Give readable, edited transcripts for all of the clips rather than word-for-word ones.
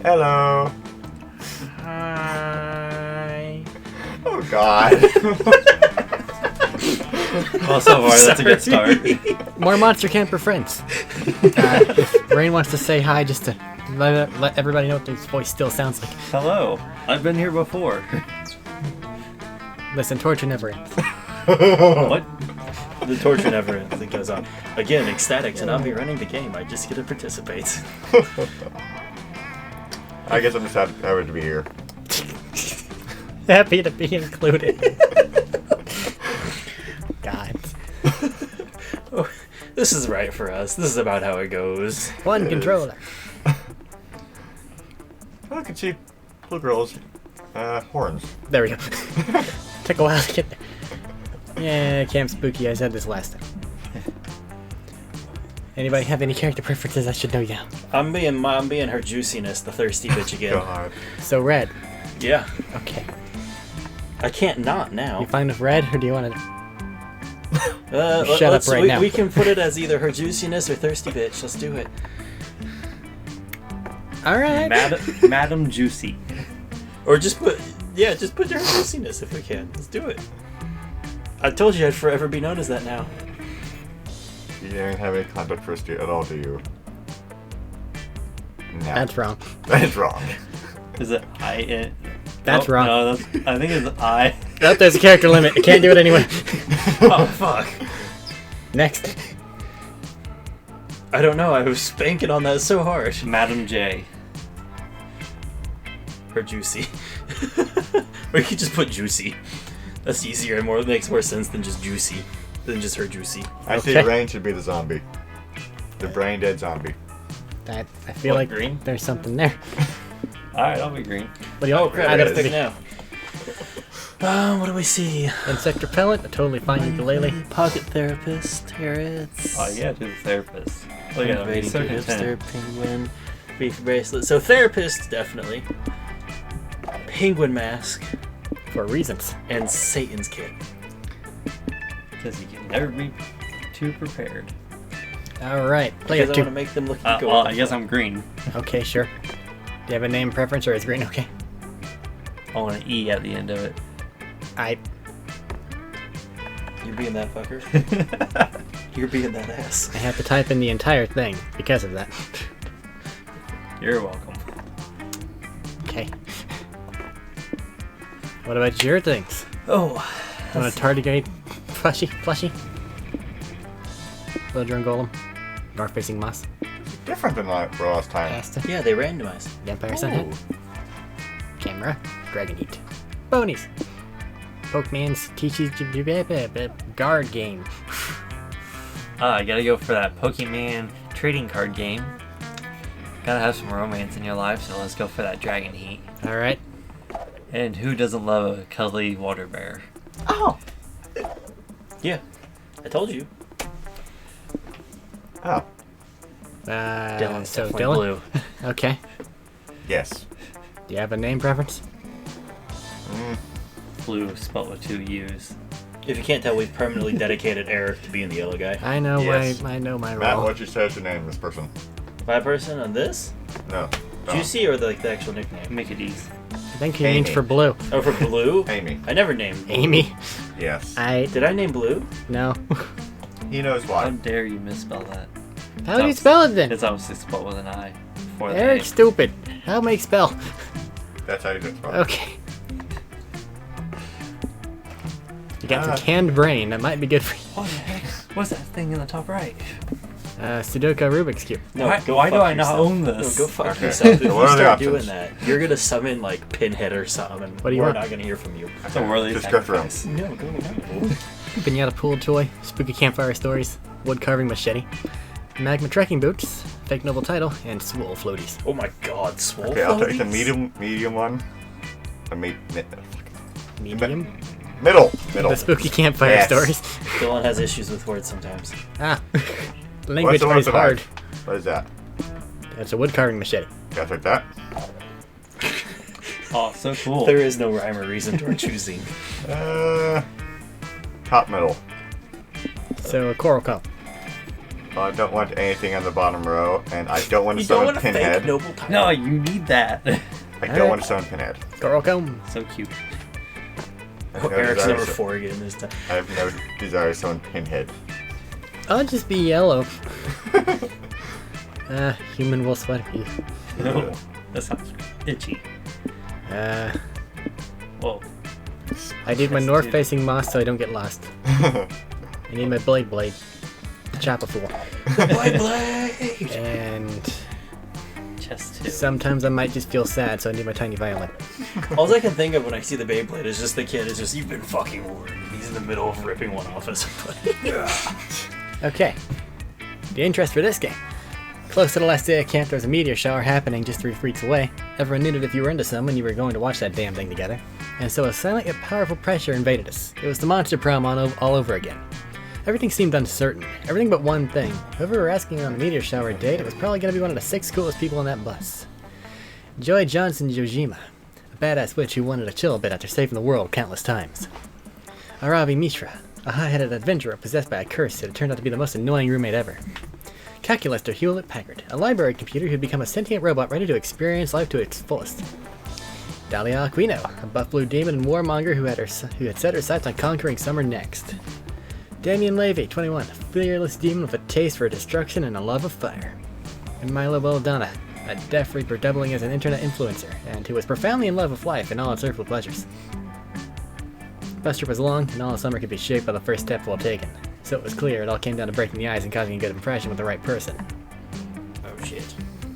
Hello. Hi. Oh God. Well, so far, that's a good start. More Monster Camper friends. If Rain wants to say hi, just to let everybody know what his voice still sounds like. Hello. I've been here before. Listen, torture never ends. What? The torture never ends. It goes on. Again, ecstatic to not be running the game. I just get to participate. I guess I'm just happy to be here. Happy to be included. God. Oh, this is right for us. This is about how it goes. One controller. I can see little girls' horns. There we go. Took a while to get there. Yeah, Camp Spooky. I said this last time. Anybody have any character preferences I should know now? I'm being her juiciness, the thirsty bitch again. God. So Red. Yeah. Okay. I can't not now. You fine with Red, or do you want to? Shut up right now. We can put it as either her juiciness or thirsty bitch. Let's do it. All right. Madam Juicy. Or just put her juiciness if we can. Let's do it. I told you I'd forever be known as that now. You don't have any contact for us at all, do you? No. That's wrong. That is wrong. Is it I? That's wrong. No, I think it's I. Nope, there's a character limit. You can't do it anyway. Oh fuck. Next. I don't know. I was spanking on that so hard. Madam J. Or juicy. Or you could just put juicy. That's easier and makes more sense than just juicy. Than just her juicy. I see Okay. Rain should be the zombie. The brain dead zombie. I feel What, like green? there's something there. Alright, I'll be green. What do you Oh want? crap, I I gotta gotta pick pick now. What do we see? Insect repellent, a totally fine ukulele. Pocket therapist, Terrets. Oh, yeah, to the therapist. Look at him. Invading He's so to hipster, content. penguin, beef bracelet. So therapist, definitely. Penguin mask, For reasons. and Satan's kid. Because you can never be too prepared. Alright, Because player I want two. to make them look Well, I guess I'm green. Okay, sure. Do you have a name preference, or is green okay? I want an E at the end of it. You're being that fucker. You're being that ass. I have to type in the entire thing because of that. You're welcome. Okay. What about your things? Oh. You want a tardigrade plushie? Little drone golem. North-facing moss. Different than last time. Asta. Yeah, they randomized. Vampire Sunhead. Camera. Dragon Heat. Bonies. Pokemon's Teaches Guard game. I gotta go for that Pokemon trading card game. Gotta have some romance in your life, so let's go for that Dragon Heat. Alright. And who doesn't love a cuddly water bear? Oh. Yeah. I told you. Oh, Dylan's So definitely Dylan? blue. Okay. yes. Do you have a name preference? Blue, spelled with 2 U's. If you can't tell, we've permanently dedicated Eric to being the yellow guy. I know Yes. my Matt, role. what you say is your name, this person? My person on this? No. Juicy or the actual nickname? Make it easy. I think he means Amy. for blue. Oh, for blue? Amy. I never named blue. Amy. Yes. Did I name blue? No. He knows How why. dare you misspell that? How do you spell it then? It's obviously spelled with an I. Before the Eric's name. stupid. How make spell? That's how you do it. Okay. You got Ah. some canned brain. That might be good for you. What the heck? What's that thing in the top right? Sudoku Rubik's Cube. No, Why- go why do fuck I not yourself. own this? No, go fuck Okay. yourself. If So you what are the start doing options? that, you're gonna summon like Pinhead or something, and What do you we're want? not gonna hear from you. So worthy Just go through 'em. sacrifice. No, go no. Pinata pool toy. Spooky campfire stories. Wood carving machete. Magma trekking boots. Fake noble title. And swole floaties. Oh my god, swole Okay, I'll take the floaties? medium one. The Medium. middle. The spooky campfire Yes. stories. Dylan has issues with words sometimes. Ah. What's Language the one is with the hard. knife? What is that? That's a wood carving machete. Can I take that? Oh, so cool. There is no rhyme or reason to our choosing. Top middle. So a coral cup. I don't want anything on the bottom row, and I don't want to You don't summon want to Pinhead. fake noble title. No, you need that. I don't want to summon Pinhead. Gorocomb. So cute. I have no Eric's desire number to- 4 again this time. I have no desire to summon Pinhead. I'll just be yellow. Human will sweat you. No, that sounds itchy. Whoa. I need my Chest north-facing moss so I don't get lost. I need my blade to chop a fool. Blade! And Chest 2. sometimes I might just feel sad, so I need my tiny violin. All I can think of when I see the Beyblade is just the kid is just, you've been fucking warned. He's in the middle of ripping one off at somebody. Okay. The interest for this game. Close to the last day of camp, there was a meteor shower happening just 3 weeks away. Everyone knew that if you were into someone, you were going to watch that damn thing together. And so a silent yet powerful pressure invaded us. It was the monster prom all over again. Everything seemed uncertain. Everything but one thing. Whoever we were asking on the meteor shower date, it was probably going to be one of the 6 coolest people on that bus. Joy Johnson Yojima, a badass witch who wanted to chill a bit after saving the world countless times. Aravi Mishra, a high-headed adventurer possessed by a curse that had turned out to be the most annoying roommate ever. Calculator Hewlett Packard, a library computer who had become a sentient robot ready to experience life to its fullest. Dahlia Aquino, a buff blue demon and warmonger who had set her sights on conquering summer next. Damian Levy, 21, a fearless demon with a taste for destruction and a love of fire. And Milo Belladonna, a deaf reaper doubling as an internet influencer, and who was profoundly in love with life and all its earthly pleasures. Bus trip was long, and all the summer could be shaped by the first step well taken. So it was clear it all came down to breaking the ice and causing a good impression with the right person. Oh shit.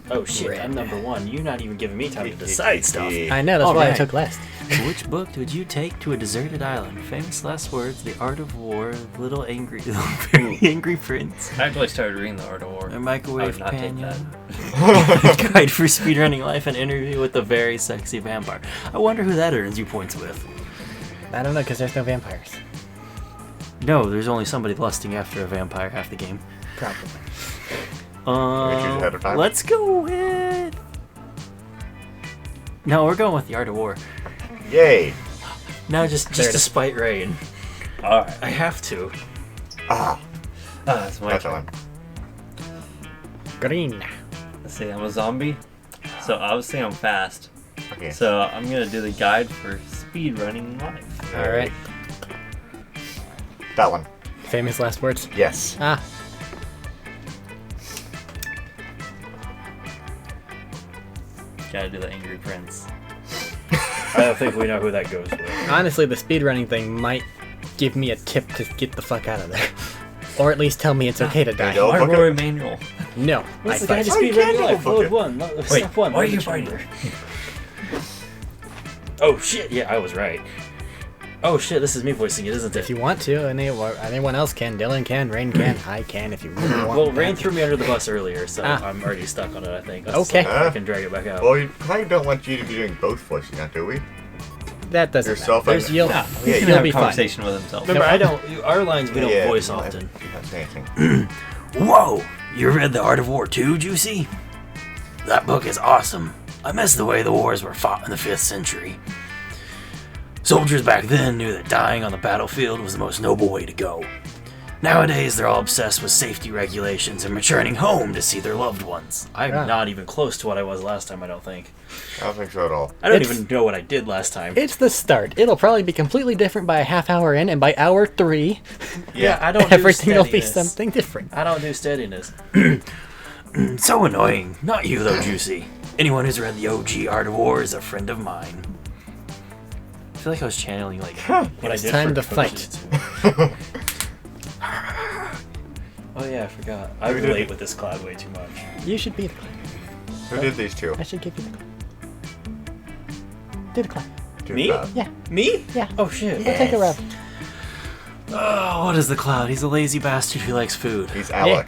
Oh shit, Red. I'm number 1. You're not even giving me time to decide stuff. I know, that's why I Alright. took last. Which book would you take to a deserted island? Famous last words, The Art of War, Little Very Angry Prince. I actually started reading The Art of War. A I microwave would not take companion. that. Guide for speedrunning life and interview with the very sexy vampire. I wonder who that earns you points with. I don't know, because there's no vampires. No, there's only somebody lusting after a vampire half the game. Probably. we choose ahead of time? Let's go with... No, we're going with The Art of War. Yay! No, just There it to is. spite Rain. Alright. I have to. That's my That's that turn. one. Green. Let's see, I'm a zombie. So obviously I'm fast. Okay. So I'm gonna do the guide for speed running life. Alright. That one. Famous last words. Yes. Ah. Gotta do the Angry Prince. I don't think we know who that goes with. Honestly, the speedrunning thing might give me a tip to get the fuck out of there. Or at least tell me it's okay to you die. go. My book Roy it. Manual. No. What's the I guy to fight. you speedrunning can't life? double Load book it. 1. Wait, Step 1. why are load you the chamber. fighting? Oh shit, yeah, I was right. Oh shit, this is me voicing it, isn't If it? you want to, and anyone else can. Dylan can, Rain can, I can if you really want. Well, Rain that. threw me under the bus earlier, so Ah. I'm already stuck on it, I think. Okay. I can drag it back out. Well, we probably don't want you to be doing both voicing, now, do we? That doesn't Yourself matter. and- You'll, Yeah, Yeah, he can you'll have be a fine. conversation with himself. Remember, I don't. Our lines we don't Yeah, voice no, often. You don't say anything. Whoa! You read The Art of War too, Juicy? That book is awesome. I miss the way the wars were fought in the 5th century. Soldiers back then knew that dying on the battlefield was the most noble way to go. Nowadays, they're all obsessed with safety regulations and returning home to see their loved ones. I'm Yeah. not even close to what I was last time, I don't think. I don't think so at all. I don't It's- even know what I did last time. It's the start. It'll probably be completely different by a half hour in, and by hour 3, Yeah, I don't do everything will be steadiness. something different. I don't do steadiness. So annoying. Not you though, Juicy. Anyone who's read the OG Art of War is a friend of mine. I feel like I was channeling like what I It's did time for to fight. Kojutsu. Oh yeah, I forgot. I Who did relate it? with this cloud way too much. You should be the clap. Who did these two? I should give you the clap. Do the clap. Do Me? that. Yeah, Me? yeah. Oh shit. We'll take a rub. Oh, what is the cloud? He's a lazy bastard who likes food. He's Alec.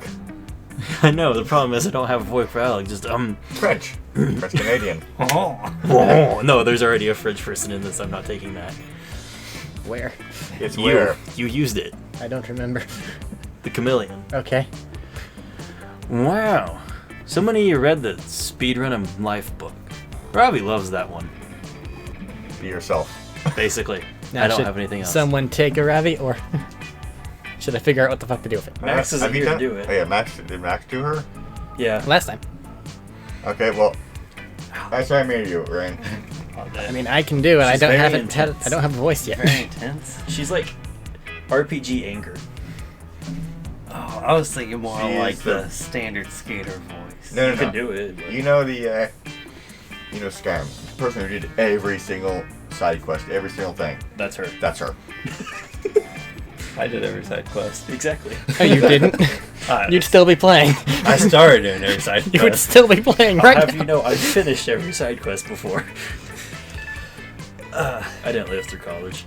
I know. The problem is I don't have a voice for Alec. Just French. French Canadian. Oh no, there's already a French person in this. I'm not taking that. Where? It's You where? you used it. I don't remember. The chameleon. Okay. Wow. So many of you read the Speedrun of Life book. Robbie loves that one. Be yourself. Basically. Now, I don't should have anything else. Someone take a Ravi, or Should I figure out what the fuck to do with it? Max isn't have you here to done- do it. Oh, yeah, did Max do her? Yeah. Last time. Okay, well, that's what I made you, Ryan. I mean, I can do it. I She's don't very have it. intense. I don't have a voice yet. Very intense. She's like RPG anger. Oh, I was thinking more She like is the the- standard skater voice. No, You no, can no. do it. but- You know the, Scam. The person who did every single side quest, every single thing. That's her. That's her. I did every side quest. Exactly. Oh, you didn't? Uh, You'd still be playing. I started doing every side You would quest. still be playing I'll right have now. you know, I've finished every side quest before. I didn't live through college.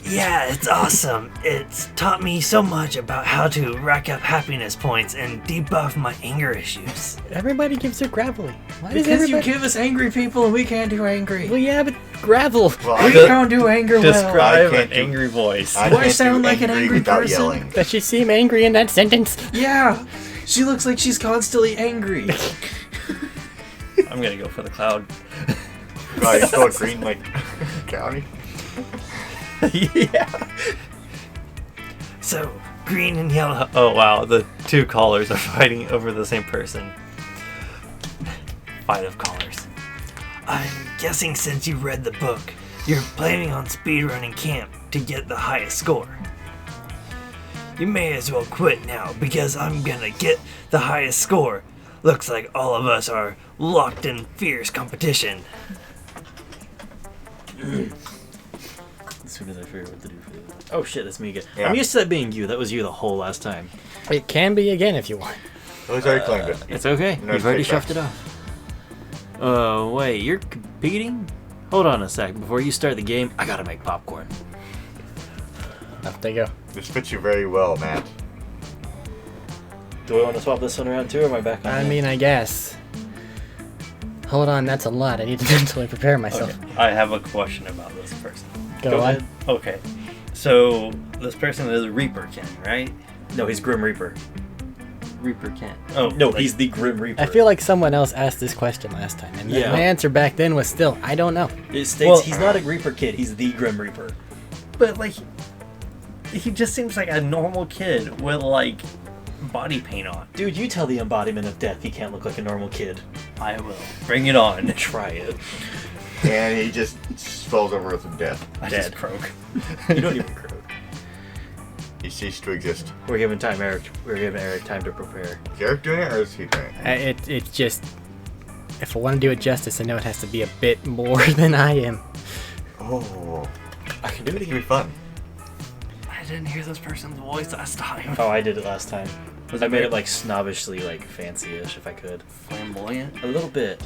Yeah, it's awesome. It's taught me so much about how to rack up happiness points and debuff my anger issues. Everybody gives her gravelly. Why does Because you everybody? give us angry people and we can't do angry. Well, yeah, but gravel. Well, We I, can't do anger well. Describe I an can't do- angry voice. I Do I can't sound do like an angry without person? yelling. Does she seem angry in that sentence? Yeah, she looks like she's constantly angry. I'm gonna go for the cloud. God, you still Green Lake County? Yeah. So, green and yellow. Oh wow, the two callers are fighting over the same person. Fight of callers. I'm guessing since you read the book, you're planning on speedrunning camp to get the highest score. You may as well quit now because I'm gonna get the highest score. Looks like all of us are locked in fierce competition. As soon as I figure out what to do for this. Oh shit, that's me again. Yeah. I'm used to that being you. That was you the whole last time. It can be again if you want. Oh, he's already claimed it. It's okay. No You've already take shoved it backs. off. Oh, wait, you're competing? Hold on a sec. Before you start the game, I gotta make popcorn. Off they go. This fits you very well, Matt. Do I want to swap this one around too, or am I back on? I that? mean, I guess. Hold on, that's a lot. I need to mentally prepare myself. I have a question about this person. Go on. ahead. Okay, so this person is Reaper Ken, right? No, he's Grim Reaper. Reaper Ken. Oh No, like- he's the Grim Reaper. I feel like someone else asked this question last time, and Yeah. my answer back then was still, I don't know. It states Well- he's not a Reaper kid. He's the Grim Reaper. But like, he just seems like a normal kid with like body paint on. Dude, you tell the embodiment of death he can't look like a normal kid. I will bring it on. Try it. And he just falls over with some death. I Dead. just croak. You don't even croak. He ceased to exist. We're giving time, Eric. We're giving Eric time to prepare. Is Eric doing it or is he doing it? It's just, if I want to do it justice, I know it has to be a bit more than I am. Oh, I can do it it can be again. fun. I didn't hear this person's voice last time. Oh, I did it last time. Was I it made very- it like snobbishly, like fancy-ish, if I could. Flamboyant. A little bit.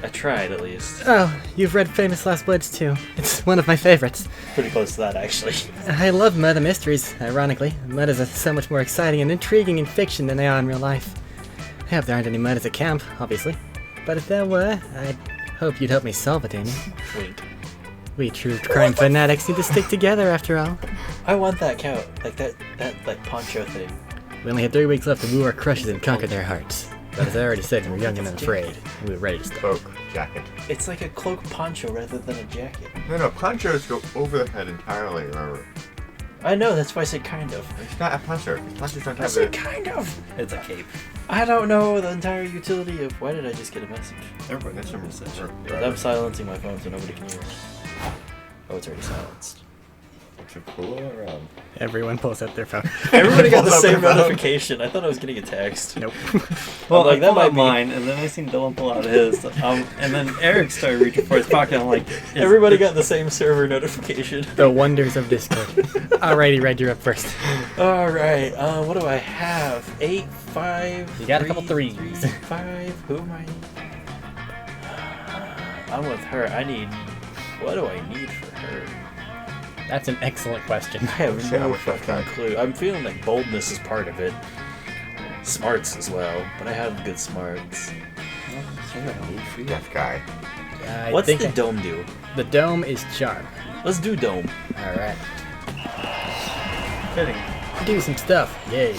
I tried at least. Oh, you've read Famous Last Bloods too. It's one of my favorites. Pretty close to that, actually. I love murder mysteries, ironically. Murders are so much more exciting and intriguing in fiction than they are in real life. I hope there aren't any murders at camp, obviously. But if there were, I'd hope you'd help me solve it, Amy. Wink. We true crime fanatics need to stick together after all. I want that cow, like that like poncho thing. We only had 3 weeks left to woo our crushes and conquer their hearts. But as I already said, we were young and unafraid, and we were ready to start. Cloak, jacket. It's like a cloak poncho rather than a jacket. No, ponchos go over the head entirely, remember? I know, that's why I said kind of. It's not a poncho. Ponchos don't I have said the... kind of. It's a cape. I don't know the entire utility of. Why did I just get a message? Everybody That's gets a message. I'm silencing my phone so nobody can hear it. Oh, it's already silenced. It's a cool around. Everyone pulls out their phone. Everybody got the Pulls up same their phone. notification. I thought I was getting a text. Nope. Well, Like, like that that might might be- mine, and then I seen Dylan pull out his, and then Eric started reaching for his pocket. I'm like, Everybody got the same server notification. The wonders of Discord. Alrighty, Red, you're up first. All right. What do I have? 8, 5. You got a couple 3, threes. 3, 5. Who am I? I'm with her. I need. What do I need for her? That's an excellent question. I have Shit, I no wish I fucking had. clue. I'm feeling like boldness is part of it. Smarts as well, but I have good smarts. Deaf guy. I What's think the dome do? the dome is charm. Let's do dome. Alright. fitting. Do some stuff. Yay.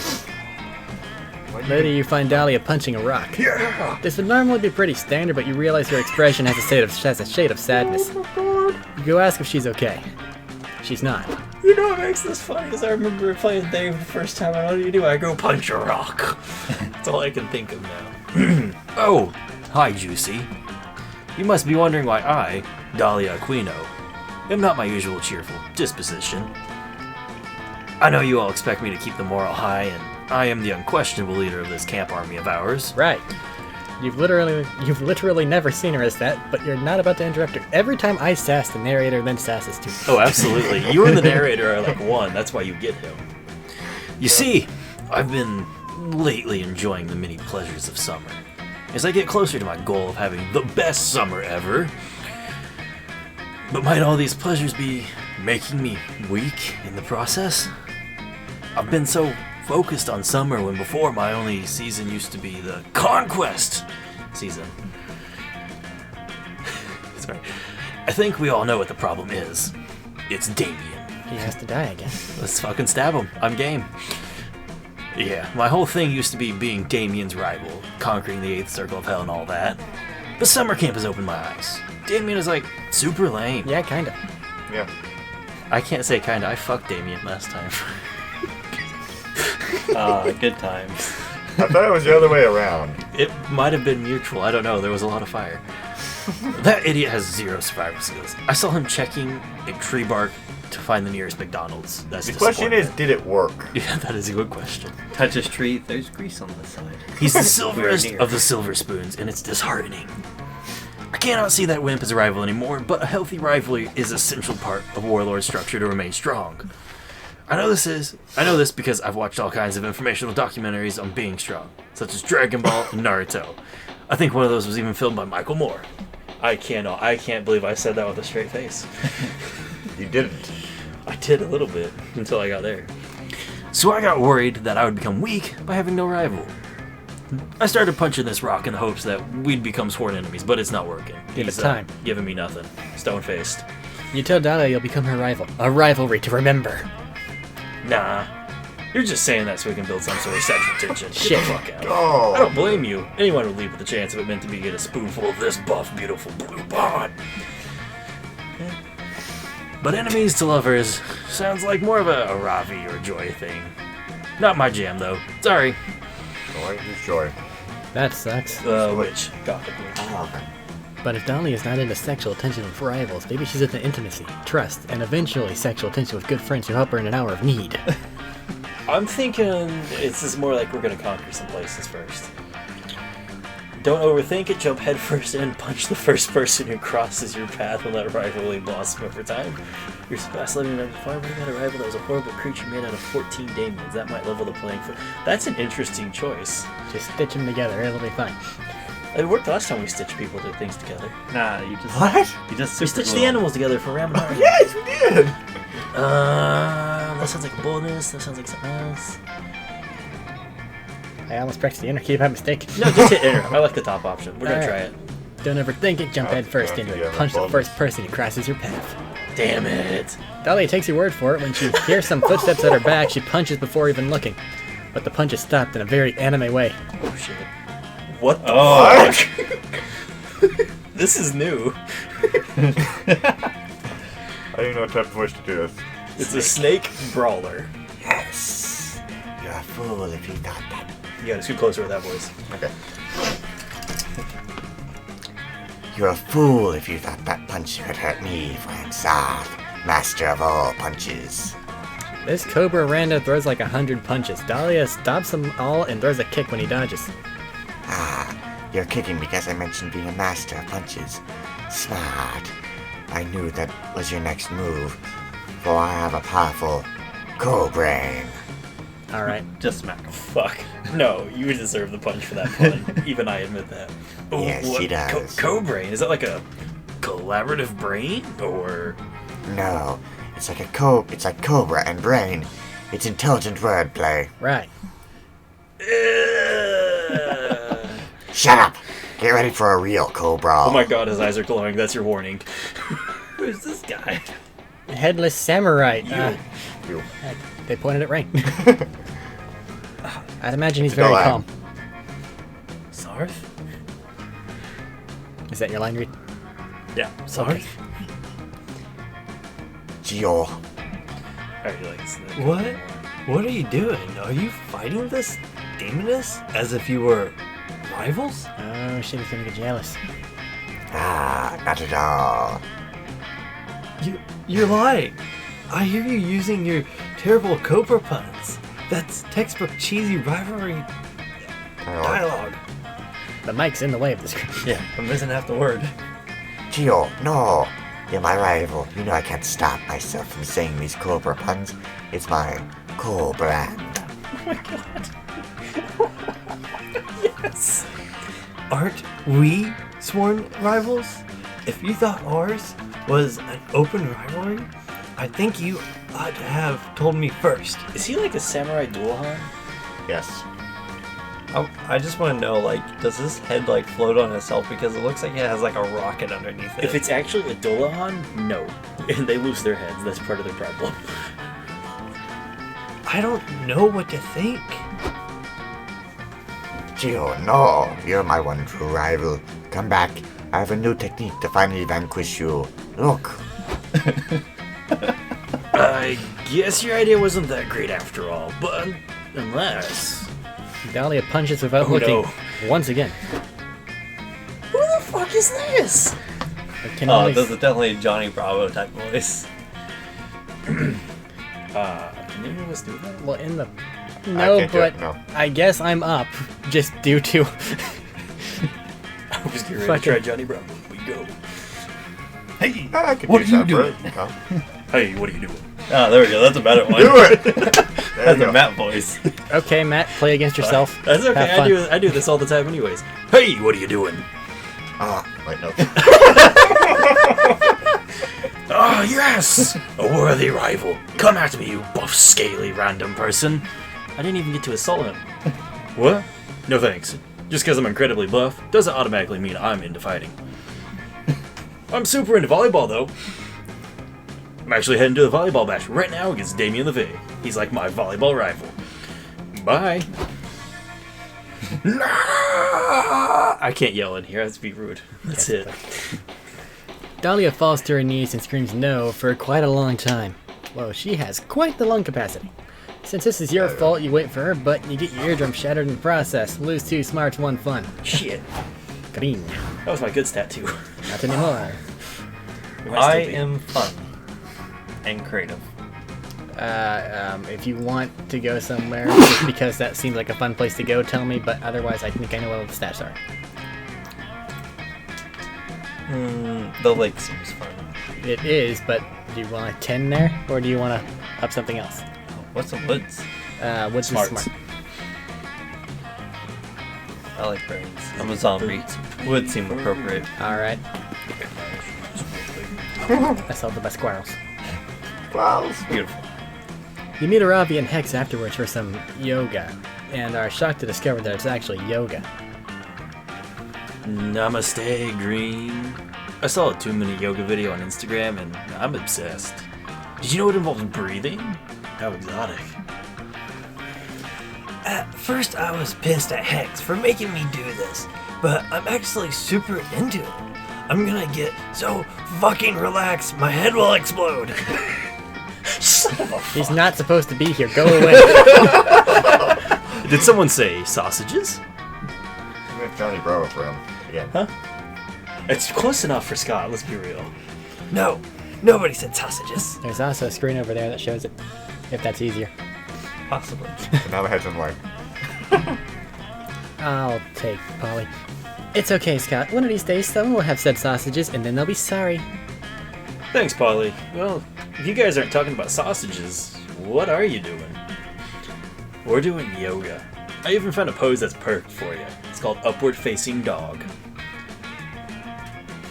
Why do Later you find Dahlia punching a rock. Yeah! This would normally be pretty standard, but you realize her expression has a shade of sadness. You go ask if she's okay. She's not. You know what makes this funny is I remember playing Dave the first time, and what do? I go punch a rock. That's all I can think of now. Oh, hi, Juicy. You must be wondering why I, Dahlia Aquino, am not my usual cheerful disposition. I know you all expect me to keep the morale high, and I am the unquestionable leader of this camp army of ours. Right. You've literally never seen her as that, but you're not about to interrupt her. Every time I sass, the narrator then sasses too. Oh, absolutely. You and the narrator are like one. That's why you get him. You see, I've been lately enjoying the many pleasures of summer. As I get closer to my goal of having the best summer ever. But might all these pleasures be making me weak in the process? I've been so focused on summer when before my only season used to be the conquest season. Sorry. I think we all know what the problem is. It's Damien. He has to die again. Let's fucking stab him. I'm game. Yeah, my whole thing used to be being Damien's rival, conquering the 8th Circle of Hell and all that. But summer camp has opened my eyes. Damien is like super lame. Yeah, kinda. Yeah. I can't say kinda, I fucked Damien last time. Good times. I thought it was the other way around. It might have been mutual, I don't know, there was a lot of fire. That idiot has 0 survival skills. I saw him checking a tree bark to find the nearest McDonald's. That's The question is, did it work? Yeah, that is a good question. Touch his tree, there's grease on the side. He's the silverest near. of the silver spoons, and it's disheartening. I cannot see that wimp as a rival anymore, but a healthy rivalry is an essential part of Warlord's structure to remain strong. I know this because I've watched all kinds of informational documentaries on being strong, such as Dragon Ball and Naruto. I think one of those was even filmed by Michael Moore. I can't believe I said that with a straight face. You didn't. I did a little bit until I got there. So I got worried that I would become weak by having no rival. I started punching this rock in the hopes that we'd become sworn enemies, but it's not working. Give it He's time. Giving me nothing. Stone-faced. You tell Dahlia you'll become her rival. A rivalry to remember. Nah. You're just saying that so we can build some sort of sexual tension. Get Shit. the fuck out. Oh. I don't blame you. Anyone would leave with the chance of it meant to be get a spoonful of this buff, beautiful blue bond. But enemies to lovers sounds like more of a Ravi or Joy thing. Not my jam, though. Sorry. Joy is joy. That sucks. Witch. Gothic witch. But if Dahlia is not into sexual attention with rivals, maybe she's into intimacy, trust, and eventually sexual attention with good friends who help her in an hour of need. I'm thinking this is more like we're gonna conquer some places first. Don't overthink it, jump headfirst in, punch the first person who crosses your path and let rivalry blossom over time. Your past living number 5 running out a rival that was a horrible creature made out of 14 Damiens. That might level the playing field. That's an interesting choice. Just stitch them together, it'll be fine. It worked last time we stitched people to things together. Nah, you just What? You just We super stitched glue the 'em. animals together for Ram and Harmony. Yes, we did. That sounds like a bonus. That sounds like something else. I almost pressed the enter key by mistake. No, just hit enter. I like the top option. We're gonna Alright. try it. Don't overthink it, jump head first into it. Punch the first person who crosses your path. Damn it. Dahlia takes your word for it. When she hears some footsteps at her back, she punches before even looking. But the punch is stopped in a very anime way. Oh shit. What the What? fuck? This is new. I didn't know what type of voice to do this. It's a snake brawler. Yes. You're a fool if you thought that. You gotta scoot closer with that voice. Okay. You're a fool if you thought that punch could hurt me, Frank Zod, master of all punches. This Cobra Rando throws like 100 punches. Dahlia stops them all and throws a kick when he dodges. You're kicking because I mentioned being a master of punches. Smart. I knew that was your next move, for I have a powerful co-brain. Alright. Just smack him. Fuck. No, you deserve the punch for that pun. Even I admit that. Oh, Yes, what? he does. Co-brain. Is that like a collaborative brain? Or... No, it's like Cobra and brain. It's intelligent wordplay. Right. Shut up! Get ready for a real Cobra. Oh my god, his eyes are glowing. That's your warning. Who's this guy? Headless Samurai. You. They pointed at Rain. I'd imagine he's Go very on. calm. Sarth? Is that your line read? Yeah, Sarth. Okay. Gio. already like this. What? What are you doing? Are you fighting this demoness as if you were rivals? Oh shit, he's gonna get jealous. Ah, not at all. You're lying. I hear you using your terrible Cobra puns. That's textbook cheesy rivalry dialogue. The mic's in the way of the screen. Yeah, I'm missing half the word. Gio, no. You're my rival. You know I can't stop myself from saying these Cobra puns. It's my co-brand. Yes. Aren't we sworn rivals? If you thought ours was an open rivalry, I think you ought to have told me first. Is he like a samurai Duohan? Yes. I just want to know, like, does this head, like, float on itself? Because it looks like it has, like, a rocket underneath it. If it's actually a Duohan, no. And they lose their heads. That's part of their problem. I don't know what to think. Gio, no. You're my one true rival. Come back. I have a new technique to finally vanquish you. Look. I guess your idea wasn't that great after all, but unless... Dahlia punches without Oh, looking. no. Once again. Who the fuck is this? It can Oh, only this is definitely a Johnny Bravo type voice. Can any of us do that? well in the no, can't do but it, no. I guess I'm up just due to I was getting ready to Fucking- try Johnny Bravo. We go. Hey, I could what use are you that doing? for it. No. Hey, what are you doing? Oh, there we go. That's a better one. Do it. There That's you a go. Matt voice. okay, Matt, play against yourself. That's okay. Have fun. I do this all the time, anyways. Hey, what are you doing? Ah, wait, no. Oh yes, a worthy rival. Come at me, you buff, scaly, random person. I didn't even get to assault him. What? No thanks. Just because I'm incredibly buff doesn't automatically mean I'm into fighting. I'm super into volleyball, though. I'm actually heading to the volleyball match right now against Damien LeVay. He's like my volleyball rival. Bye. I can't yell in here. That's be rude. That's it. Dahlia falls to her knees and screams no for quite a long time. Whoa, she has quite the lung capacity. Since this is your fault, you wait for her, but you get your eardrum shattered in the process. Lose 2 smarts, 1 fun. Shit. Green. That was my good stat too. Not anymore. I am fun and creative. If you want to go somewhere, just because that seems like a fun place to go, tell me, but otherwise I think I know what the stats are. The lake seems fun. It is, but do you want a 10 there, or do you want to up something else? What's the woods? What's the Smarts. smart? I like brains. I'm a zombie. Would seem appropriate. Alright. I saw the best squirrels. Wow. Beautiful. You meet Aravi and Hex afterwards for some yoga, and are shocked to discover that it's actually yoga. Namaste, Green. I saw a 2-minute yoga video on Instagram and I'm obsessed. Did you know it involves breathing? How exotic. At first, I was pissed at Hex for making me do this, but I'm actually super into it. I'm gonna get so fucking relaxed, my head will explode. He's not supposed to be here. Go away. Did someone say sausages? We have Johnny Bravo for him again. Huh? It's close enough for Scott, let's be real. No, nobody said sausages. There's also a screen over there that shows it, if that's easier. Possibly. And now the head's in white. I'll take Polly. It's okay, Scott. One of these days, someone will have said sausages, and then they'll be sorry. Thanks, Polly. Well, if you guys aren't talking about sausages, what are you doing? We're doing yoga. I even found a pose that's perfect for you. It's called Upward Facing Dog.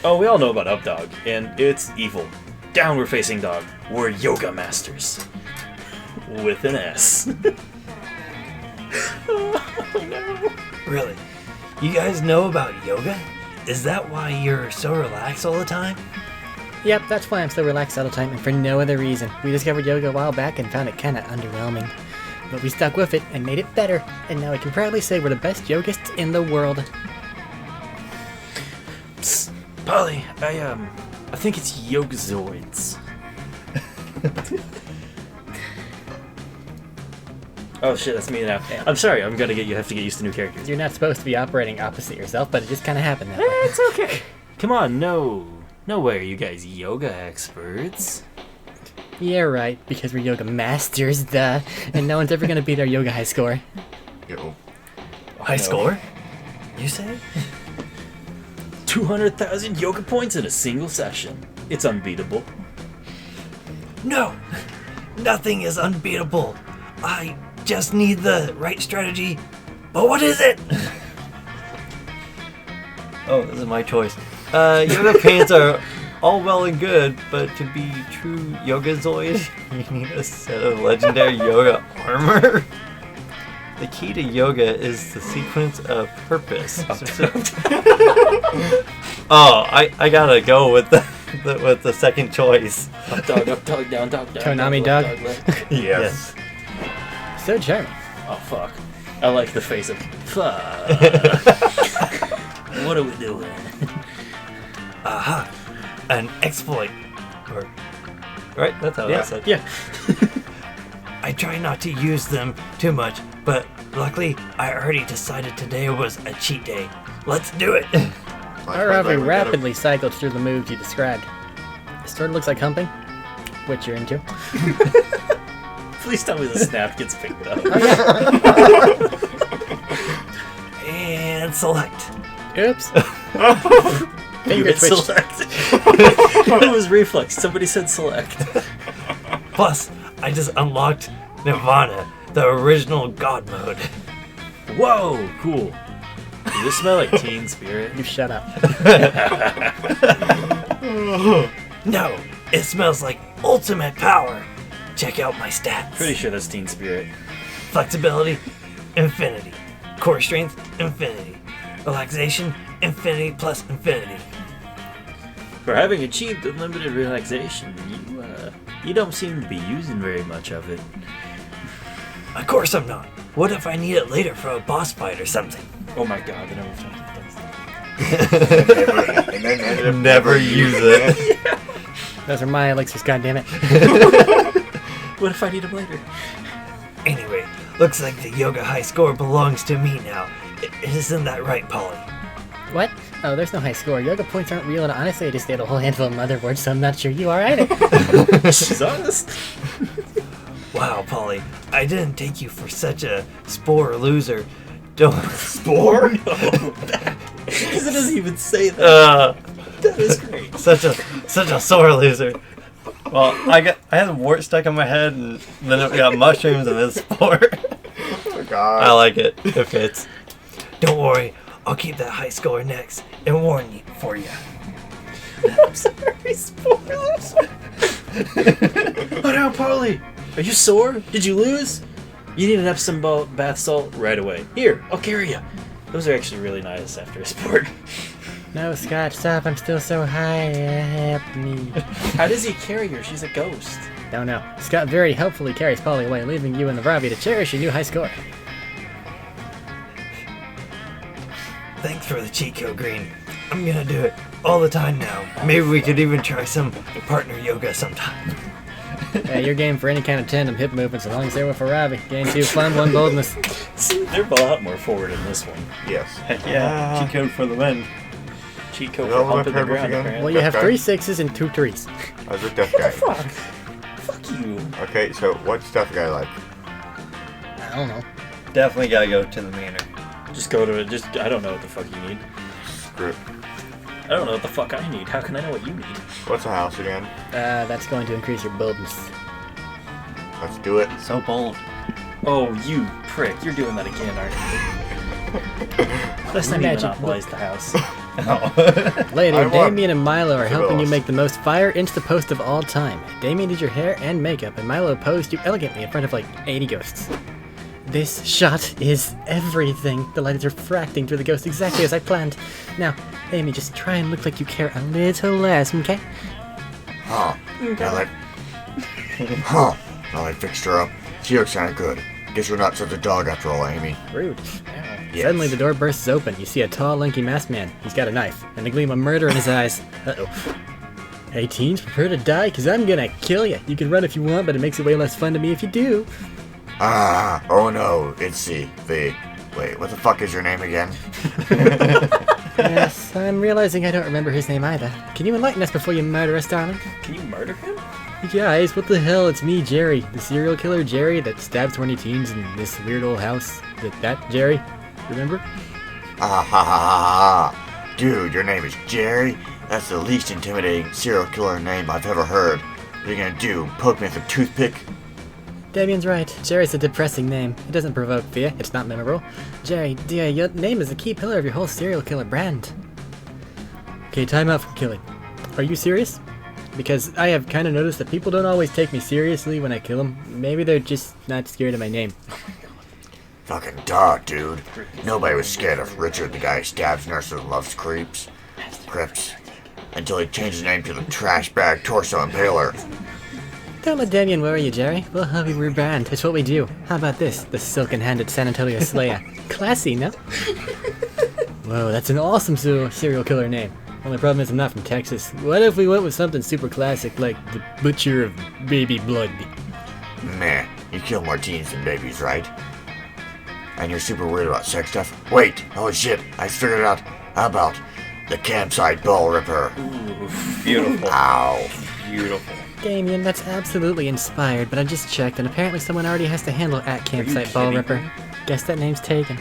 Oh, we all know about Up Dog, and it's evil. Downward Facing Dog. We're yoga masters. With an S. Oh no. Really? You guys know about yoga? Is that why you're so relaxed all the time? Yep, that's why I'm so relaxed all the time, and for no other reason. We discovered yoga a while back and found it kinda underwhelming. But we stuck with it and made it better, and now I can proudly say we're the best yogists in the world. Psst, Polly, I think it's Yogazoids. Oh shit, that's me now. I'm sorry. I'm gonna have to get used to new characters. You're not supposed to be operating opposite yourself, but it just kind of happened that way. It's okay. Come on, no way. Are you guys yoga experts? Yeah, right, because we're yoga masters, duh. And no one's ever gonna beat our yoga high score. Yo. High score? You say? 200,000 yoga points in a single session. It's unbeatable. No! Nothing is unbeatable. I just need the right strategy. But what is it? Oh, this is my choice. Yoga pants are all well and good, but to be true Yogazoid, you need a set of legendary yoga armor. The key to yoga is the sequence of purpose. Oh, I gotta go with the second choice. Up dog, down dog, down. Konami dog, dog? left. Yes. So charming. Oh fuck. I like the face of fuck. What are we doing? Aha! An exploit. Or, right? That's how I said. Yeah. I try not to use them too much, but luckily I already decided today was a cheat day. Let's do it! Aravi rapidly cycled through the moves you described. It sort of looks like humping, which you're into. Please tell me the snap gets picked up. And select. Oops. You Finger hit twitch. select. It was reflex. Somebody said select. Plus, I just unlocked Nirvana, the original God mode. Whoa, cool. Does this smell like Teen Spirit? You shut up. No, it smells like ultimate power. Check out my stats. Pretty sure that's Teen Spirit. Flexibility, infinity. Core strength, infinity. Relaxation, infinity plus infinity. For having achieved unlimited relaxation, you don't seem to be using very much of it. Of course I'm not. What if I need it later for a boss fight or something? Oh my god, I know we've talked about this. And then ended up Never use it. Those are my elixirs, goddammit. What if I need them later? Anyway, looks like the yoga high score belongs to me now. Isn't that right, Polly? What? Oh, there's no high score. Yoga points aren't real, and honestly, I just ate a whole handful of motherboards, so I'm not sure you are either. She's honest. Wow, Polly, I didn't take you for such a spore loser. Don't Spore? No. Because it doesn't even say that. That is great. such a sore loser. Well, I had a wart stuck on my head, and then it got mushrooms and then spore. Oh god. I like it. It fits. Don't worry, I'll keep that high score next and warn you for you. I'm sorry, spoilers. Oh no, Polly! Are you sore? Did you lose? You need an Epsom bath salt right away. Here, I'll carry you. Those are actually really nice after a sport. No, Scott, stop. I'm still so high. Help me. How does he carry her? She's a ghost. Don't know. Scott very helpfully carries Polly away, leaving you and the Ravi to cherish your new high score. Thanks for the cheat code, Green. I'm gonna do it all the time now. Maybe we could even try some partner yoga sometime. You're game for any kind of tandem hip movements as long as they're with a Ravi. Game 2 fun, 1 boldness. See, they're a lot more forward in this one. Yes. Heck yeah, cheat code for the win. Cheat code Is for that what humping the purpose ground, again? apparently. Well, you have Okay. 3 6s and 2 3s. I was a deaf guy. Fuck. Fuck you. Okay, so what stuff guy like? I don't know. Definitely gotta go to the manor. Just go to it. I don't know what the fuck you need. Screw it. I don't know what the fuck I need. How can I know what you need? What's a house again? That's going to increase your boldness. Let's do it. So bold. Oh, you prick. You're doing that again, aren't you? Let's not even Magic monopolize the house. Later, I won. Damien and Milo are helping you lost. make the most fire Insta post of all time. Damien did your hair and makeup, and Milo posed you elegantly in front of like 80 ghosts. This shot is everything. The light is refracting through the ghost exactly as I planned. Now, Amy, just try and look like you care a little less, okay? Huh. I fixed her up. She looks kinda good. Guess you're not such a dog after all, Amy. Rude. Yes. Suddenly, the door bursts open. You see a tall, lanky masked man. He's got a knife and a gleam of murder in his eyes. Uh-oh. Hey, teens, prepare to die, because I'm gonna kill you. You can run if you want, but it makes it way less fun to me if you do. Oh no, it's the... Wait, what the fuck is your name again? Yes, I'm realizing I don't remember his name either. Can you enlighten us before you murder us, darling? Can you murder him? Guys, what the hell? It's me, Jerry. The serial killer Jerry that stabbed 20 teens in this weird old house. That Jerry? Remember? Ah ha ha ha ha. Dude, your name is Jerry? That's the least intimidating serial killer name I've ever heard. What are you gonna do? Poke me with a toothpick? Damien's right. Jerry's a depressing name. It doesn't provoke fear. It's not memorable. Jerry, dear, your name is a key pillar of your whole serial killer brand. Okay, time out for killing. Are you serious? Because I have kind of noticed that people don't always take me seriously when I kill them. Maybe they're just not scared of my name. Fucking duh, dude. Nobody was scared of Richard, the guy who stabs nurses and loves creeps. Crips. Until he changed his name to the Trash Bag Torso Impaler. Don't let Damien worry you, Jerry. We'll help you rebrand. It's what we do. How about this? The silken-handed San Antonio Slayer. Classy, no? Whoa, that's an awesome serial killer name. Only problem is I'm not from Texas. What if we went with something super classic like the Butcher of Baby Blood? Meh, you kill more teens than babies, right? And you're super weird about sex stuff? Wait, oh shit, I figured it out. How about the Campsite Ball Ripper? Ooh, beautiful. Ow. Beautiful. Damien, that's absolutely inspired, but I just checked and apparently someone already has to handle at Campsite Ball kidding Ripper. me? Guess that name's taken.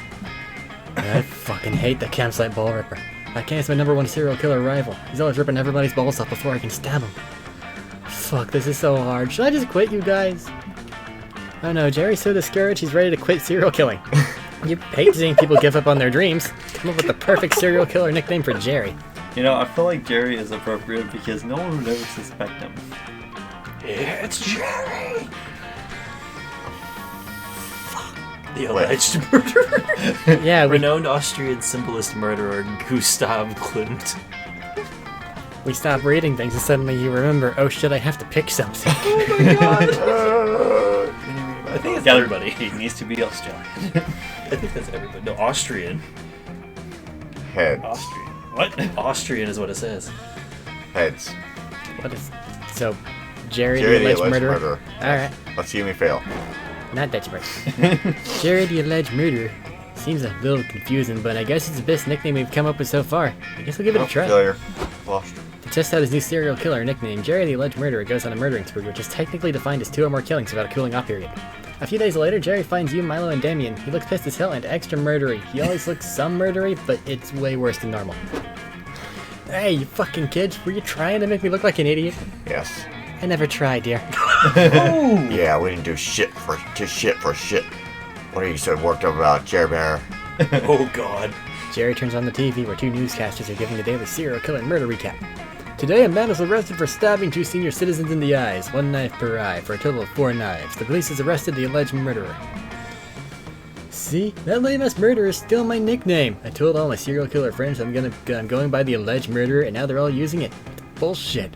I fucking hate the Campsite Ball Ripper. That Camp's my #1 serial killer rival. He's always ripping everybody's balls off before I can stab him. Fuck, this is so hard. Should I just quit, you guys? Oh no, Jerry's so discouraged he's ready to quit serial killing. You hate seeing people give up on their dreams. Come up with the perfect serial killer nickname for Jerry. You know, I feel like Jerry is appropriate because no one would ever suspect him. It's Jerry! The alleged murderer. Yeah, Renowned Austrian symbolist murderer Gustav Klimt. we stop reading things and suddenly you remember, oh shit, I have to pick something. I think it's Yeah, everybody. He needs to be Australian. I think that's everybody. No, Austrian. Heads. Austrian. What? Austrian is what it says. Heads. What is... So, Jerry Jerry the alleged murderer? Alright, Let's see me fail. not that smart. Jerry the alleged murderer. Seems a little confusing, but I guess it's the best nickname we've come up with so far. I guess we'll give it a try. Failure. Lost. To test out his new serial killer nickname, Jerry the alleged murderer goes on a murdering spree, which is technically defined as 2 or more killings without a cooling off period. A few days later, Jerry finds you, Milo, and Damien. He looks pissed as hell and extra murdery. He always looks some murdery, but it's way worse than normal. Hey, you fucking kids, were you trying to make me look like an idiot? Yes. I never tried, dear. Yeah, we didn't do shit for shit. What are you so worked up about, Jerry Bear? Oh god. Jerry turns on the TV where 2 newscasters are giving the daily serial killer murder recap. Today, a man is arrested for stabbing 2 senior citizens in the eyes, 1 knife per eye, for a total of 4 knives. The police has arrested the alleged murderer. See? That lame-ass murderer is still my nickname. I told all my serial killer friends I'm going by the alleged murderer, and now they're all using it. Bullshit.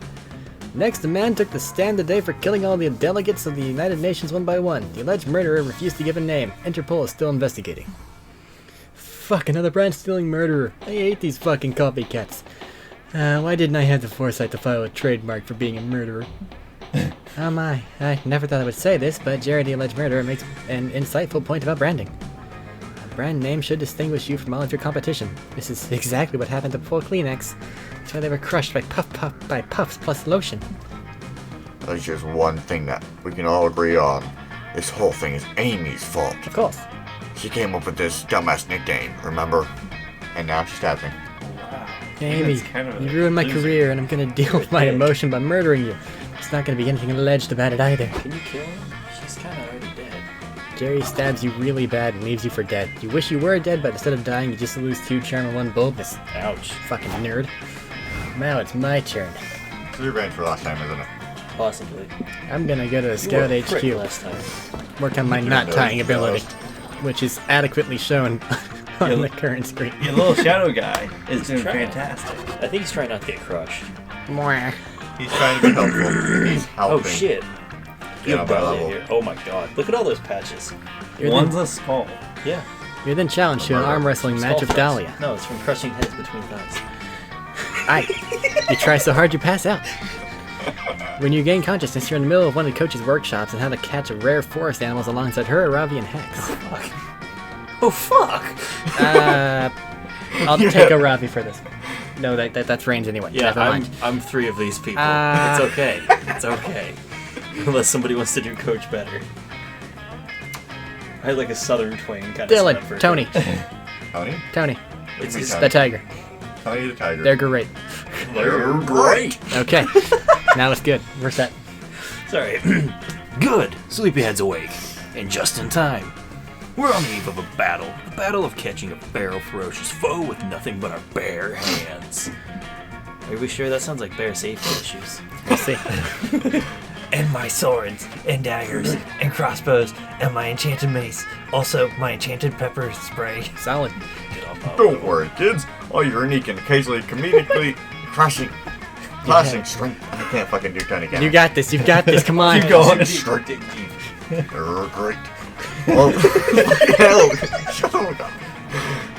Next, a man took the stand today for killing all the delegates of the United Nations one by one. The alleged murderer refused to give a name. Interpol is still investigating. Fuck, another brand-stealing murderer. I hate these fucking copycats. Why didn't I have the foresight to file a trademark for being a murderer? Oh my, I never thought I would say this, but Jerry the alleged murderer makes an insightful point about branding. A brand name should distinguish you from all of your competition. This is exactly what happened to poor Kleenex. That's why they were crushed by Puffs plus lotion. There's just one thing that we can all agree on. This whole thing is Amy's fault. Of course. She came up with this dumbass nickname, remember? And now she stabbed me. Amy, That's kind of you a ruined my loser. career and I'm gonna deal with my emotion by murdering you. There's not gonna be anything alleged about it either. Can you kill him? She's kind of already dead. Jerry stabs you really bad and leaves you for dead. You wish you were dead, but instead of dying, you just lose 2 charm and 1 boldness. Ouch. Fucking nerd. Now it's my turn. It's revenge for last time, isn't it? Possibly. I'm gonna go to You were Scout a prick HQ, last time. work on my knot tying ability, which is adequately shown on the current screen. Your little shadow guy is doing trying. fantastic. I think he's trying not to get crushed. Mwah. He's trying to be helpful. He's helping. Oh shit. Get You on have my Dahlia level. here. Oh my god. Look at all those patches. You're One's then, a skull. Yeah. you're then challenged to an arm wrestling match with Skull Dahlia. fights. No, it's from crushing heads between thighs. Aye. You try so hard you pass out. When you gain consciousness, you're in the middle of one of the coach's workshops on how to catch rare forest animals alongside her, Aravi, and Hex. Oh fuck! I'll take Aravi for this. No, that's range anyway. Yeah, Never mind. I'm 3 of these people. Ah. It's okay. It's okay. Unless somebody wants to do coach better. I had like a southern twang kind of Dylan, for Tony, Tony? It's Tony. just, the tiger. Tony the tiger. They're great. they're great. Okay, now it's good. We're set. Sorry. Good. Sleepyhead's awake. And just in time. We're on the eve of a battle. The battle of catching a feral, ferocious foe with nothing but our bare hands. Are we sure that sounds like bear safety issues? Let's see. And my swords, and daggers, and crossbows, and my enchanted mace. Also, my enchanted pepper spray. Solid. Get off my Don't worry, kids. All your unique and occasionally comedically clashing strength. I can't fucking do Tony again. You got this. You've got this. Come on. Keep going. Strength. Great. Oh, hell. Shut up.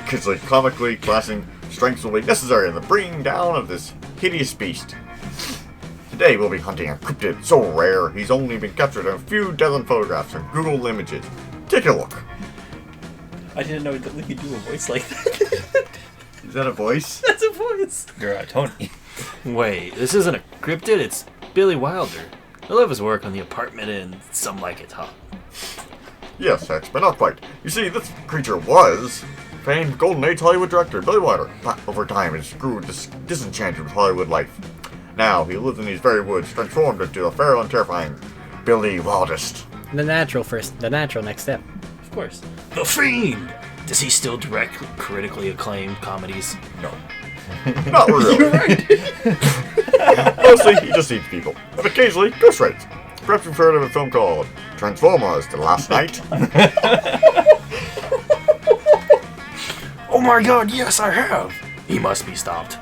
Kids like comically clashing strengths will be necessary in the bringing down of this hideous beast. Today we'll be hunting a cryptid so rare he's only been captured in a few dozen photographs and Google images. Take a look. I didn't know that we could do a voice like that. Is that a voice? That's a voice. You're Tony. Wait, this isn't a cryptid, it's Billy Wilder. I love his work on The Apartment and Some Like It Hot. Yes, Hex, but not quite. You see, this creature was famed Golden Age Hollywood director Billy Wilder, but over time he grew disenchanted with Hollywood life. Now he lives in these very woods, transformed into the feral and terrifying Billy Wildest. The natural first. The natural next step. Of course. The Fiend! Does he still direct critically acclaimed comedies? No. Not really. You're right. Mostly, he just eats people. But occasionally, ghost rides. Perhaps you've heard of a film called Transformers: The Last Night. Oh my god, yes I have! He must be stopped.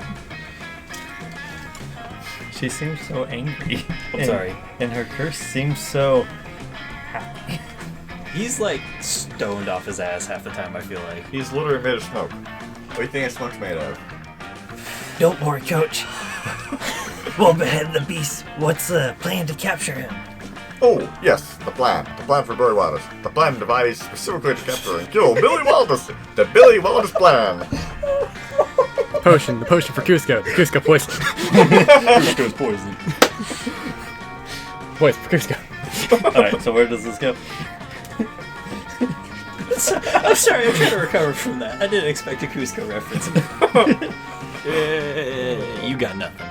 She seems so angry. I'm sorry. And her curse seems so happy. He's like stoned off his ass half the time, I feel like. He's literally made of smoke. What do you think his smoke's made of? Don't worry, Coach. We'll behead the beast. What's the plan to capture him? Oh, yes, the plan. The plan for Billy Wildest. The plan devised specifically to capture and kill Billy Wildest. The Billy Wildest plan. Potion. The potion for Cusco. The Cusco poison. Cusco's poison. Poison for Cusco. Alright, so where does this go? I'm sorry, I'm trying to recover from that. I didn't expect a Cusco reference. You got nothing.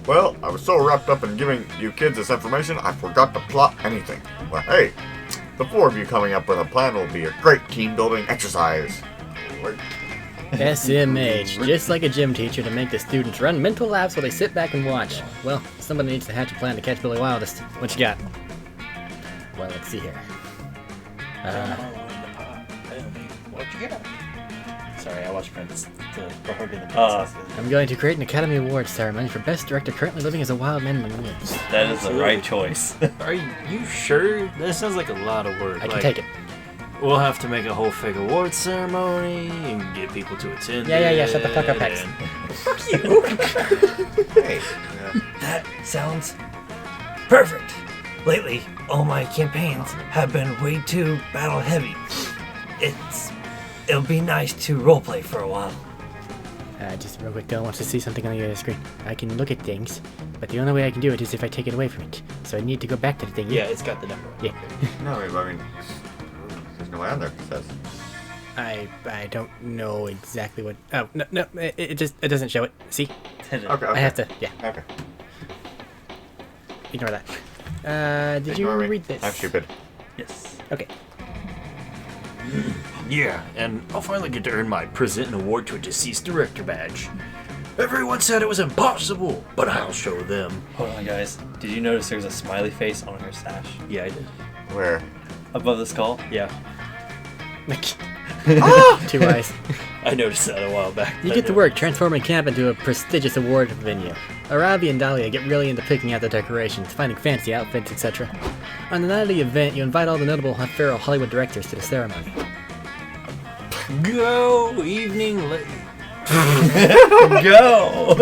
Well, I was so wrapped up in giving you kids this information, I forgot to plot anything. Well, hey, the four of you coming up with a plan will be a great team-building exercise. Right. SMH. Just like a gym teacher to make the students run mental laps while they sit back and watch. Well, somebody needs to hatch a plan to catch Billy Wildest. What you got? Well, let's see here. What you got? Sorry, I watched Prince. The Frog and the Princess. I'm going to create an Academy Awards ceremony for Best Director currently living as a wild man in the woods. That is the right choice. Are you sure? That sounds like a lot of work. I can take it. We'll have to make a whole fake awards ceremony and get people to attend. Yeah. Shut the fuck up, Hex. Fuck you. Hey, That sounds perfect. Lately, all my campaigns have been way too battle heavy. It'll be nice to roleplay for a while. Just real quick, Dylan wants to see something on the other screen. I can look at things, but the only way I can do it is if I take it away from it. So I need to go back to the thing. Yeah, it's got the number. Yeah. no, I mean, there's no way on there, it says. I don't know exactly what. Oh no, it doesn't show it. See, Okay. I have to. Yeah, Okay. ignore that. Did you Ignore me. read this? I'm stupid. Yes. Okay. Yeah, and I'll finally get to earn my present an award to a deceased director badge. Everyone said it was impossible, but I'll show them. Hold on, guys. Did you notice there's a smiley face on her sash? Yeah, I did. Where? Above the skull? Yeah, Two eyes. I noticed that a while back. You get to work transforming camp into a prestigious award venue. Aravi and Dahlia get really into picking out the decorations, finding fancy outfits, etc. On the night of the event, you invite all the notable feral Hollywood directors to the ceremony. Go evening late. Go!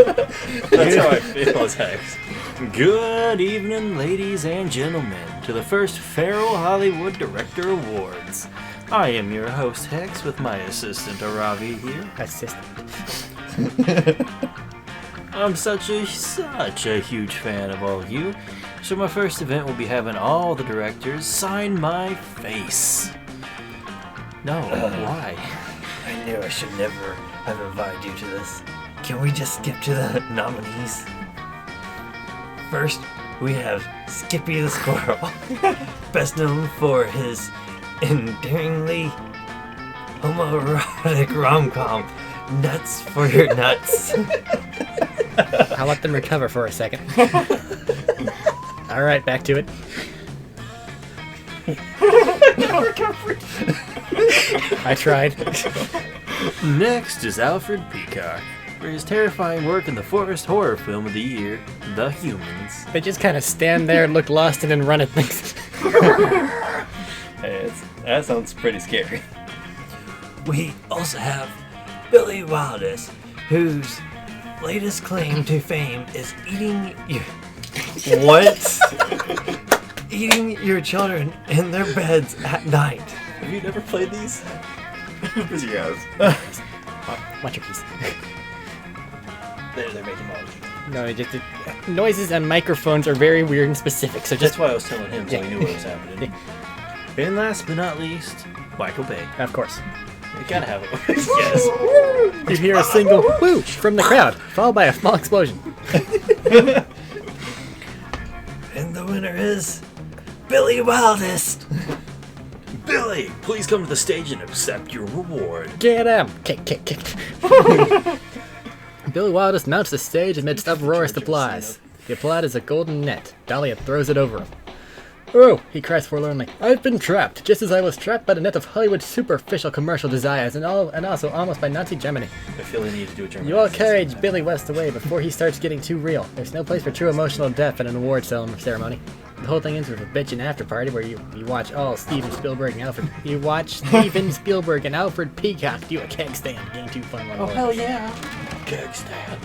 That's how I feel as Hex. Good evening, ladies and gentlemen, to the first Feral Hollywood Director Awards. I am your host, Hex, with my assistant, Aravi, here. Assistant. I'm such a huge fan of all of you, so my first event will be having all the directors sign my face. No, why? I knew I should never have invited you to this. Can we just skip to the nominees? First, we have Skippy the Squirrel, best known for his endearingly homoerotic rom-com, Nuts for Your Nuts. I'll let them recover for a second. All right, back to it. I tried. Next is Alfred Peacock, for his terrifying work in the forest horror film of the year, The Humans. They just kind of stand there, look lost, and then run at things. Hey, that sounds pretty scary. We also have Billy Wildest, whose latest claim to fame is eating your... What? Eating your children in their beds at night. Have you never played these? Yes. Watch your piece. They're making noise. No, noises and microphones are very weird and specific, so just... That's why I was telling him, so he knew what was happening. And last but not least, Michael Bay. Of course. You gotta have it. Yes. You hear a single whoo from the crowd, followed by a small explosion. And the winner is Billy Wildest. Billy, please come to the stage and accept your reward. Get him! Kick, kick, kick. Billy Wildest mounts the stage amidst uproarious applause. The applaud is a golden net. Dahlia throws it over him. Oh, he cries forlornly. I've been trapped, just as I was trapped by the net of Hollywood's superficial commercial desires, and also almost by Nazi Germany. I feel the need to do a German. You all accent. carried Billy West away before he starts getting too real. There's no place for true emotional depth at an award ceremony. The whole thing ends with a bitchin' after party where you watch all Steven Spielberg and Alfred. You watch Steven Spielberg and Alfred Peacock do a keg stand, getting too fun one. Oh, hell yeah. Keg stand.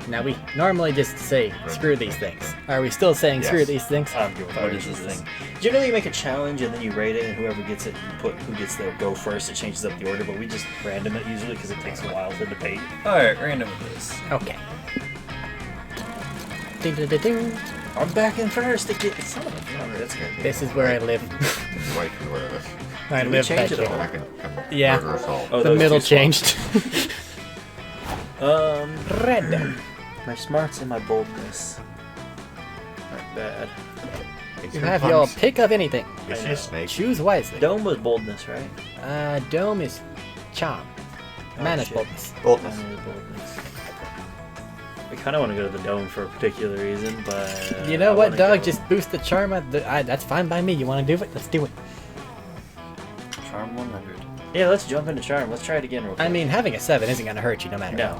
Now we normally just say screw these things. Are we still saying screw Yes. these things? I'm good. What is this thing? Generally, you make a challenge and then you rate it, and whoever gets it, you put who gets the go first. It changes up the order, but we just random it usually because it takes a while to debate. Alright, random this. Okay. Ding, ding, ding, ding. I'm back in first. Son of a gun. That's good. This is where I live. Wait, what is this? I Did we live back change it here. all? I can Yeah. murder us all. Oh, The those middle two changed. Red. My smarts and my boldness aren't bad. You have your pick of anything. Is he a snake? Choose wisely. Dome was boldness, right? Dome is charm. Man is shit. boldness. Boldness. Dome is boldness. I kind of want to go to the dome for a particular reason, but You know I what, wanna dog? go- Just boost the charm. That's fine by me. You want to do it? Let's do it. Charm 100. Yeah, let's jump into charm. Let's try it again real quick. I mean, having a 7 isn't going to hurt you no matter no.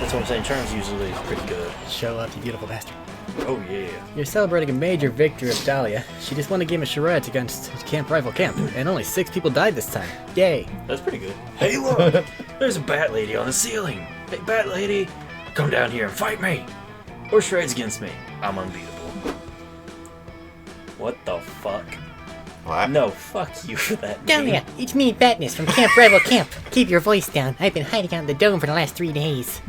That's what I'm saying. Charm's usually pretty good. what. Show up, you beautiful bastard. Oh yeah. You're celebrating a major victory of Dahlia. She just won a game of charades against Camp Rival Camp, and only 6 people died this time. Yay. That's pretty good. Hey, look! There's a bat lady on the ceiling. Hey, bat lady, come down here and fight me. Or charades against me. I'm unbeatable. What the fuck? What? No, fuck you for that. Dahlia, it's me, Batness from Camp Rival Camp. Keep your voice down. I've been hiding out in the dome for the last 3 days.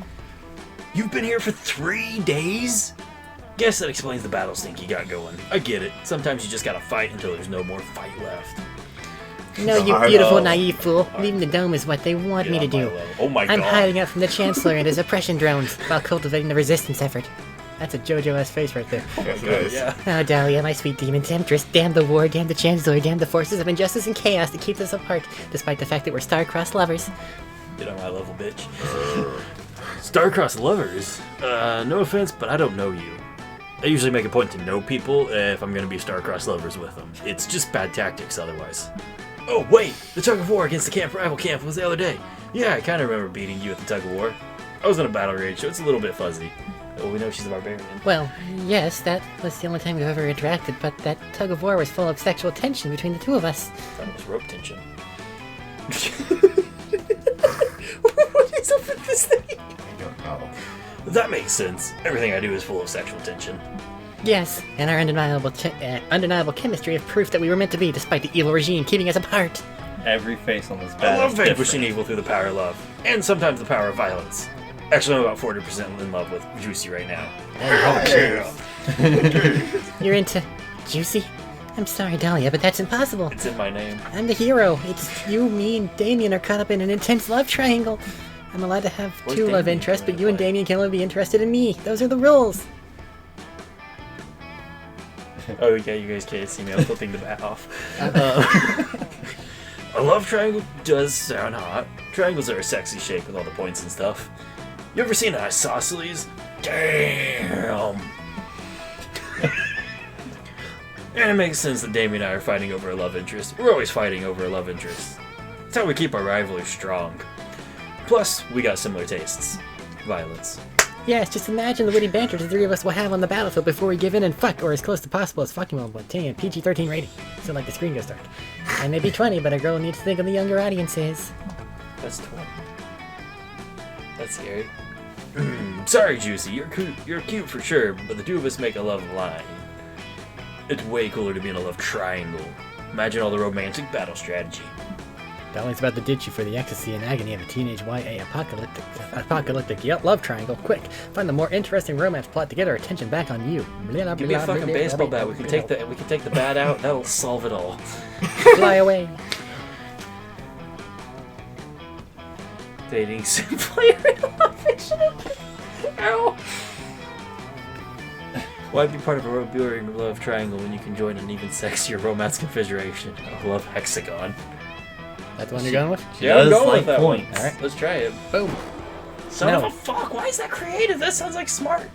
You've been here for 3 days? Guess that explains the battle stink you got going. I get it. Sometimes you just gotta fight until there's no more fight left. No, you I beautiful, know. naive fool. Leaving the dome is what they want me to Get on do. my level. Oh my I'm god. hiding out from the Chancellor and his oppression drones while cultivating the resistance effort. That's a JoJo-esque face right there. Yes, it is. Yeah. Oh, Dahlia, my sweet demon temptress, damn the war, damn the Chancellor, damn the forces of injustice and chaos that keep us apart, despite the fact that we're star-crossed lovers. Get on my level, bitch. Star-crossed lovers? No offense, but I don't know you. I usually make a point to know people if I'm gonna be star-crossed lovers with them. It's just bad tactics otherwise. Oh, wait! The tug of war against the camp rival camp was the other day. Yeah, I kinda remember beating you at the tug of war. I was in a battle rage, so it's a little bit fuzzy. Oh, we know she's a barbarian. Well, yes, that was the only time we've ever interacted, but that tug of war was full of sexual tension between the two of us. That was rope tension. What is up with That makes sense. Everything I do is full of sexual tension. Yes, and our undeniable chemistry of proof that we were meant to be despite the evil regime keeping us apart. Every face on this I bat love is vanquishing different. evil through the power of love, and sometimes the power of violence. Actually, I'm about 40% in love with Juicy right now. You're into Juicy? I'm sorry, Dahlia, but that's impossible. It's in my name. I'm the hero. It's you, me, and Damien are caught up in an intense love triangle. I'm allowed to have Where's two love Damien interests, but going you and to play? Damien can only be interested in me. Those are the rules. Oh yeah, you guys can't see me. I'm flipping the bat off. A love triangle does sound hot. Triangles are a sexy shape with all the points and stuff. You ever seen an isosceles? Damn. And it makes sense that Damien and I are fighting over a love interest. We're always fighting over a love interest. That's how we keep our rivalry strong. Plus, we got similar tastes. Violence. Yes, just imagine the witty banter the three of us will have on the battlefield before we give in and fuck, or as close to possible as fucking will obtain a PG-13 rating. So like the screen goes dark. I may be 20, but a girl needs to think of the younger audiences. That's 20. That's scary. Sorry, Juicy. You're cute for sure, but the two of us make a love line. It's way cooler to be in a love triangle. Imagine all the romantic battle strategy. Dahlia's about to ditch you for the ecstasy and agony of a teenage YA apocalyptic love triangle. Quick, find the more interesting romance plot to get our attention back on you. Give me a fucking baseball bat. We can take the bat out. That'll solve it all. Fly away. Dating sim player in a love fictional. Ow. Why be part of a boring love triangle when you can join an even sexier romance configuration? A love hexagon. That's the one you're going with? She Yeah, I'm does going like with that points. one. Alright. Let's try it. Boom. Son No. of a fuck, why is that creative? That sounds like smart.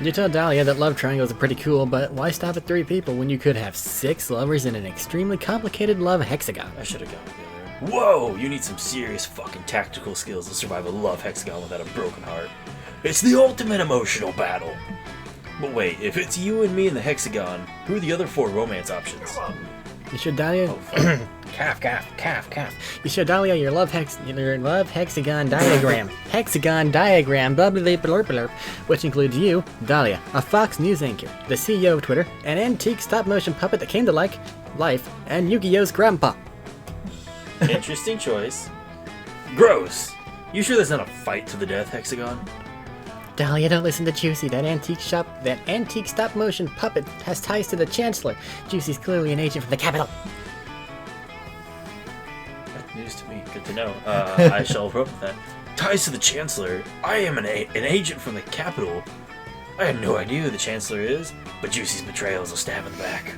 You tell Dahlia that love triangles are pretty cool, but why stop at 3 people when you could have 6 lovers in an extremely complicated love hexagon? I should have gone together. Whoa, you need some serious fucking tactical skills to survive a love hexagon without a broken heart. It's the ultimate emotional battle. But wait, if it's you and me in the hexagon, who are the other 4 romance options? You should Dahlia. Calf. You should Dahlia your love hexagon diagram. Hexagon diagram, blah blah blah blah blah, which includes you, Dahlia, a Fox News anchor, the CEO of Twitter, an antique stop motion puppet that came to life, and Yu-Gi-Oh's grandpa. Interesting choice. Gross. You sure that's not a fight to the death hexagon? Dahlia, don't listen to Juicy. That antique stop motion puppet has ties to the Chancellor. Juicy's clearly an agent from the Capitol. That's news to me. Good to know. I shall run with that. Ties to the Chancellor. I am an agent from the Capitol. I had no idea who the Chancellor is, but Juicy's betrayal is a stab in the back.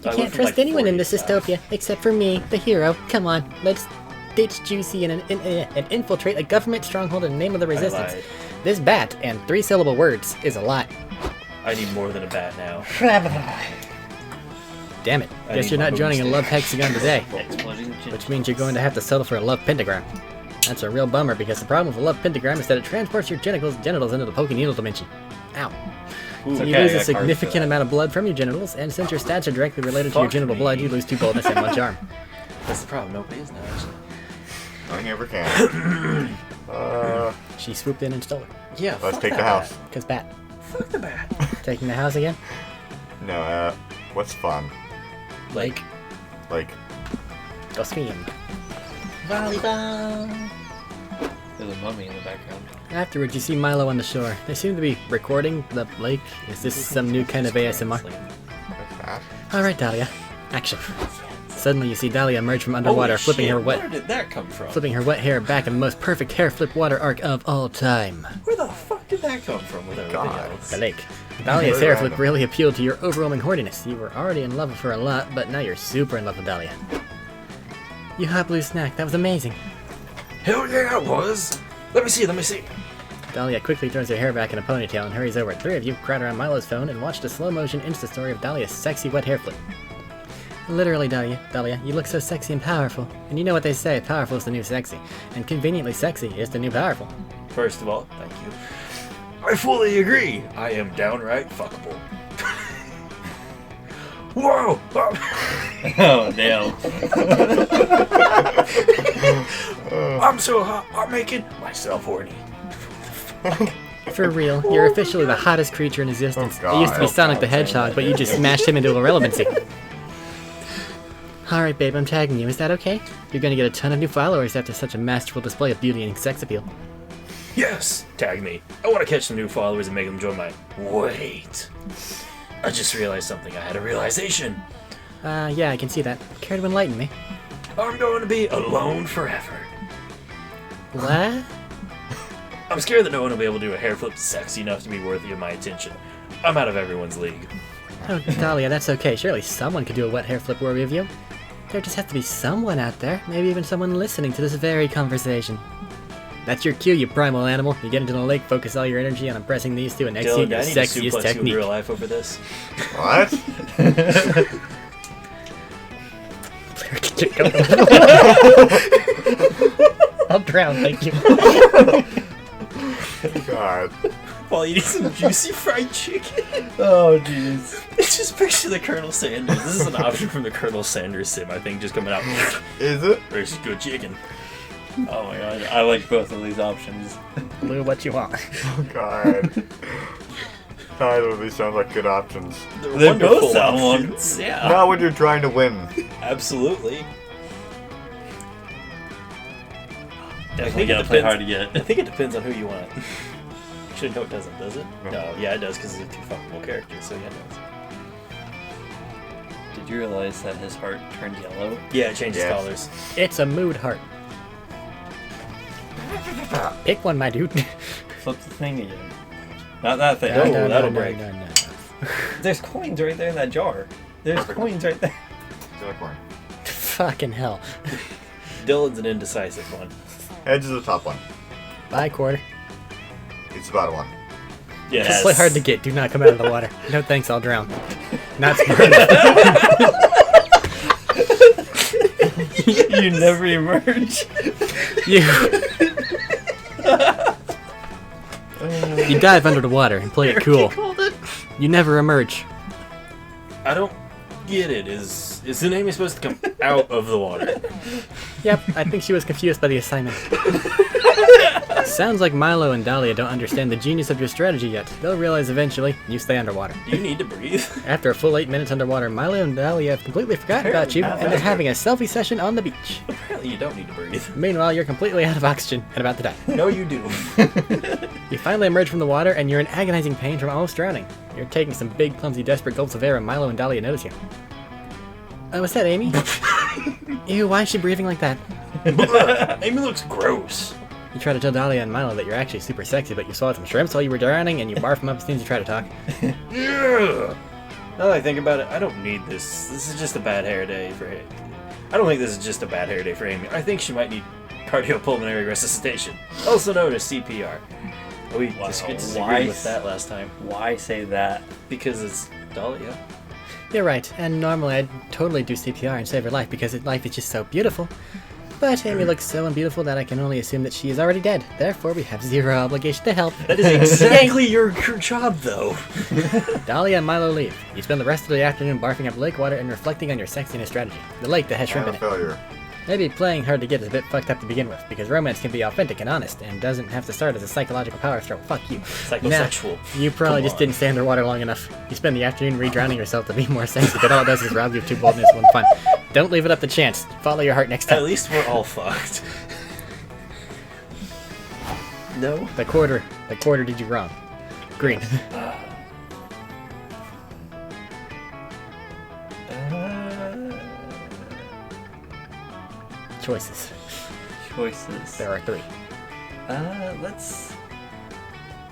You can't trust anyone in this dystopia, except for me, the hero. Come on, let's ditch Juicy and infiltrate a government stronghold in the name of the resistance. lied. This bat and 3-syllable words is a lot. I need more than a bat now. Damn it. I Guess need you're my not joining a boomstick. love hexagon today. Exploding Which means you're going to have to settle for a love pentagram. That's a real bummer because the problem with a love pentagram is that it transports your genitals into the Poke Needle dimension. Ow. Ooh, So okay, you I lose got a cards for significant that. amount of blood from your genitals, and since your stats are directly related to your Fuck genital me. blood, you lose 2 boldness and 1 charm. That's the problem. Nobody is now, actually. I never can. She swooped in and stole it. Yeah, Let's fuck take that the house. bat. Cause bat. Fuck the bat. Taking the house again? No, what's fun? Lake. Like, Go skiing. Volleyball. There's a mummy in the background. Afterwards, you see Milo on the shore. They seem to be recording the lake. Is this some new kind of ASMR? what's that? Alright, Dahlia. Action. Suddenly, you see Dahlia emerge from underwater, Holy flipping shit, her wet Where did that come from? wet hair back in the most perfect hair flip water arc of all time. Where the fuck did that come from with everything God. else? The lake. Dahlia's Very hair flip random. really appealed to your overwhelming horniness. You were already in love with her a lot, but now you're super in love with Dahlia. You hot blue snack, that was amazing. Hell yeah, it was. Let me see. Dahlia quickly throws her hair back in a ponytail and hurries over. 3 of you crowd around Milo's phone and watch the slow motion Insta story of Dahlia's sexy wet hair flip. Literally, Dahlia, you look so sexy and powerful. And you know what they say, powerful is the new sexy. And conveniently sexy is the new powerful. First of all, thank you. I fully agree. I am downright fuckable. Whoa! Oh, damn. I'm so hot. I'm making myself horny. For real, you're officially the hottest creature in existence. Oh, It used to be God. Sonic the Hedgehog, but you just smashed him into irrelevancy. Alright, babe, I'm tagging you. Is that okay? You're gonna get a ton of new followers after such a masterful display of beauty and sex appeal. Yes, tag me. I want to catch some new followers and make them join my. Wait. I just realized something. I had a realization. Yeah, I can see that. Care to enlighten me? I'm going to be alone forever. What? I'm scared that no one will be able to do a hair flip sexy enough to be worthy of my attention. I'm out of everyone's league. Oh, Dahlia, that's okay. Surely someone could do a wet hair flip worthy of you. There just has to be someone out there, maybe even someone listening to this very conversation. That's your cue, you primal animal. You get into the lake, focus all your energy on impressing these two, and execute Dylan, your I need to sexiest suplex you in technique. real life over this. What? I'll drown, thank you. God. While eating some juicy fried chicken. Oh, jeez. Just picture the Colonel Sanders. This is an option from the Colonel Sanders sim, I think, just coming out. Is it? There's good chicken. Oh my god, I like both of these options. Blue, what you want? Oh, God. Neither of these sound like good options. They wonderful both sound options. Yeah, Not when you're trying to win. absolutely. Definitely gotta play hard to get. I think it depends on who you want. Actually, no, it doesn't, does it? No, yeah, it does, because it's a two fuckable characters, so yeah, it does. Did you realize that his heart turned yellow? Yeah, it changes Yes. colors. It's a mood heart. Pick one, my dude. Flip the thing again. Not that thing. No, that'll break. No. There's coins right there in that jar. There's coins right there. Unicorn. Fucking hell. Dylan's an indecisive one. Edge is the top one. Bye, quarter. It's the bottom one. Yes. Play hard to get. Do not come out of the water. No thanks, I'll drown. Not smart enough. You never emerge. You dive under the water and play it cool. You never emerge. I don't get it. Is the name supposed to come out of the water? Yep, I think she was confused by the assignment. Sounds like Milo and Dahlia don't understand the genius of your strategy yet. They'll realize eventually you stay underwater. Do you need to breathe? After a full 8 minutes underwater, Milo and Dahlia have completely forgotten about you, and they're having a selfie session on the beach. Apparently, you don't need to breathe. Meanwhile, you're completely out of oxygen and about to die. No, you do. You finally emerge from the water, and you're in agonizing pain from almost drowning. You're taking some big, clumsy, desperate gulps of air, and Milo and Dahlia notice you. What's that, Amy? Ew, why is she breathing like that? Amy looks gross. You try to tell Dahlia and Milo that you're actually super sexy, but you swallowed some shrimps while you were drowning, and you barf them up as soon as you try to talk. Yeah. Now that I think about it, I don't need this. This is just a bad hair day for Amy. I don't think this is just a bad hair day for Amy. I think she might need cardiopulmonary resuscitation, also known as CPR. We disagreed Why? with that last time Why say that? because it's Dahlia. You're right, and normally I'd totally do CPR and save her life because life is just so beautiful. But Amy looks so unbeautiful that I can only assume that she is already dead. Therefore, we have zero obligation to help. That is exactly your job, though. Dahlia and Milo leave. You spend the rest of the afternoon barfing up lake water and reflecting on your sexiness strategy. The lake that has shrimp I'm in a it. failure. Maybe playing hard to get is a bit fucked up to begin with, because romance can be authentic and honest, and doesn't have to start as a psychological power throw. Fuck you. Psychosexual. Nah, you probably Come just on. didn't stay underwater long enough. You spend the afternoon re-drowning yourself to be more sexy, but all it does is rob you of two boldness and one fun. Don't leave it up to chance. Follow your heart next At time. least we're all fucked. No? The quarter did you wrong. Green. Choices. Choices. There are 3.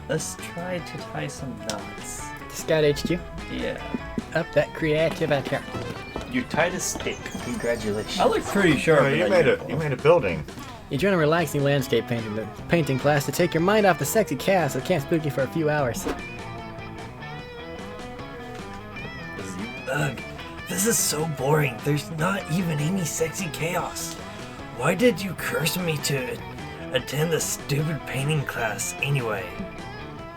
Let's try to tie some knots. Scout HQ. Yeah. Up that creative account. You tied a stick. Congratulations. I look pretty sharp. Oh, in you that made uniform. You made a building. You join a relaxing landscape painting class to take your mind off the sexy chaos that can't spook you for a few hours. Ugh, this is so boring. There's not even any sexy chaos. Why did you curse me to attend the stupid painting class anyway?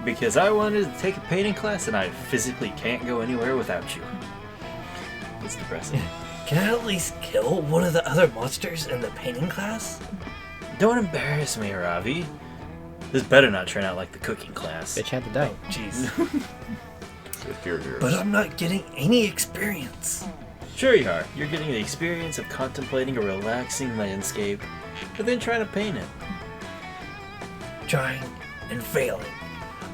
Because I wanted to take a painting class and I physically can't go anywhere without you. It's depressing. Can I at least kill one of the other monsters in the painting class? Don't embarrass me, Ravi. This better not turn out like the cooking class. Bitch had to die. Jeez. Inferior. But I'm not getting any experience. Sure you are. You're getting the experience of contemplating a relaxing landscape, but then trying to paint it. Trying and failing.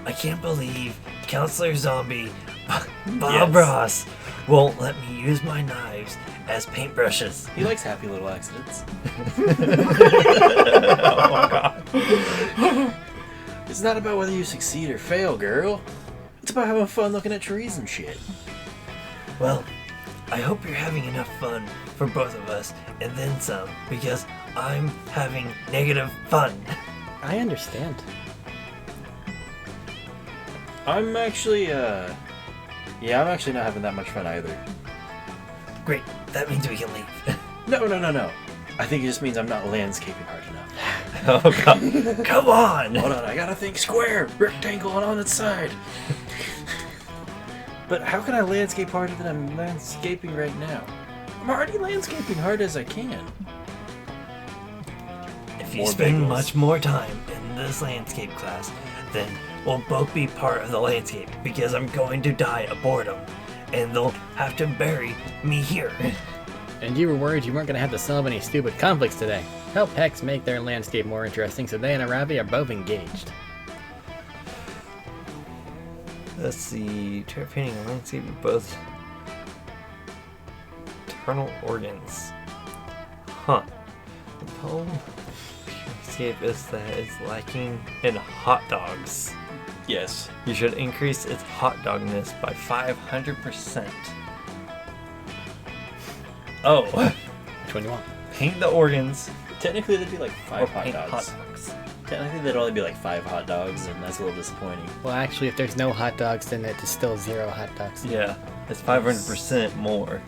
I can't believe Counselor Zombie Bob Yes. Ross won't let me use my knives as paintbrushes. He likes happy little accidents. It's not about whether you succeed or fail, girl. It's about having fun looking at trees and shit. Well, I hope you're having enough fun for both of us and then some, because I'm having negative fun. I understand. I'm actually not having that much fun either. Great, that means we can leave. No. I think it just means I'm not landscaping hard enough. Oh god. Come on! Hold on, I gotta think square, rectangle, and on its side. But how can I landscape harder than I'm landscaping right now? I'm already landscaping hard as I can. If you More spend bagels. much more time in this landscape class, then we'll both be part of the landscape, because I'm going to die of boredom, and they'll have to bury me here. And you were worried you weren't going to have to solve any stupid conflicts today. Help Hex make their landscape more interesting so they and Aravi are both engaged. Let's see, try painting a landscape with both internal organs. Huh. The poem landscape is that it's lacking in hot dogs. Yes. You should increase its hot dogness by 500%. Oh, 21. paint the organs Technically, that'd be like or 5 hot paint dogs. hot dogs. Technically, that'd only be like 5 hot dogs, and that's a little disappointing. Well, actually, if there's no hot dogs, then it is still 0 hot dogs. Yeah, it's 500% more.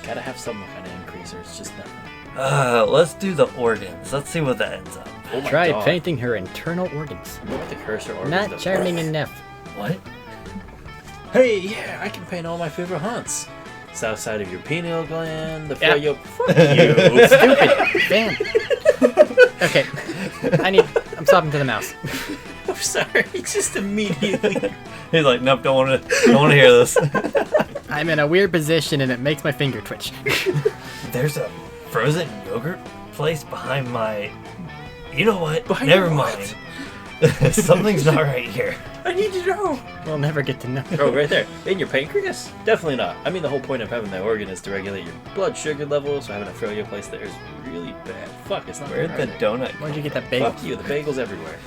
Gotta have some kind of increase, or it's just nothing. Let's do the organs. Let's see what that ends up. Oh my Try god. painting her internal organs. What about the cursor organs? Not though? charming enough. What? Hey, yeah, I can paint all my favorite haunts. South side of your pineal gland, the Yeah. froyo. Fuck you. Stupid! Damn! Okay. I'm swapping to the mouse. I'm sorry. Just immediately. He's like, nope, don't want to hear this. I'm in a weird position and it makes my finger twitch. There's a frozen yogurt place behind my. You know what? Behind Never your mind. what? Something's not right here. I need to know. We'll never get to know. Oh, right there. In your pancreas? Definitely not. I mean, the whole point of having that organ is to regulate your blood sugar levels, so having a froyo place there is really bad. Fuck, it's not Where'd the right. donut? Where'd you get that bagel? Fuck you, the bagel's everywhere.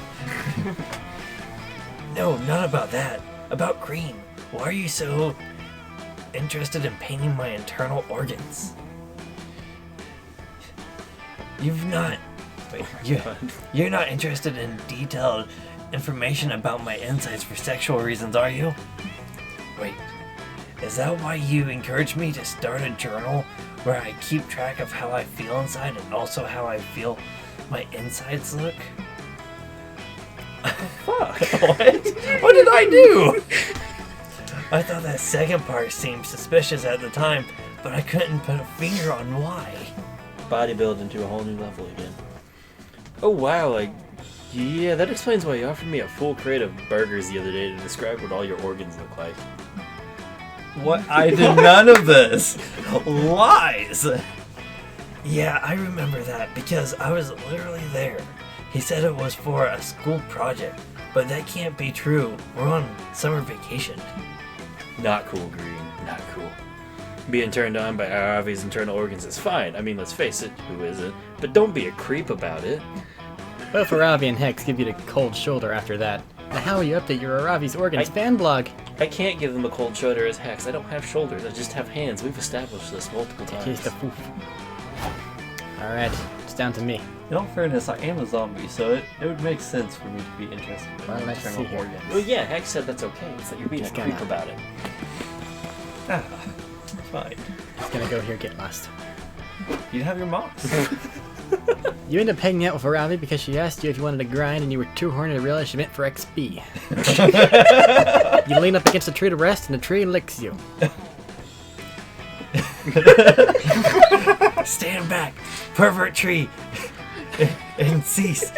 No, not about that. About green. Why are you so interested in painting my internal organs? You've not. Wait, you're not interested in detailed information about my insights for sexual reasons, are you? Wait, is that why you encouraged me to start a journal where I keep track of how I feel inside and also how I feel my insides look? Fuck. What? What did I do? I thought that second part seemed suspicious at the time, but I couldn't put a finger on why. Bodybuilding to a whole new level again. Oh wow, like, yeah, that explains why you offered me a full crate of burgers the other day to describe what all your organs look like. What? I did none of this. Lies. Yeah, I remember that because I was literally there. He said it was for a school project, but that can't be true. We're on summer vacation. Not cool, Green. Not cool. Being turned on by Aravi's internal organs is fine. I mean, let's face it, who isn't? But don't be a creep about it. Both Aravi and Hex give you the cold shoulder after that. Now how will you update your Aravi's organs fan blog? I can't give them a cold shoulder as Hex. I don't have shoulders. I just have hands. We've established this multiple Case times. the foof. Alright, it's down to me. In all fairness, I am a zombie, so it would make sense for me to be interested in Well, let's internal see here. organs. Well, yeah, Hex said that's okay. It's that you're being Just a creep gonna- about it. Ah, fine. Just gonna go here get lost. You have your mouse. You end up hanging out with Aravi because she asked you if you wanted to grind and you were too horny to realize she meant for XP. You lean up against a tree to rest and the tree licks you. Stand back, pervert tree, and cease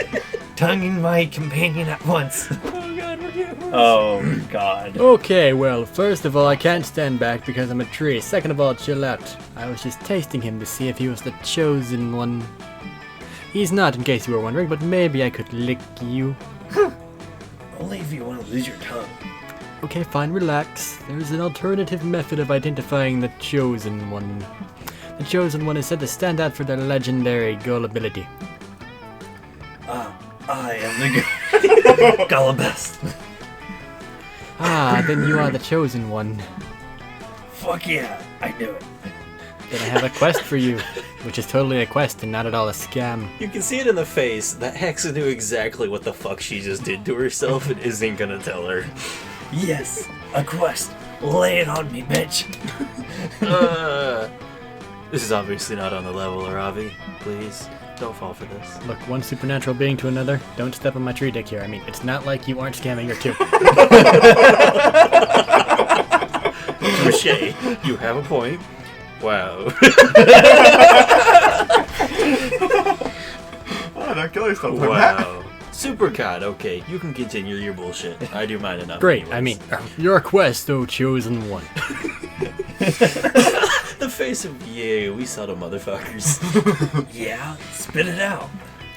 tonguing my companion at once. Oh god, we're getting Oh god. Okay, well, first of all, I can't stand back because I'm a tree. Second of all, chill out. I was just tasting him to see if he was the chosen one. He's not, in case you were wondering, but maybe I could lick you. Only if you want to lose your tongue. Okay, fine, relax. There's an alternative method of identifying the chosen one. The chosen one is said to stand out for their legendary gullibility. I am the Gullibest. Ah, then you are the chosen one. Fuck yeah, I knew it. Then I have a quest for you, which is totally a quest and not at all a scam. You can see it in the face that Hex knew exactly what the fuck she just did to herself and isn't gonna tell her. Yes, a quest. Lay it on me, bitch. This is obviously not on the level, Aravi. Please, don't fall for this. Look, one supernatural being to another. Don't step on my tree dick here. I mean, it's not like you aren't scamming her too. Touche. You have a point. Wow. Oh, don't kill yourself like that. Wow. Super Cod, okay, you can continue your bullshit. I do mine enough. Great, anyways. I mean, your quest, O chosen one, The face of, yeah, we subtle motherfuckers. Yeah, spit it out.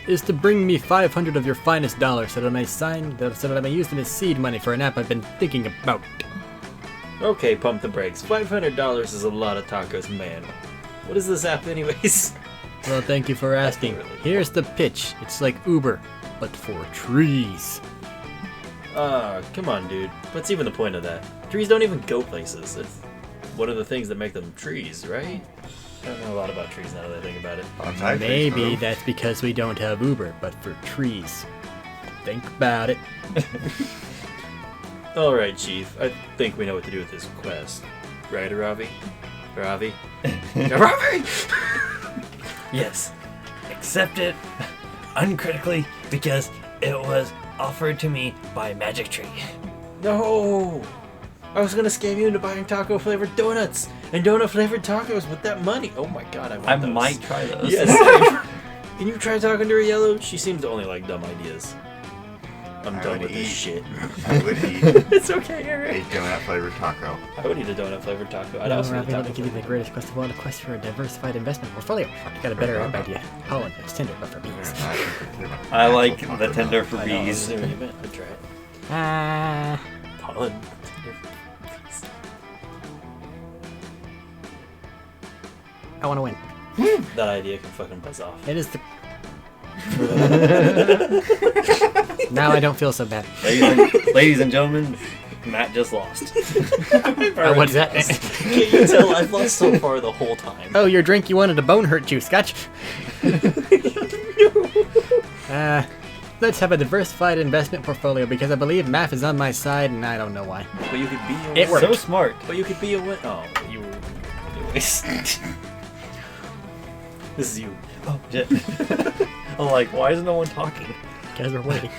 is to bring me 500 of your finest dollars so that I may use them as seed money for an app I've been thinking about. Okay, pump the brakes. $500 is a lot of tacos, man. What is this app anyways? Well, thank you for asking. Here's the pitch. It's like Uber, but for trees. Come on, dude. What's even the point of that? Trees don't even go places. It's one of the things that make them trees, right? I don't know a lot about trees now that I think about it. That's how trees Maybe move. that's because we don't have Uber, but for trees. Think about it. Alright, Chief. I think we know what to do with this quest. Right, Aravi? Aravi? Aravi! Yes, accept it uncritically because it was offered to me by Magic Tree. No! I was gonna scam you into buying taco flavored donuts and donut flavored tacos with that money. Oh my god, I want I those. might try those. Yes. same. Can you try talking to her, Yellow? She seems to only like dumb ideas. I'm I done would with this eat. shit. I would eat It's okay, Eric. a donut flavored taco. I would eat a donut flavored taco. I'd Now, also eat Ravi, a let me taco give you the flavored. greatest quest of all, the quest for a diversified investment portfolio. You got a better app idea. Pollen, it's Tinder, but for bees. I like the tender for I know, bees. I knew what you meant. I'd try it. Ah. Pollen. I want to win. That idea can fucking buzz off. It is the. Now I don't feel so bad. Ladies and gentlemen, Matt just lost. What's that? Can't you tell I've lost so far the whole time? Oh, your drink you wanted a bone hurt juice, gotcha. Let's have a diversified investment portfolio because I believe math is on my side and I don't know why. But you could be a It worked. So smart. But you could be a win. Oh, you were. Anyways. This is you. Oh shit. I'm like, why is no one talking? Guys are waiting.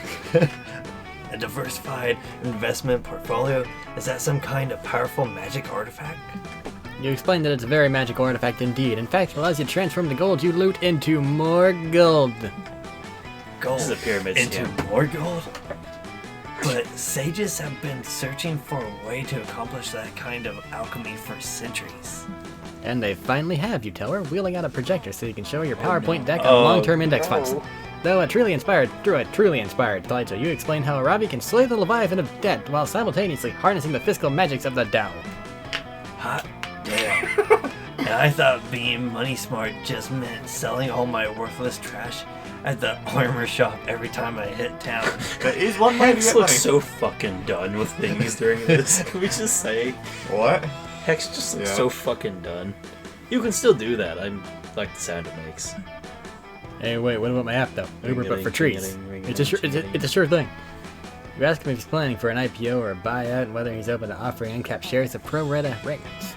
A diversified investment portfolio? Is that some kind of powerful magic artifact? You explained that it's a very magical artifact indeed. In fact, it allows you to transform the gold you loot into more gold. Gold This is a pyramid into scam. more gold? But sages have been searching for a way to accomplish that kind of alchemy for centuries. And they finally have, you tell her, wheeling out a projector so you can show your PowerPoint deck on Oh, long-term index funds. Through a truly inspired slideshow, you explain how Arabi can slay the Leviathan of debt while simultaneously harnessing the fiscal magics of the Tao. Hot damn. And I thought being money smart just meant selling all my worthless trash at the armor shop every time I hit town. That is one way to Hex get looks money. so fucking done with things during this. Can we just say? What? Hex just looks Yeah. so fucking done. You can still do that. I like the sound it makes. Hey, wait, what about my app though? Uber, but for Ring-a-ling, trees. ring-a-ling, It's a sure ring-a-ling. thing. You ask him if he's planning for an IPO or a buyout and whether he's open to offering uncapped shares of pro rata rates.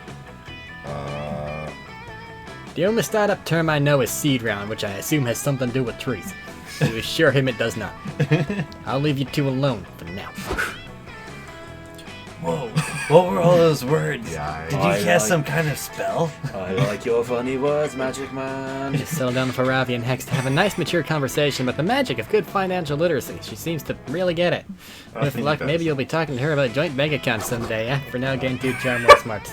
The only startup term I know is seed round, which I assume has something to do with trees. You assure him it does not. I'll leave you two alone for now. Whoa, what were all those words? Yeah, Did I- you cast some kind of spell? I like your funny words, Magic Man. Just settle down for Ravi and Hex to have a nice, mature conversation about the magic of good financial literacy. She seems to really get it. With think luck, he maybe does. you'll be talking to her about joint bank accounts someday, yeah? For now, gain 2 charm more smarts.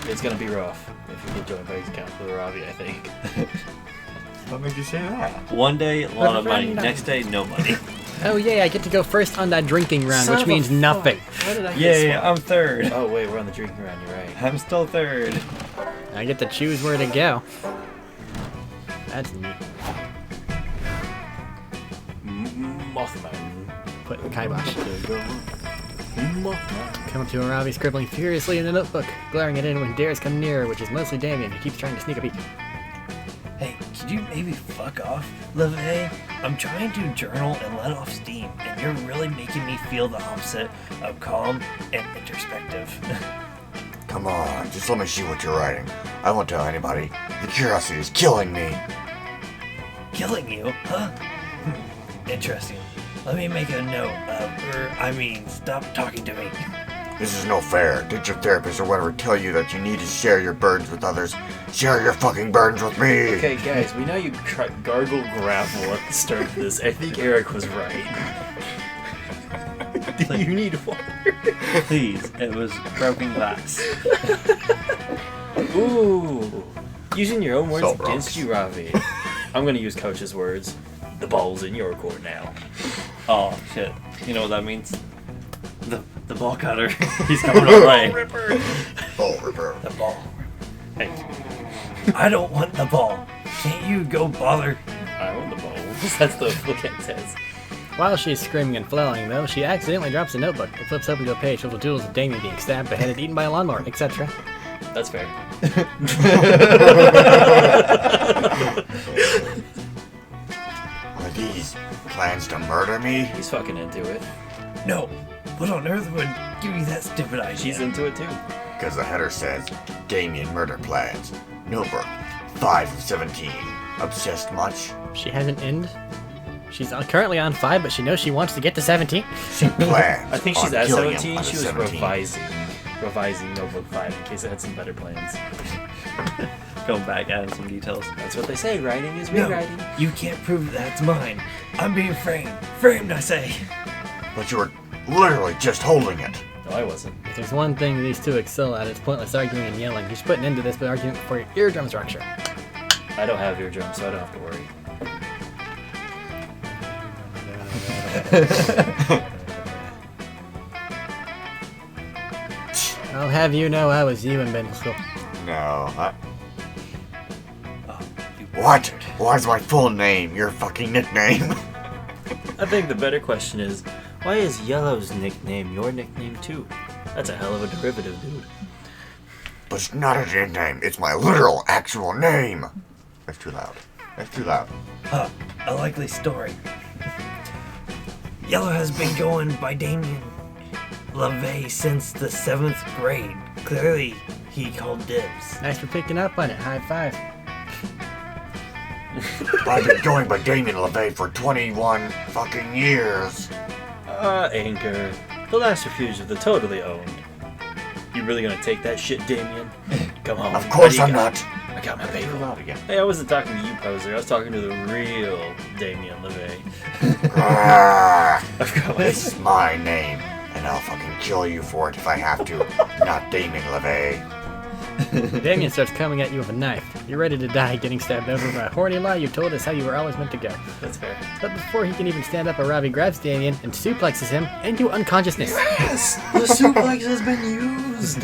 It's gonna be rough if you get joined by account with Ravi, I think. What made you say that? One day, a lot of money. Random. Next day, no money. Oh yeah, I get to go first on that drinking round, Son which of a means nothing. Why did I get Yay, smart? I'm third. Oh wait, we're on the drinking round. You're right. I'm still third. I get to choose where to go. That's neat. Mothman. Put kibosh. Mothman. Come up to Aravi scribbling furiously in a notebook, glaring at anyone who dares come near, which is mostly Damien, who keeps trying to sneak a peek. Hey, could you maybe fuck off, LeVay? I'm trying to journal and let off steam, and you're really making me feel the opposite of calm and introspective. Come on, just let me see what you're writing. I won't tell anybody. The curiosity is killing me. Killing you, huh? Interesting. Let me make a note stop talking to me. This is no fair. Did your therapist or whatever tell you that you need to share your burdens with others? Share your fucking burdens with me! Okay, guys, we know you gargle gravel at the start of this. I think Eric was right. Do you need water? Please, it was broken glass. Ooh. Using your own words So against Bronx. you, Ravi. I'm gonna use Coach's words. The ball's in your court now. Oh shit! You know what that means? The ball cutter. He's coming our way. Oh, Ripper. The ball. Hey, I don't want the ball. Can't you go bother? I want the ball. That's the book it says. While she's screaming and flailing, though, she accidentally drops a notebook. It flips open to a page filled with doodles of Damien being stabbed, beheaded, eaten by a lawnmower, etc. That's fair. Are these plans to murder me? He's fucking into it. No. What on earth would give you that stupid idea? She's into it too. Because the header says, Damien murder plans. Notebook, 5 of 17. Obsessed much? She has an end. She's currently on 5, but she knows she wants to get to 17. She plans I think on she's at killing him 17. on She the was 17th. revising Notebook 5 in case it had some better plans. going back, adding some details. That's what they say. Writing is No, rewriting. you can't prove that's mine. I'm being framed. Framed, I say. But you were literally just holding it. No, I wasn't. If there's one thing these two excel at, it's pointless arguing and yelling. You should put an end to this by arguing for your eardrum structure. I don't have eardrums, so I don't have to worry. I'll have you know I was you in middle school. No, What? Why's my full name your fucking nickname? I think the better question is, why is Yellow's nickname your nickname too? That's a hell of a derivative, dude. But it's not a nickname, it's my literal, actual name. That's too loud. That's too loud. Huh, a likely story. Yellow has been going by Damien LeVay since the 7th grade. Clearly, he called dibs. Thanks for picking up on it. High five. I've been going by Damien LeVay for 21 fucking years. Anchor. The last refuge of the totally owned. You really gonna take that shit, Damien? Come on. Of course What I'm do you not. got? I got my Too bagel. loud again. Hey, I wasn't talking to you, poser. I was talking to the real Damien LeVay. Ah, I've got my... this is my name, and I'll fucking kill you for it if I have to. Not Damien LeVay. Damien starts coming at you with a knife. You're ready to die, getting stabbed over by a horny lie you told us how you were always meant to go. That's fair. But before he can even stand up, Arabi grabs Damien and suplexes him into unconsciousness. Yes! The suplex has been used!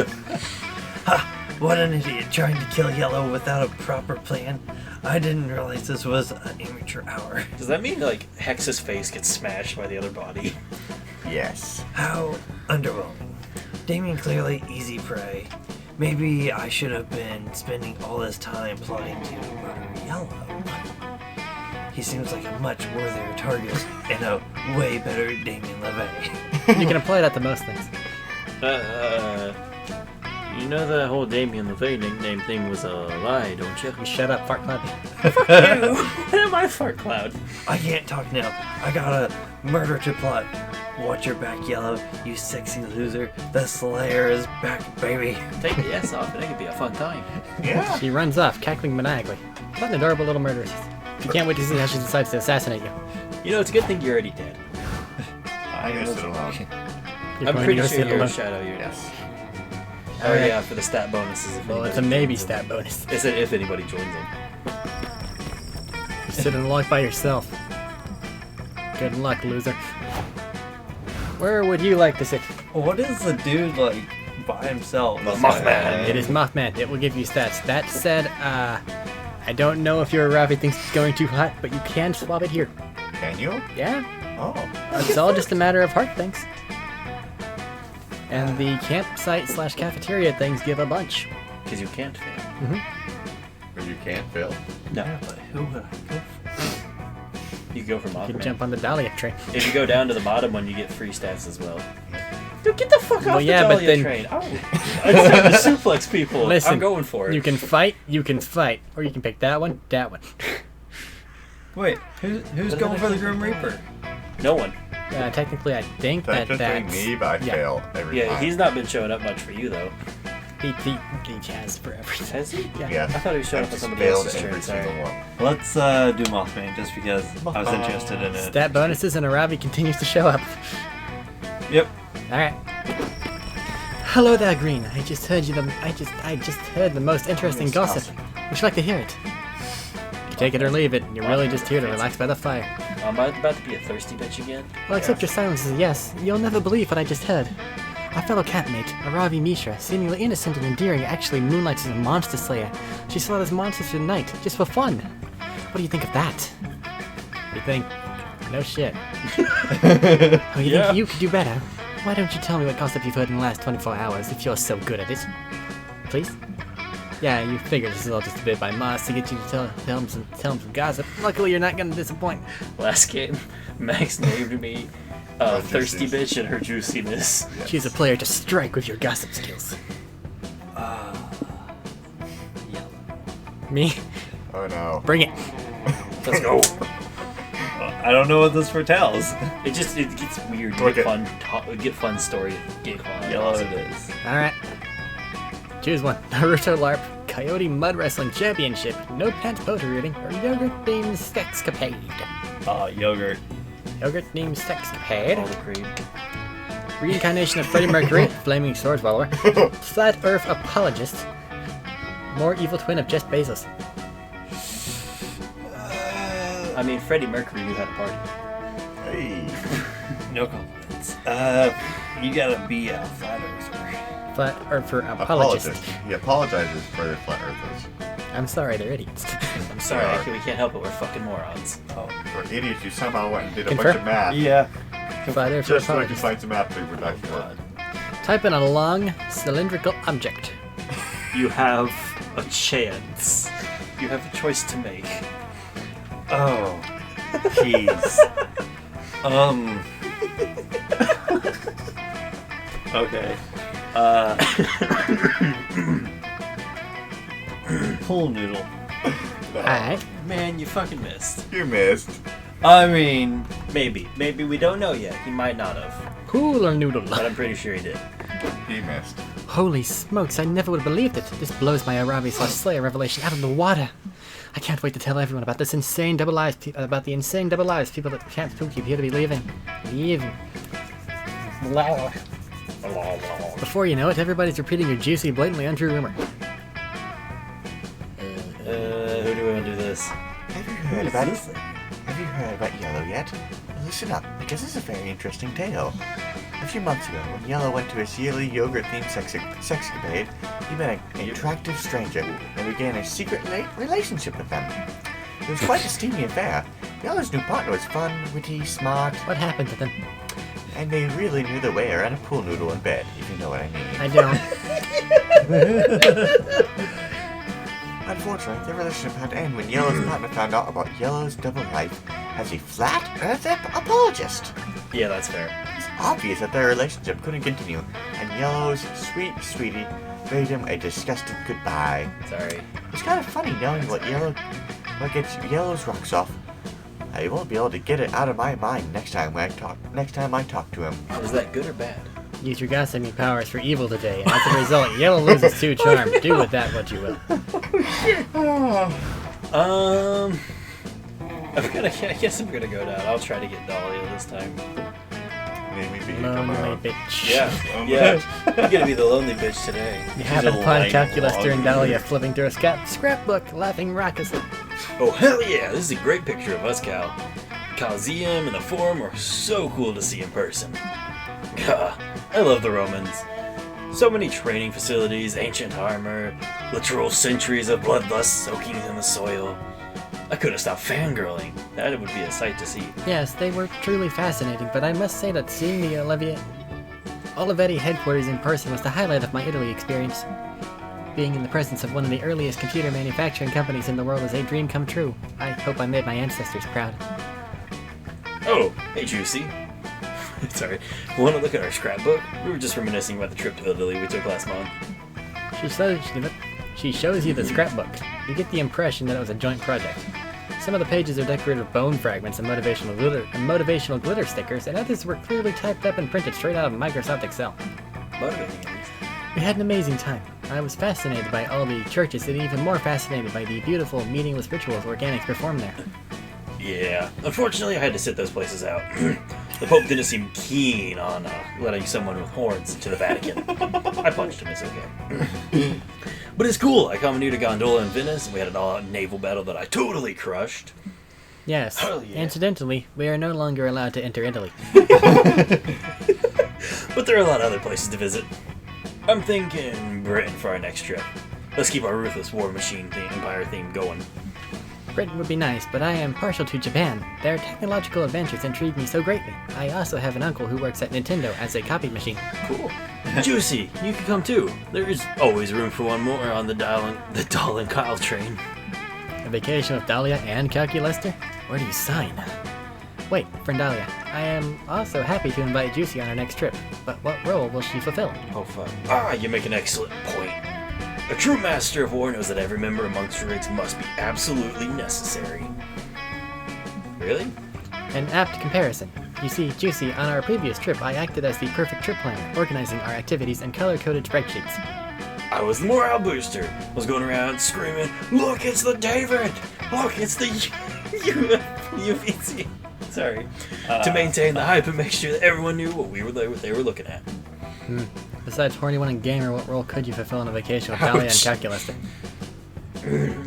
What an idiot trying to kill Yellow without a proper plan. I didn't realize this was an amateur hour. Does that mean, like, Hex's face gets smashed by the other body? Yes. How underwhelming. Damien clearly easy prey. Maybe I should have been spending all this time plotting to murder Yellow. He seems like a much worthier target and a way better Damien LeVay. You can apply that to most things. You know that whole Damien LeVay nickname thing was a lie, don't you? You shut up, fart cloud. What am I, Fart Cloud? I can't talk now. I gotta Murder to plot. Watch your back, Yellow, you sexy loser. The Slayer is back, baby. Take the S off and it could be a fun time. Yeah. She runs off, cackling maniacally. What an adorable little murderess. You can't wait to see how she decides to assassinate you. You know, it's a good thing you're already dead. I'm gonna sit alone. You're I'm going pretty to go sure sit you're a alone. shadow. You're Yes. Oh Alright. yeah, for the stat bonuses. If Well, it's a anybody maybe joins stat bonus. them. It's if anybody joins them. You're sitting alone by yourself. Good luck, loser. Where would you like to sit? What is the dude like by himself? Mothman. It is Mothman. It will give you stats. That said, I don't know if your Ravi thinks it's going too hot, but you can swap it here. Can you? Yeah? Oh. It's all just a matter of heart things. And the campsite / cafeteria things give a bunch. Because you can't fail. But you can't fail. No. But who would I go for? You go for You can Mothman. jump on the Dahlia train. If you go down to the bottom one, you get free stats as well. Dude, get the fuck off Well, yeah, the but Dahlia then- train. I just have to suplex people. Listen, I'm going for it. You can fight, or you can pick that one. Wait, who's going for the Grim Reaper? No one. Technically, I think Technically that's... me, but I yeah. fail every Yeah, time. he's not been showing up much for you though. He has forever. Has he? Yeah. I thought he was showing I've up on just somebody failed else's every train. Sorry. single one. Let's do Mothman just because I was interested in it. Stat bonuses and Aravi continues to show up. Yep. Alright. Hello there, Green. I just heard the most interesting gossip. Would you like to hear it? You take it or leave it. You're really just here to relax by the fire. I'm about to be a thirsty bitch again. Well, except your silence is a yes. You'll never believe what I just heard. Our fellow campmate, Aravi Mishra, seemingly innocent and endearing, actually moonlights as a monster slayer. She slaughters monsters at night, just for fun. What do you think of that? You think, no shit. Oh, you think you could do better? Why don't you tell me what gossip you've heard in the last 24 hours, if you're so good at it? Please? Yeah, you figured this is all just a bit by Moss to get you to tell him some gossip. Luckily, you're not gonna disappoint. Last game, Max named me thirsty bitch and her juiciness. Choose a player to strike with your gossip skills. Me? Oh no. Bring it. Let's go. I don't know what this foretells. It gets weird. Look Get at- get fun story. Get fun. Yellow it is. Alright. Choose one. Naruto LARP, Coyote Mud Wrestling Championship, No Pants Poetry Reading, or Yogurt Themed Sexcapade. Yogurt. Yogurt Themed All Sexcapade. the cream. Reincarnation of Freddie Mercury, Flaming Sword Follower, Flat Earth Apologist, More Evil Twin of Jeff Bezos. I mean, Freddie Mercury knew how to party. Hey. No compliments. You gotta be a flat earther. Flat Earther Apologist. Apologist. He apologizes for the flat earthers. I'm sorry, they're idiots. I'm sorry, Yeah. we can't help it. We're fucking morons. For idiots, you somehow went and did a Confirm? bunch of math. Yeah. Flat Earther Just so I can Apologist. find some math paper to actually work. Type in a long cylindrical object. You have a chance. You have a choice to make. Oh. Jeez. Okay. Pool noodle. Alright. Man, you fucking missed. You missed. I mean, Maybe. Maybe we don't know yet. He might not have. Pool or noodle? But I'm pretty sure he did. He missed. Holy smokes, I never would have believed it. This blows my Arabi / Slayer revelation out of the water. I can't wait to tell everyone about this insane double lives, about the insane double lives people that Camp Spooky appear to be leaving. Before you know it, everybody's repeating your juicy, blatantly untrue rumor. Who do we want to do this? Have you heard about it? Have you heard about Yellow yet? Well, listen up, because it's a very interesting tale. A few months ago, when Yellow went to his yearly yogurt-themed sexcapade, he met an attractive stranger and began a secret relationship with them. It was quite a steamy affair. Yellow's new partner was fun, witty, smart, What happened to them? and they really knew their way around a pool noodle in bed, if you know what I mean. I don't. Unfortunately, their relationship had to end when Yellow's partner found out about Yellow's double life as a flat earth apologist. Yeah, that's fair. It's obvious that their relationship couldn't continue, and Yellow's sweet sweetie bade him a disgusted goodbye. Sorry. It's kind of funny knowing what gets Yellow's rocks off I won't be able to get it out of my mind next time I talk to him. Is that good or bad? Use your gossiping powers for evil today, and as a result, Yellow loses 2 charm. Do with that what you will. I guess I'm gonna go down. I'll try to get Dahlia this time. Maybe you come Lonely out. bitch. Yeah. I'm gonna be the lonely bitch today. You happen upon Calculaster and Dahlia flipping through a scrapbook, laughing raucously. Oh hell yeah! This is a great picture of us, Cal. Coliseum and the Forum are so cool to see in person. Gah, I love the Romans. So many training facilities, ancient armor, literal centuries of bloodlust soaking in the soil. I could have stopped fangirling. That would be a sight to see. Yes, they were truly fascinating, but I must say that seeing the Olivetti headquarters in person was the highlight of my Italy experience. Being in the presence of one of the earliest computer manufacturing companies in the world is a dream come true. I hope I made my ancestors proud. Oh, hey Juicy. Sorry. Want to look at our scrapbook? We were just reminiscing about the trip to Italy we took last month. She shows you the scrapbook. You get the impression that it was a joint project. Some of the pages are decorated with bone fragments and motivational glitter stickers, and others were clearly typed up and printed straight out of Microsoft Excel. Motivating at least. We had an amazing time. I was fascinated by all the churches and even more fascinated by the beautiful, meaningless rituals organics perform there. Yeah, unfortunately I had to sit those places out. The Pope didn't seem keen on letting someone with horns into the Vatican. I punched him, it's okay. But it's cool, I commandeered a gondola in Venice, and we had an all-out naval battle that I totally crushed. Yes, Hell yeah. incidentally, we are no longer allowed to enter Italy. But there are a lot of other places to visit. I'm thinking Britain for our next trip. Let's keep our ruthless war machine empire theme going. Britain would be nice, but I am partial to Japan. Their technological adventures intrigue me so greatly. I also have an uncle who works at Nintendo as a copy machine. Cool. Juicy, you can come too. There is always room for one more on the Doll and Kyle train. A vacation with Dahlia and Calculester? Where do you sign? Wait, friend Dahlia, I am also happy to invite Juicy on our next trip, but what role will she fulfill? Oh fuck. You make an excellent point. A true master of war knows that every member amongst rigs must be absolutely necessary. Really? An apt comparison. You see, Juicy, on our previous trip, I acted as the perfect trip planner, organizing our activities in color-coded spreadsheets. I was the morale booster. I was going around screaming, "Look, it's the David! Look, it's the UVC!" Sorry. To maintain the hype and make sure that everyone knew what they were looking at. Besides horny one and gamer, what role could you fulfill on a vacation with Dahlia and Calculester?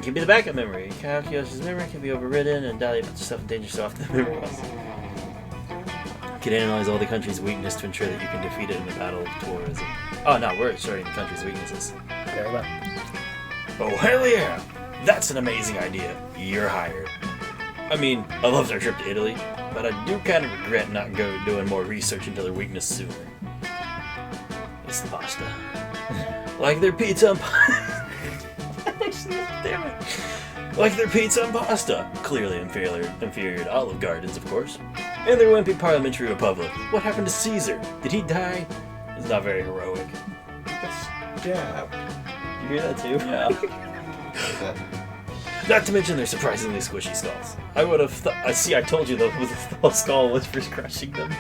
Give me the backup memory. Calculator's memory can be overridden, and Dahlia puts herself in danger so often the memory loss. You can analyze all the country's weakness to ensure that you can defeat it in the battle of tourism. Oh no, we're starting the country's weaknesses. Very well. Oh hell yeah! That's an amazing idea. You're hired. I mean, I loved our trip to Italy, but I do kind of regret not doing more research into their weakness sooner. It's the pasta. Like their pizza and Damn it. Like their pizza and pasta. Clearly inferior to Olive Gardens, of course. And their wimpy parliamentary republic. What happened to Caesar? Did he die? It's not very heroic. Yeah. You hear that too? Yeah. Not to mention their surprisingly squishy skulls. I would have thought. I told you the whole skull was for crushing them.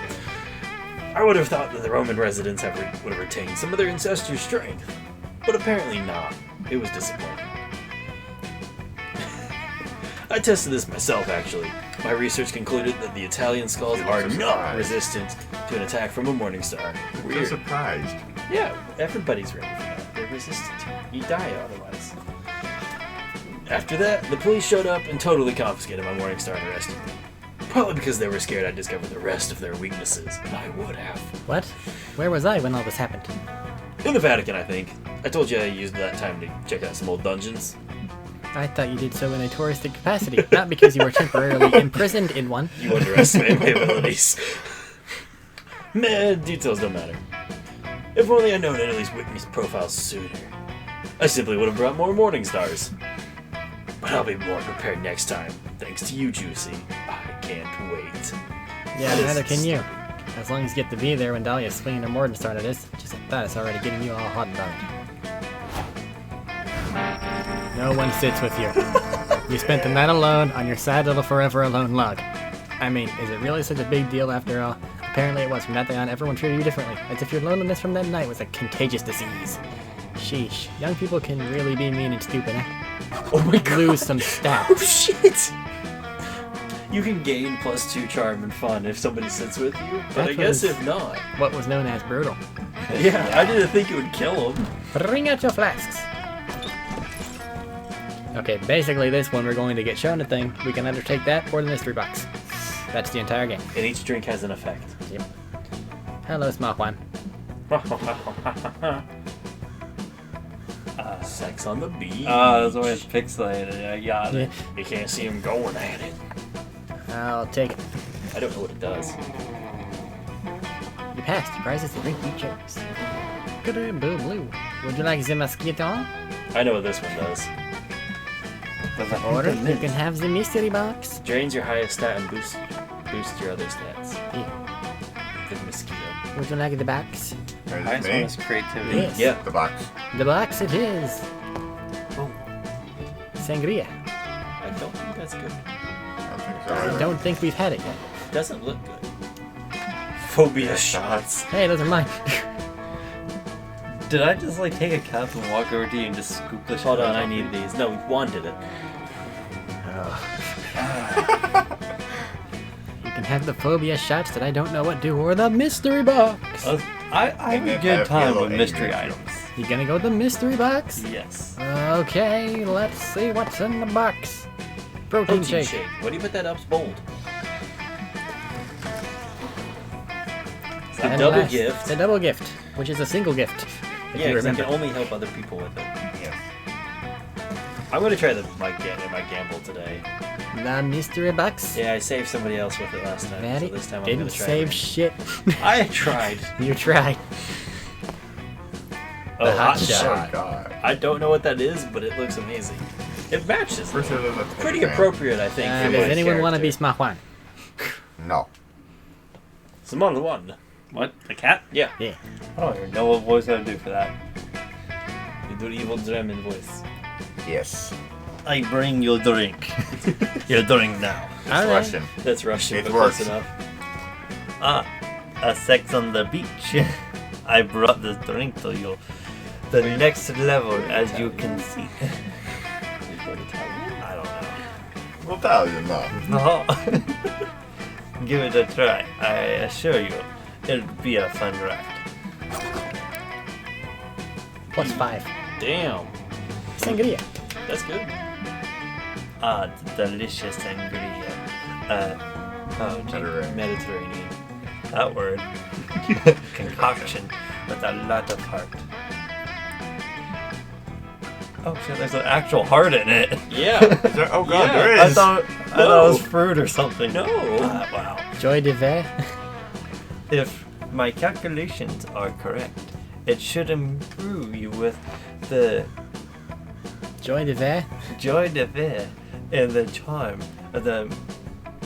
I would have thought that the Roman residents would have retained some of their ancestors' strength, but apparently not. It was disappointing. I tested this myself, actually. My research concluded that the Italian skulls You are look so not surprised. resistant to an attack from a morning star. I'm Weird. surprised. Yeah, everybody's ready for that. They're resistant to it. You die otherwise. After that, the police showed up and totally confiscated my morning star and arrested me. Probably because they were scared I'd discover the rest of their weaknesses, and I would have. What? Where was I when all this happened? In the Vatican, I think. I told you I used that time to check out some old dungeons. I thought you did so in a touristic capacity, not because you were temporarily imprisoned in one. You underestimate my abilities. Meh, details don't matter. If only I'd known Italy's weakness profile sooner. I simply would have brought more morning stars. But I'll be more prepared next time, thanks to you, Juicy. I can't wait. Yeah, That is neither can you. stupid. As long as you get to be there when Dahlia's swinging her Morningstar at us, just like that, it's already getting you all hot and bothered. No one sits with you. You spent the night alone on your sad little forever alone log. I mean, is it really such a big deal after all? Apparently it was. From that day on, everyone treated you differently, as if your loneliness from that night was a contagious disease. Sheesh. Young people can really be mean and stupid, eh? Oh my god. Lose some stats. Shit! You can gain +2 charm and fun if somebody sits with you, but That I guess was- if not. What was known as brutal. Yeah, I didn't think it would kill him. Bring out your flasks. Okay, basically this one we're going to get shown a thing. We can undertake that or the mystery box. That's the entire game. And each drink has an effect. Yep. Hello, small one. Sex on the beach. Oh, that's why it's pixelated. I got it. You can't see him going at it. I'll take it. I don't know what it does. You passed. Your prize is the drink you chose. Good blue blue. Would you like the mosquito? I know what this one does. Or you can have the mystery box. Drains your highest stat and boosts your other stats. Yeah. The mosquito. Would you like the box? There's Highest me. one is creativity. Yes. Yeah. The box. The box it is. Oh. Sangria. I don't think that's good. I don't think I so. don't think we've had it yet. It doesn't look good. Phobia shots. Hey, those are mine. Did I just like take a cup and walk over to you and just scoop the shit Hold out on, of I need these. No, Juan did it. You can have the phobia shots that I don't know what do, or the mystery box. I have And a then good have time yellow with mystery angry items. You gonna go with the mystery box? Yes. Okay, let's see what's in the box. Protein, Protein shake. shake. Why do you put that up bold? The And double last, gift. The double gift, which is a single gift. If Yeah, you because I remember. can only help other people with it. Yes. I'm gonna try my gamble today. The mystery box. Yeah, I saved somebody else with it last time, That so it this time I'm didn't gonna try. save shit. I tried. You tried. Oh, hot shot. shot. Oh god. I don't know what that is, but it looks amazing. It matches. Further than the Pretty pentagram. appropriate, I think. for Does my anyone want to be character. Smart Juan? No. Simone one? What? The cat? Yeah. Yeah. I don't even know what voice I would do for that. You do evil German voice. Yes. I bring you drink. Your drink now. It's Alright. Russian. That's Russian, It but works. close enough. A sex on the beach. I brought this drink to you. The next level, as you can see. I don't know. Well, Italian, no. No. Give it a try. I assure you, it'll be a fun ride. +5. Damn. Sangria. That's good. Delicious sangria. Oh, gee, Mediterranean. Mediterranean. that word. Concoction with a lot of heart. Oh shit, there's an actual heart in it. Yeah. Is there- oh god, Yeah, there I is. thought it was fruit or something. No. Wow. Joy de ver. If my calculations are correct, it should improve you with the Joy de ver. joy de vivre and the charm of the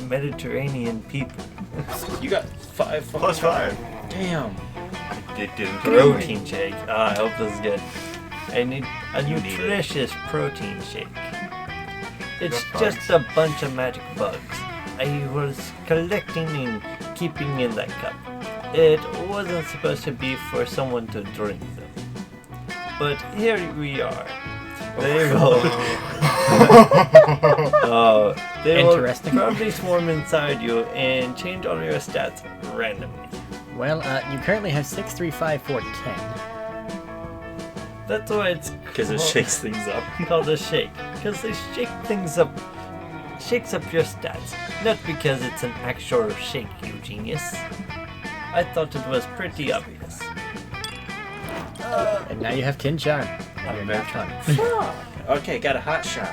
Mediterranean people. You got 5 fucking +5. Damn. It didn't Protein shake. I hope this is good. I need a You need it. nutritious protein shake. It's That's just a bunch of magic bugs I was collecting and keeping in that cup. It wasn't supposed to be for someone to drink them. But here we are. There you go. Oh, they will Interesting. probably swarm inside you and change all your stats randomly. Well, you currently have 6, 3, 5, 4, 10. That's why it's Because it called- shakes things up. called a shake. Because they shake things up, shakes up your stats. Not because it's an actual shake, you genius. I thought it was pretty obvious. And now you have 10 charm. And you're now charmed. Okay, got a hot shot.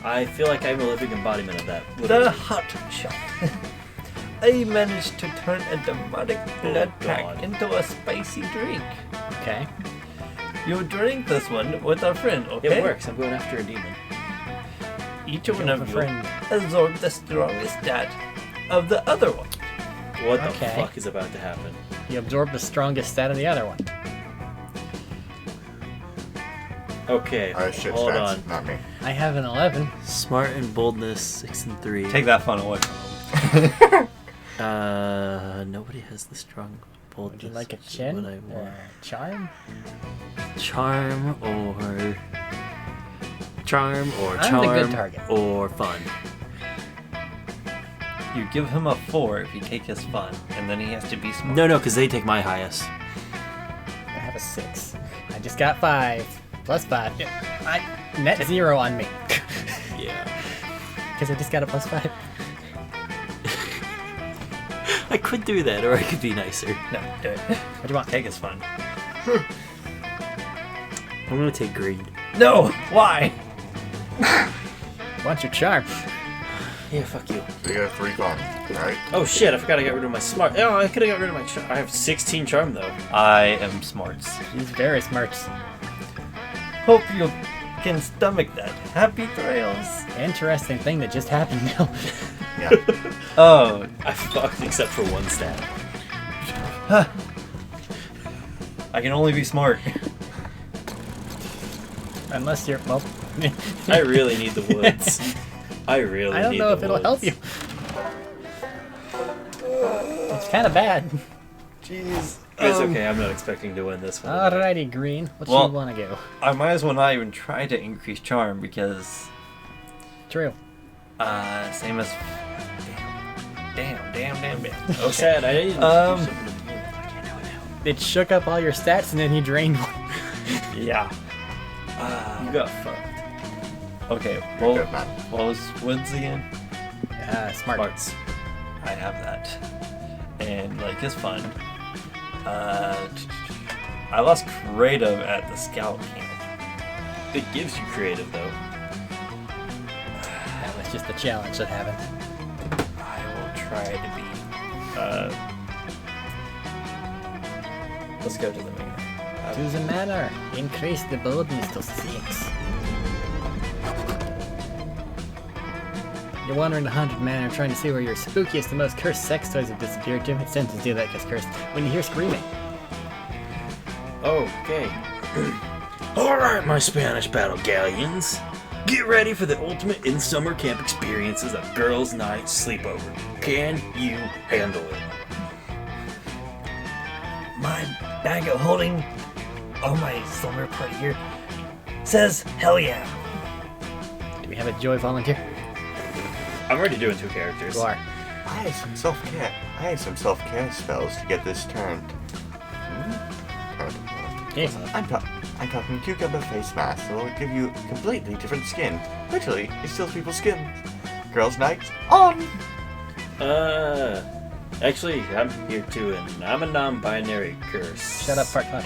I feel like I'm a living embodiment of that. The hot shot. I managed to turn a demonic blood pack God. into a spicy drink. Okay. You drink this one with a friend, okay? It works. I'm going after a demon. Each one With of a you friend. absorb the strongest stat of the other one. What the Okay. fuck is about to happen? You absorb the strongest stat of the other one. Okay, Alright, shit hold stats, on. not me. I have an 11. Smart and boldness 6 and 3. Take that fun away from him. Nobody has the strong boldness. Would you like a which is chin what I or want. a charm? Charm or I'm the good target. or fun. You give him a 4 if you take his fun, and then he has to be smart. No, because they take my highest. I have a 6. I just got 5 plus 5. Net 0 on me Yeah. because I just got a plus 5. I could do that, or I could be nicer. No, do it. What do you want? Take his fun. I'm gonna take greed. No! Why? Want your charm? Yeah, fuck you. So you got 3 fun, right? Oh shit! I forgot I got rid of my smart. Oh, I could have got rid of my charm. I have 16 charm though. I am smarts. He's very smart. Hope you can stomach that. Happy trails. Interesting thing that just happened now. Yeah. Oh, I fucked except for one stat. I can only be smart. Unless you're, well, I really need the woods. I really. I don't need know the if it'll help woods. you. It's kind of bad. Jeez. It's okay. I'm not expecting to win this one. Alrighty, Green. What Well- you want to go? I might as well not even try to increase charm because, True. same as. Damn. Oh, sad. I didn't. Um, do something to you. It shook up all your stats and then he drained one. Yeah. You got fucked. Okay, You're well, good, man. what was woods again? Smart. Smarts. I have that. And, like, it's fun. I lost creative at the scout camp. It gives you creative though. That was just the challenge that happened. I will try to be. Let's go to the main. To the manor. Increase the boldness to 6. You're wandering the haunted manor trying to see where your spookiest and most cursed sex toys have disappeared to. It's tempting to do that because cursed. When you hear screaming. Okay. Alright, my Spanish battle galleons. Get ready for the ultimate in summer camp experiences of Girls' Night Sleepover. Can you handle it? My bag of holding on my summer party here says hell yeah. Do we have a joy volunteer? I'm already doing 2 characters. You are. I had some self-care spells to get this turned. Yes. I'm talking cucumber face mask that will give you completely different skin. Literally, it steals people's skins. Girls' night on! Actually, I'm here too, and I'm a non-binary curse. Shut up, part 5.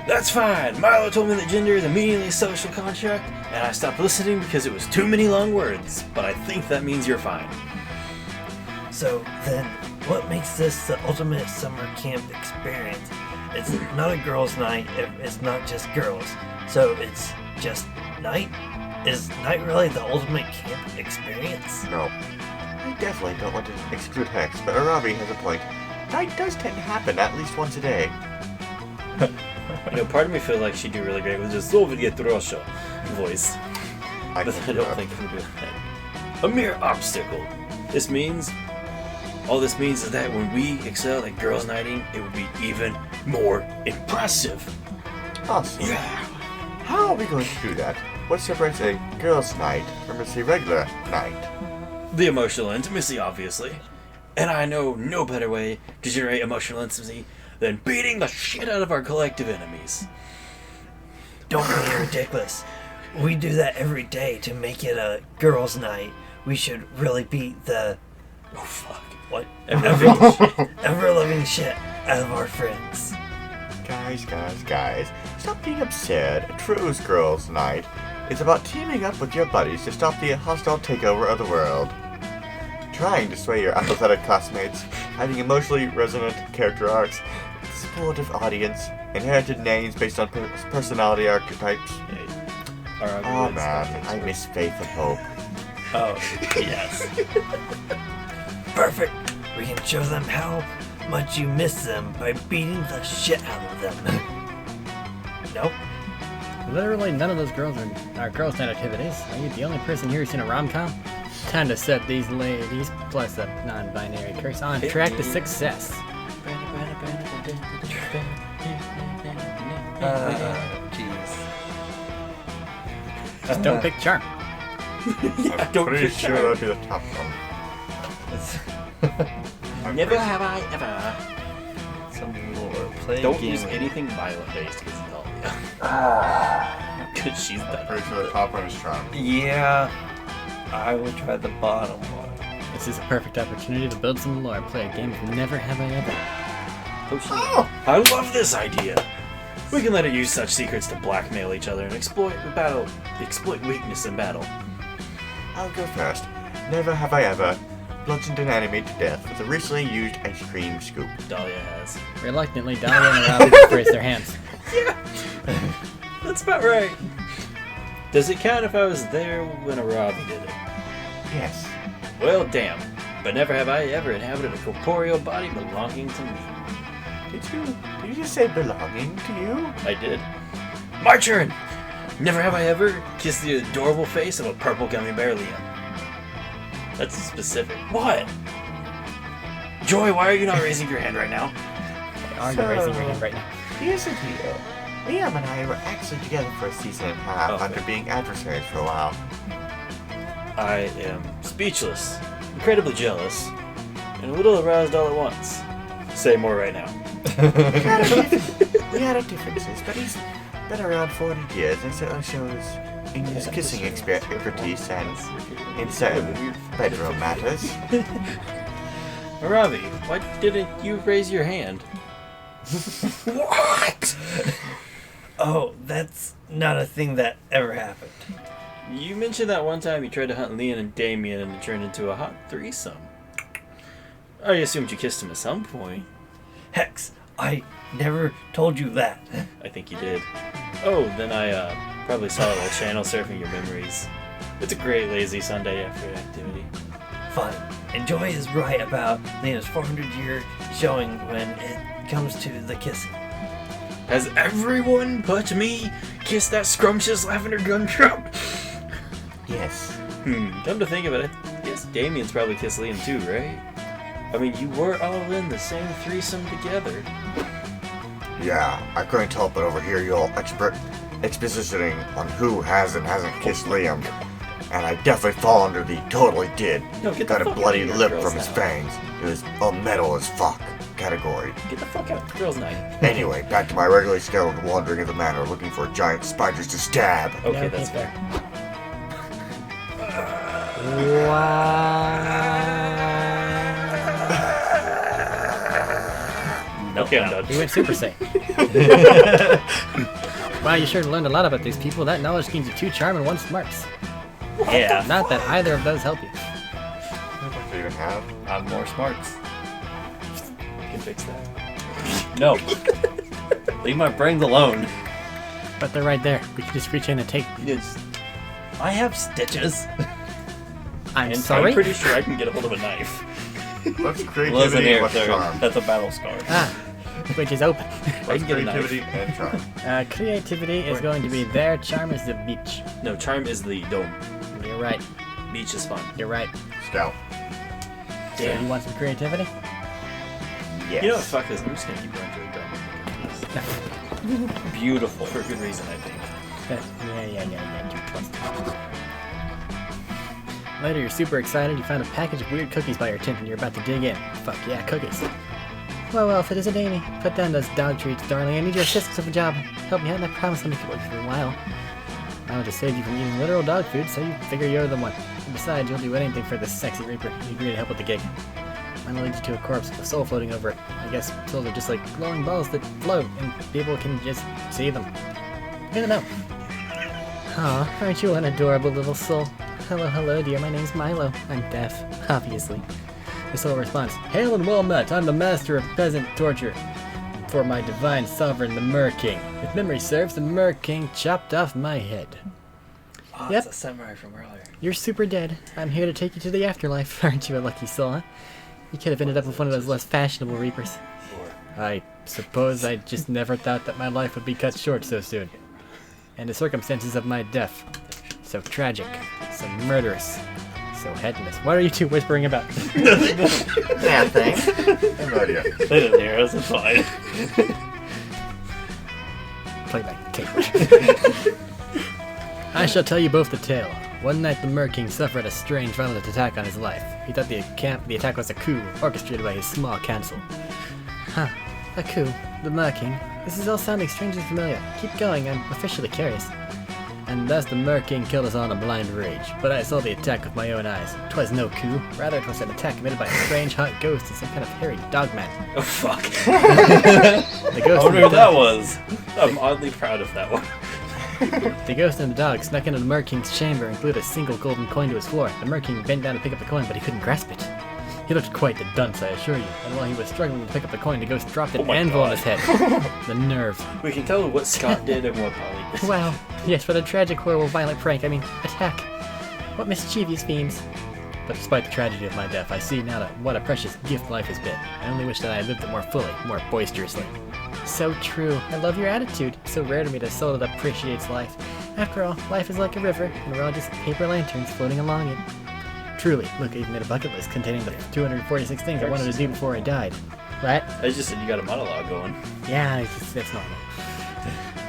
That's fine. Milo told me that gender is immediately a social construct, and I stopped listening because it was too many long words. But I think that means you're fine. So then, what makes this the ultimate summer camp experience? It's not a girls' night. It's not just girls. So it's just night. Is night really the ultimate camp experience? No. I definitely don't want to exclude Hex, but Arabi has a point. Night does tend to happen at least once a day. You know, part of me feels like she'd do really great with just Soviet Russia voice, I but can I do don't that. think I'm doing that. A mere obstacle. All this means is that when we excel at girls' nighting, it would be even more impressive. Awesome. Yeah. How are we going to do that? What separates a girls' night from a regular night? The emotional intimacy, obviously. And I know no better way to generate emotional intimacy than beating the shit out of our collective enemies. Don't be ridiculous. We do that every day to make it a girls' night. We should really beat the Oh fuck. what ever-loving shit out of our friends. Guys, stop being absurd. A True's Girls' Night is about teaming up with your buddies to stop the hostile takeover of the world. Trying to sway your apathetic classmates, having emotionally resonant character arcs, supportive audience, inherited names based on personality archetypes. Oh man, I miss faith and hope. Oh, yes. Perfect. We can show them how much you miss them by beating the shit out of them. Nope. Literally none of those girls are girls' night activities. Are you the only person here who's seen a rom-com? Time to set these ladies, plus a non-binary curse, on track to success. Jeez. Just don't pick charm. I'm pretty sure that'd be the top one. Never have I ever. Some lore. Play a Don't game use with- anything violent based against Dahlia. Because she's done. Pretty sure the top one is charm. Yeah. I will try the bottom one. This is a perfect opportunity to build some lore and play a game of Never Have I Ever. Oh, shit. I love this idea. We can let it use such secrets to blackmail each other and exploit weakness in battle. I'll go first. Never have I ever bludgeoned an enemy to death with a recently used ice cream scoop. Dahlia has. Reluctantly, Dahlia and Robbie just raise their hands. That's about right. Does it count if I was there when Aravi did it? Yes. Well, damn. But never have I ever inhabited a corporeal body belonging to me. Did you just say belonging to you? I did. My turn! Never have I ever kissed the adorable face of a purple gummy bear Liam. That's specific. What? Joy, why are you not raising your hand right now? Are you raising your hand right now? Here's the deal. Liam and I were actually together for a season and a half Okay. after being adversaries for a while. I am speechless, incredibly jealous, and a little aroused all at once. Say more right now. We had our differences, but he's been around 40 years and certainly shows in his kissing expertise and in certain bedroom matters. Aravi, why didn't you raise your hand? What? Oh, that's not a thing that ever happened. You mentioned that one time you tried to hunt Leon and Damien and it turned into a hot threesome. I assumed you kissed him at some point. Hex, I never told you that. I think you did. Oh, then I probably saw it while channel surfing your memories. It's a great lazy Sunday afternoon activity. Fun. And Joy is right about Lena's 400-year showing when it comes to the kissing. Has everyone but me kissed that scrumptious lavender gumdrop? Yes. Come to think of it, I guess Damien's probably kissed Liam too, right? I mean, you were all in the same threesome together. Yeah, I couldn't help but overhear y'all expositioning on who has and hasn't kissed Liam. And I definitely fall under the totally did. No, get the Got a fuck bloody out of here, lip girls from his now. fangs. It was a metal as fuck category. Get the fuck out, girls' night. Anyway, back to my regularly scheduled wandering of the manor looking for giant spiders to stab. Okay, No, that's can't fair. Okay, I'm done. He went Super Saiyan. Wow, you sure learned a lot about these people. That knowledge gains you 2 charm and 1 smarts. Yeah. Not that either of those help you. Do you even have? I'm more smarts. You can fix that. No. Leave my brains alone. But they're right there. We can just reach in and take. Yes. I have stitches. I'm And sorry? I'm pretty sure I can get a hold of a knife. What's Wasn't creativity here, and what's sir. charm? That's a battle scar. Ah, which is open. I What's can get a knife. creativity and charm? Creativity is going to be there. Charm is the beach. No, charm is the dome. You're right. Beach is fun. You're right. Scout. So you want some creativity? Yes. You know what? Fuck this. I'm just gonna keep going through the dome. Beautiful. For a good reason, I think. Yeah. 2+2. Later, you're super excited. You found a package of weird cookies by your tent and you're about to dig in. Fuck yeah, cookies. Well, if it isn't Amy, put down those dog treats, darling. I need your assistance with a job. Help me out, and I promise I'll make it work for a while. I'll just save you from eating literal dog food, so you figure you're the one. And besides, you'll do anything for this sexy Reaper. You agree to help with the gig. I'm gonna lead you to a corpse with a soul floating over it. I guess souls are just like glowing balls that float, and people can just see them. Good to know. Aw, aren't you an adorable little soul? Hello, dear. My name's Milo. I'm deaf, obviously. The soul responds, Hail and well met. I'm the master of peasant torture. For my divine sovereign, the Mer King. If memory serves, the Mer King chopped off my head. Oh, Yep. it's a samurai from earlier. You're super dead. I'm here to take you to the afterlife. Aren't you a lucky soul, huh? You could have ended up with one of those less fashionable Reapers. I suppose I just never thought that my life would be cut short so soon. And the circumstances of my death. So tragic. So murderous. So headless. What are you two whispering about? Nothing. No idea. They didn't hear us, it's fine. Playback tape. I shall tell you both the tale. One night the Mer King suffered a strange violent attack on his life. He thought the attack was a coup orchestrated by his small council. Huh. A coup. The Mer King. This is all sounding strangely familiar. Keep going, I'm officially curious. And thus the Mer King killed us all in a blind rage. But I saw the attack with my own eyes. 'Twas no coup. Rather, it was an attack committed by a strange hot ghost and some kind of hairy dogman. Oh fuck! The I ghost wonder and who the that dog- was. I'm oddly proud of that one. The ghost and the dog snuck into the Mer King's chamber and glued a single golden coin to his floor. The Mer King bent down to pick up the coin, but he couldn't grasp it. He looked quite the dunce, I assure you. And while he was struggling to pick up the coin, the ghost dropped an Oh my anvil on God. his head. The nerve. We can tell what Scott did and what Polly did. Wow. Yes, what a tragic, horrible, violent prank. I mean, attack. What mischievous themes. But despite the tragedy of my death, I see now that what a precious gift life has been. I only wish that I had lived it more fully, more boisterously. So true. I love your attitude. It's so rare to meet a soul that appreciates life. After all, life is like a river, and we're all just paper lanterns floating along it. Truly, look, I even made a bucket list containing the 246 things I wanted to do before I died. What? I just said you got a monologue going. Yeah, that's normal.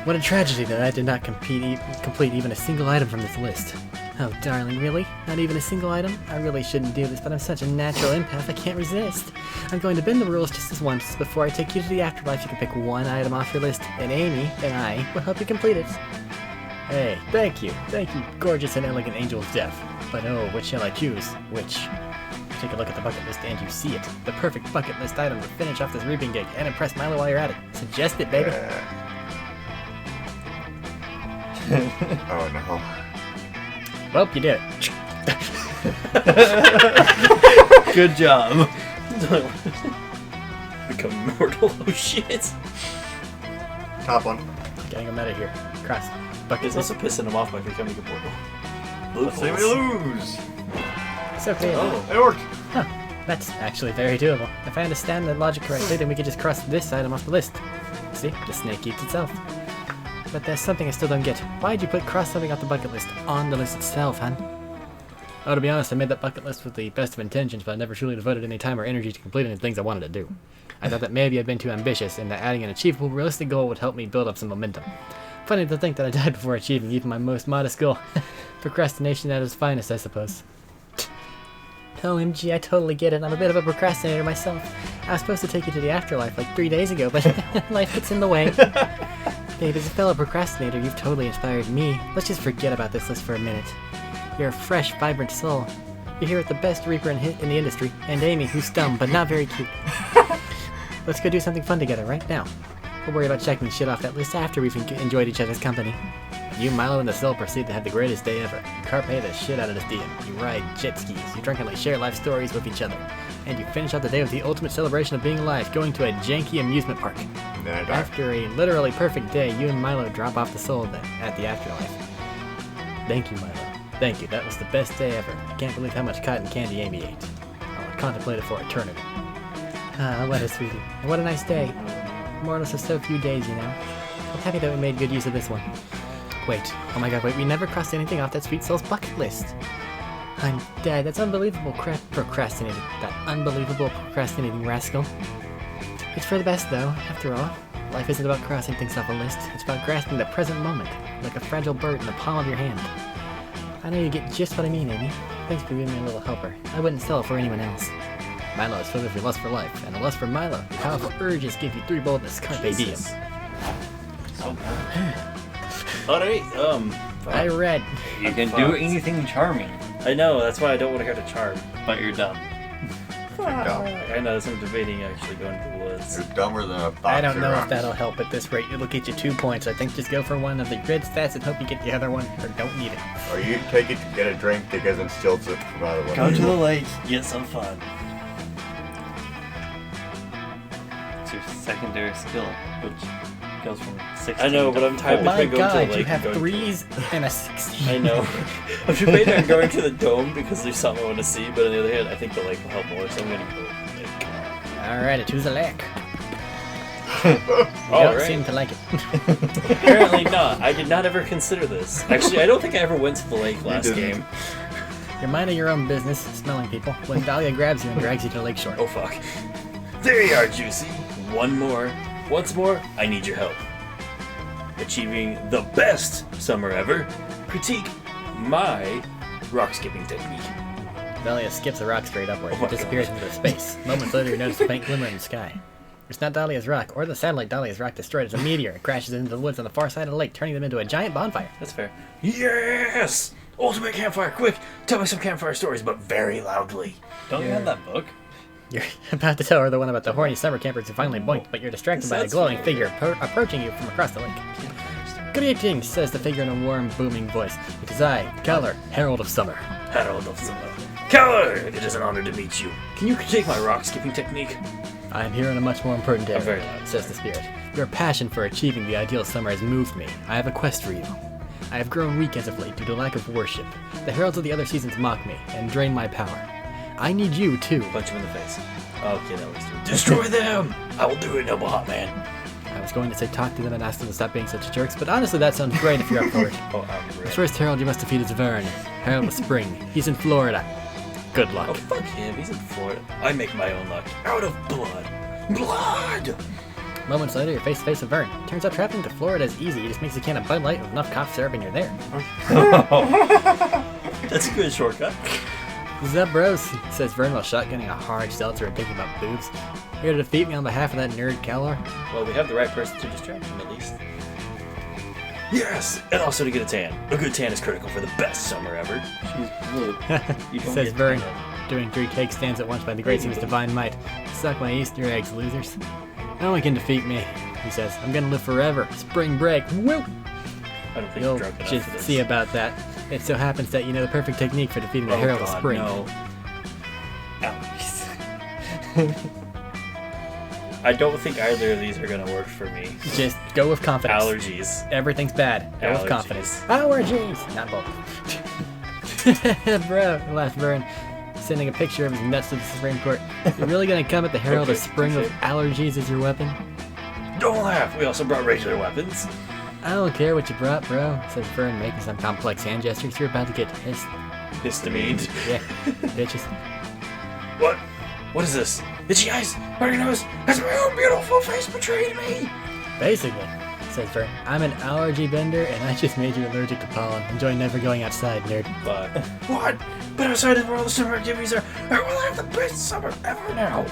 What a tragedy that I did not complete even a single item from this list. Oh, darling, really? Not even a single item? I really shouldn't do this, but I'm such a natural empath, I can't resist. I'm going to bend the rules just as once. Before I take you to the afterlife, you can pick one item off your list, and Amy and I will help you complete it. Hey, thank you, gorgeous and elegant angel of death. But oh, which shall I choose? Which? Take a look at the bucket list and you see it. The perfect bucket list item to finish off this reaping gig and impress Milo while you're at it. Suggest it, baby. Oh no. Well, you did it. Good job. Become immortal. Oh shit! Top one. Getting him out of here. Cross. Bucket It's list. also pissing him off by becoming immortal. Let's say we lose. So clear. Oh. It worked. That's actually very doable. If I understand the logic correctly, then we could just cross this item off the list. See? The snake eats itself. But there's something I still don't get. Why'd you put cross something off the bucket list on the list itself, hun? Oh, to be honest, I made that bucket list with the best of intentions, but I never truly devoted any time or energy to completing the things I wanted to do. I thought that maybe I'd been too ambitious, and that adding an achievable, realistic goal would help me build up some momentum. Funny to think that I died before achieving even my most modest goal. Procrastination at its finest, I suppose. OMG, I totally get it. I'm a bit of a procrastinator myself. I was supposed to take you to the afterlife like 3 days ago, but life gets in the way. Babe, as a fellow procrastinator, you've totally inspired me. Let's just forget about this list for a minute. You're a fresh, vibrant soul. You're here with the best Reaper in the industry, and Amy, who's dumb but not very cute. Let's go do something fun together right now. We'll worry about checking shit off that list after we've enjoyed each other's company. You, Milo, and the Soul proceed to have the greatest day ever. You carpe the shit out of this DM. You ride jet skis. You drunkenly share life stories with each other. And you finish out the day with the ultimate celebration of being alive, going to a janky amusement park. And then I died. After a literally perfect day, you and Milo drop off the Soul at the afterlife. Thank you, Milo. Thank you. That was the best day ever. I can't believe how much cotton candy Amy ate. I'll contemplate it for eternity. Ah, what a sweetie. And what a nice day. Mortals have so few days, you know. I'm happy that we made good use of this one. Wait. Oh my god, wait. We never crossed anything off that sweet soul's bucket list. I'm dead. That's unbelievable procrastinating. That unbelievable procrastinating rascal. It's for the best, though. After all, life isn't about crossing things off a list. It's about grasping the present moment, like a fragile bird in the palm of your hand. I know you get just what I mean, Amy. Thanks for being my little helper. I wouldn't sell it for anyone else. Milo is filled with your lust for life, and a lust for Milo. Your powerful urges give you 3 boldness. Carpe diem. Jesus. Alright, I read. You can do anything charming, I know, that's why I don't want to go to Charm. but you're dumb. You're dumb. I know, so I'm debating actually going to the woods. You're dumber than a box I don't of know if rocks. that'll help at this rate. It'll get you 2 points. I think just go for one of the grid stats and hope you get the other one, or don't need it. Or you take it to get a drink because it stilts it from out of one. Go to the lake, get some fun. It's your secondary skill, which goes from 16 I know, to but I'm tired four. of My between going to the god, lake you have and going to- 3s and a 16. I know. I'm debating on going to the dome because there's something I want to see, but on the other hand, I think the lake will help more, so I'm going to go to the lake. Alright, choose a lake. You don't Alright. seem to like it. Apparently not. I did not ever consider this. Actually, I don't think I ever went to the lake last didn't. game. You're minding your own business, smelling people, when Dahlia grabs you and drags you to Lakeshore. Oh fuck. There you are, Juicy. Once more, I need your help. Achieving the best summer ever, critique my rock skipping technique. Dahlia skips a rock straight upward Oh my and disappears into space. Moments later, you notice a faint glimmer in the sky. It's not Dahlia's rock, or the satellite Dahlia's rock destroyed as a meteor. It crashes into the woods on the far side of the lake, turning them into a giant bonfire. That's fair. Yes! Ultimate campfire, quick! Tell me some campfire stories, but very loudly. Don't you have that book? You're about to tell her the one about the horny summer campers who finally boinked, but you're distracted by a glowing figure approaching you from across the lake. Good evening, says the figure in a warm, booming voice. It is I, Keller, Herald of Summer. Herald of Summer. Keller! It is an honor to meet you. Can you critique my rock skipping technique? I am here on a much more important I'm very errand, loud. says the spirit. Your passion for achieving the ideal summer has moved me. I have a quest for you. I have grown weak as of late due to lack of worship. The heralds of the other seasons mock me and drain my power. I need you, too. Punch him in the face. Okay, that was true. Destroy them! I will do it, Noble Hot Man. I was going to say talk to them and ask them to stop being such jerks, but honestly that sounds great if you're up for it. Oh, I'm The ready. first herald you must defeat is Vern, Herald of Spring. He's in Florida. Good luck. Oh, fuck him. He's in Florida. I make my own luck. Out of blood. Blood! Moments later, you're face to face with Vern. Turns out traveling to Florida is easy. He just makes a can of Bud Light with enough cough syrup and you're there. That's a good shortcut. What's up, bros? Says Vern while shotgunning a hard seltzer and thinking about boobs. You're to defeat me on behalf of that nerd Keller? Well, we have the right person to distract him, at least. Yes! And also to get a tan. A good tan is critical for the best summer ever. Says Vern, doing 3 take stands at once by the grace of his divine might. Suck my Easter eggs, losers. No one can defeat me, he says. I'm gonna live forever. Spring break. Woo! I don't think You'll you're drunk enough just for this. see about that. It so happens that you know the perfect technique for defeating the Oh, Herald of God, Spring. no. Allergies. I don't think either of these are gonna work for me. Just go with confidence. Allergies. Everything's bad. Go with Allergies. confidence. Allergies! Not both. Bro, laughed Vern, sending a picture of his nuts to the Supreme Court. You're really gonna come at the Herald of Okay, Spring with touche. allergies as your weapon? Don't laugh. We also brought regular weapons. I don't care what you brought, bro, says Vern, making some complex hand gestures. You're about to get pissed. Histamine. Yeah, bitches. What? What is this? Itchy eyes, runny nose, has my own beautiful face betrayed me? Basically, says Vern, I'm an allergy bender and I just made you allergic to pollen. Enjoy never going outside, nerd. But what? But outside of where all the summer activities are, I will have the best summer ever now.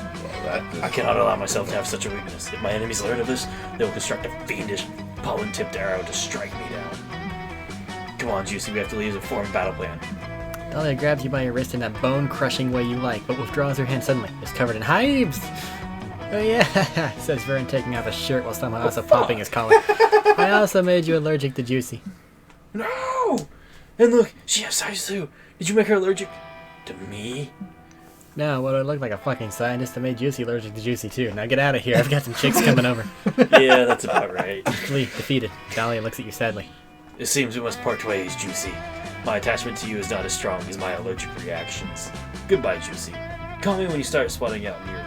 I cannot allow myself to have such a weakness. If my enemies learn of this, they will construct a fiendish, pollen-tipped arrow to strike me down. Come on, Juicy, we have to leave to form a battle plan. Dahlia grabs you by your wrist in that bone-crushing way you like, but withdraws her hand suddenly. It's covered in hives! Oh yeah, says Vern, taking off his shirt while somehow also popping his collar. I also made you allergic to Juicy. No! And look, she has size too. Did you make her allergic to me? No, what do I look like, a fucking scientist that made Juicy allergic to Juicy too? Now get out of here, I've got some chicks coming over. Yeah, that's about right. Flee, defeated. Dahlia looks at you sadly. It seems we must part ways, Juicy. My attachment to you is not as strong as my allergic reactions. Goodbye, Juicy. Call me when you stop sweating out your